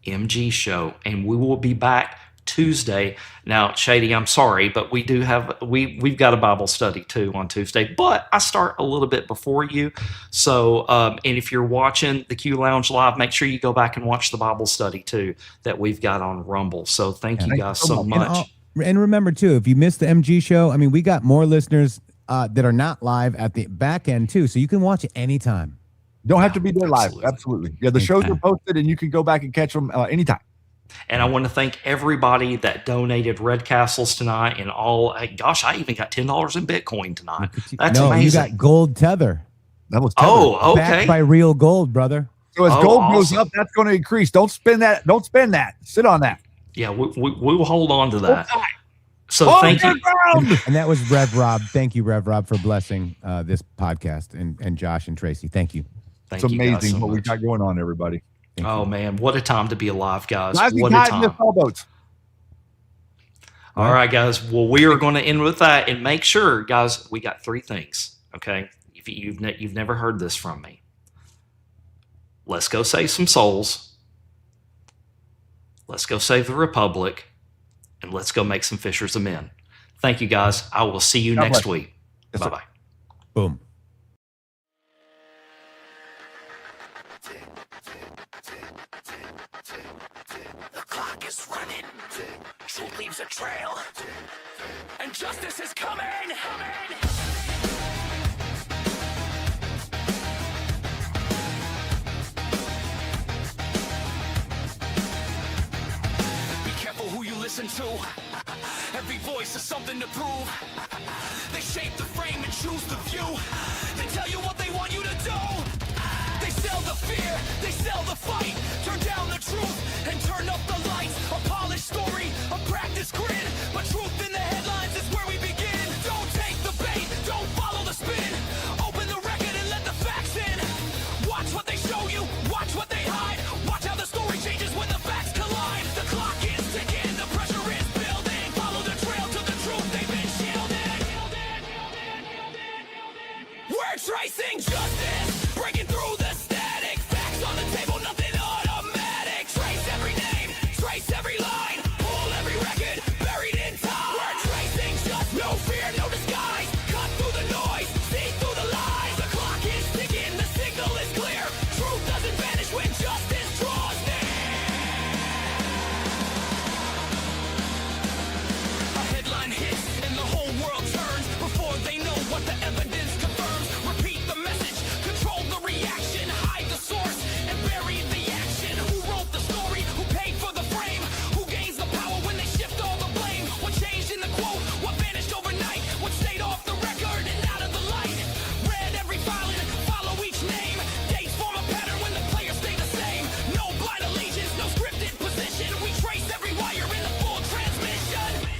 MGShow. And we will be back Tuesday. Now, Shady, I'm sorry, but we do have we've got a Bible study too on Tuesday, but I start a little bit before you. So, and if you're watching the Q Lounge live, make sure you go back and watch the Bible study too that we've got on Rumble. So thank you guys so much. And remember too, if you missed the MG show, I mean, we got more listeners that are not live at the back end too, so you can watch it anytime. Don't have to be there live. Absolutely. Yeah, the shows are posted, and you can go back and catch them anytime. And I want to thank everybody that donated Red Castles tonight and all. Gosh, I even got $10 in Bitcoin tonight. That's amazing. You got gold tether. That was tether. Oh, okay. Backed by real gold, brother. So as Oh, gold goes awesome. up, that's going to increase. Don't spend that. Don't spend that. Sit on that. Yeah, we will hold on to that. So Hold thank your you. ground. And that was Rev Rob. Thank you, Rev Rob, for blessing this podcast, and Josh and Tracy. Thank you. Thank It's you guys amazing so what we much. got going on, everybody. Oh man, what a time to be alive, guys. Guys, we What a tied in the time. sailboats. All right, guys. Well, we are going to end with that, and make sure, guys, we got 3 things. Okay, if you've never heard this from me, let's go save some souls. Let's go save the Republic, and let's go make some fishers of men. Thank you, guys. I will see you God next bless. week. Yes, Bye sir. bye. Boom. The clock is running. Truth leaves a trail. And justice is coming. Be careful who you listen to. Every voice has something to prove. They shape the frame and choose the view. They tell you what they want you to do. They sell the fear, they sell the fight. Turn down the truth and turn up the lights. A polished story, a practice grid. But truth in the headlines is where we begin. Don't take the bait, don't follow the spin. Open the record and let the facts in. Watch what they show you, watch what they hide. Watch how the story changes when the facts collide. The clock is ticking, the pressure is building. Follow the trail to the truth they've been shielding. We're tracing justice, breaking through the static. Facts on the table, nothing automatic. Trace every name, trace every line. Pull every record, buried in time. We're tracing justice, no fear, no disguise. Cut through the noise, see through the lies. The clock is ticking, the signal is clear. Truth doesn't vanish when justice draws near. A headline hits and the whole world turns before they know what the evidence confirms. Repeat the message, control the reaction, hide the source and bury the action. Who wrote the story? Who paid for the frame? Who gains the power when they shift all the blame? What changed in the quote? What vanished overnight? What stayed off the record and out of the light? Read every filing, follow each name. Dates form a pattern when the players stay the same. No blind allegiance, no scripted position. We trace every wire in the full transmission.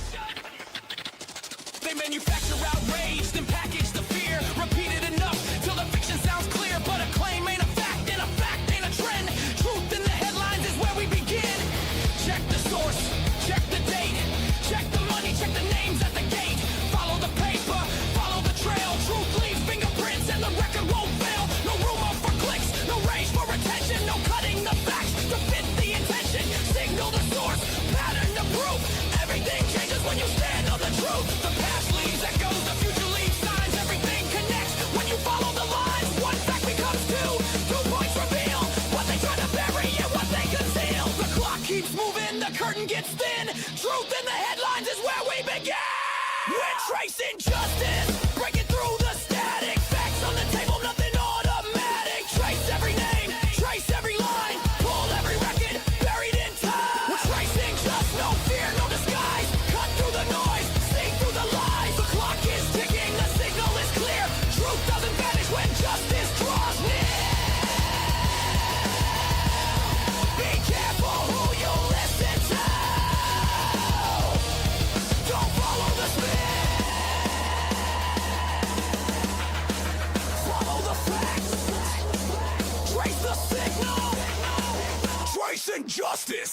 They manufacture outrage, then package the fear. Repeat it enough till the fiction sounds clear. But a claim ain't a fact, and a fact ain't a trend. Truth in the headlines is where we begin. Check the source, check the date. Check the money, check the names at the gate. Follow the paper, follow the trail. Truth leaves fingerprints and the record won't fail. No room up for clicks, no range for attention. No cutting the facts to fit the intention. Signal the source, pattern the proof. Everything changes when you stand on the truth. The past leaves echoes, the future leaves signs. Everything connects when you follow the lines. One fact becomes two, 2 points reveal what they try to bury and what they conceal. The clock keeps moving, the curtain gets thin. Truth in the headlines is where we begin. We're tracing justice, breaking through the static. Facts on the table, nothing automatic. Trace every name, trace every line. Pull every record, buried in time. We're tracing just no fear, no disguise. Cut through the noise, see through the lies. The clock is ticking, the signal is clear. Truth doesn't vanish when justice draws near. Be careful who you listen to. Don't follow the spin. Follow the facts. Trace the signal. Tracing justice.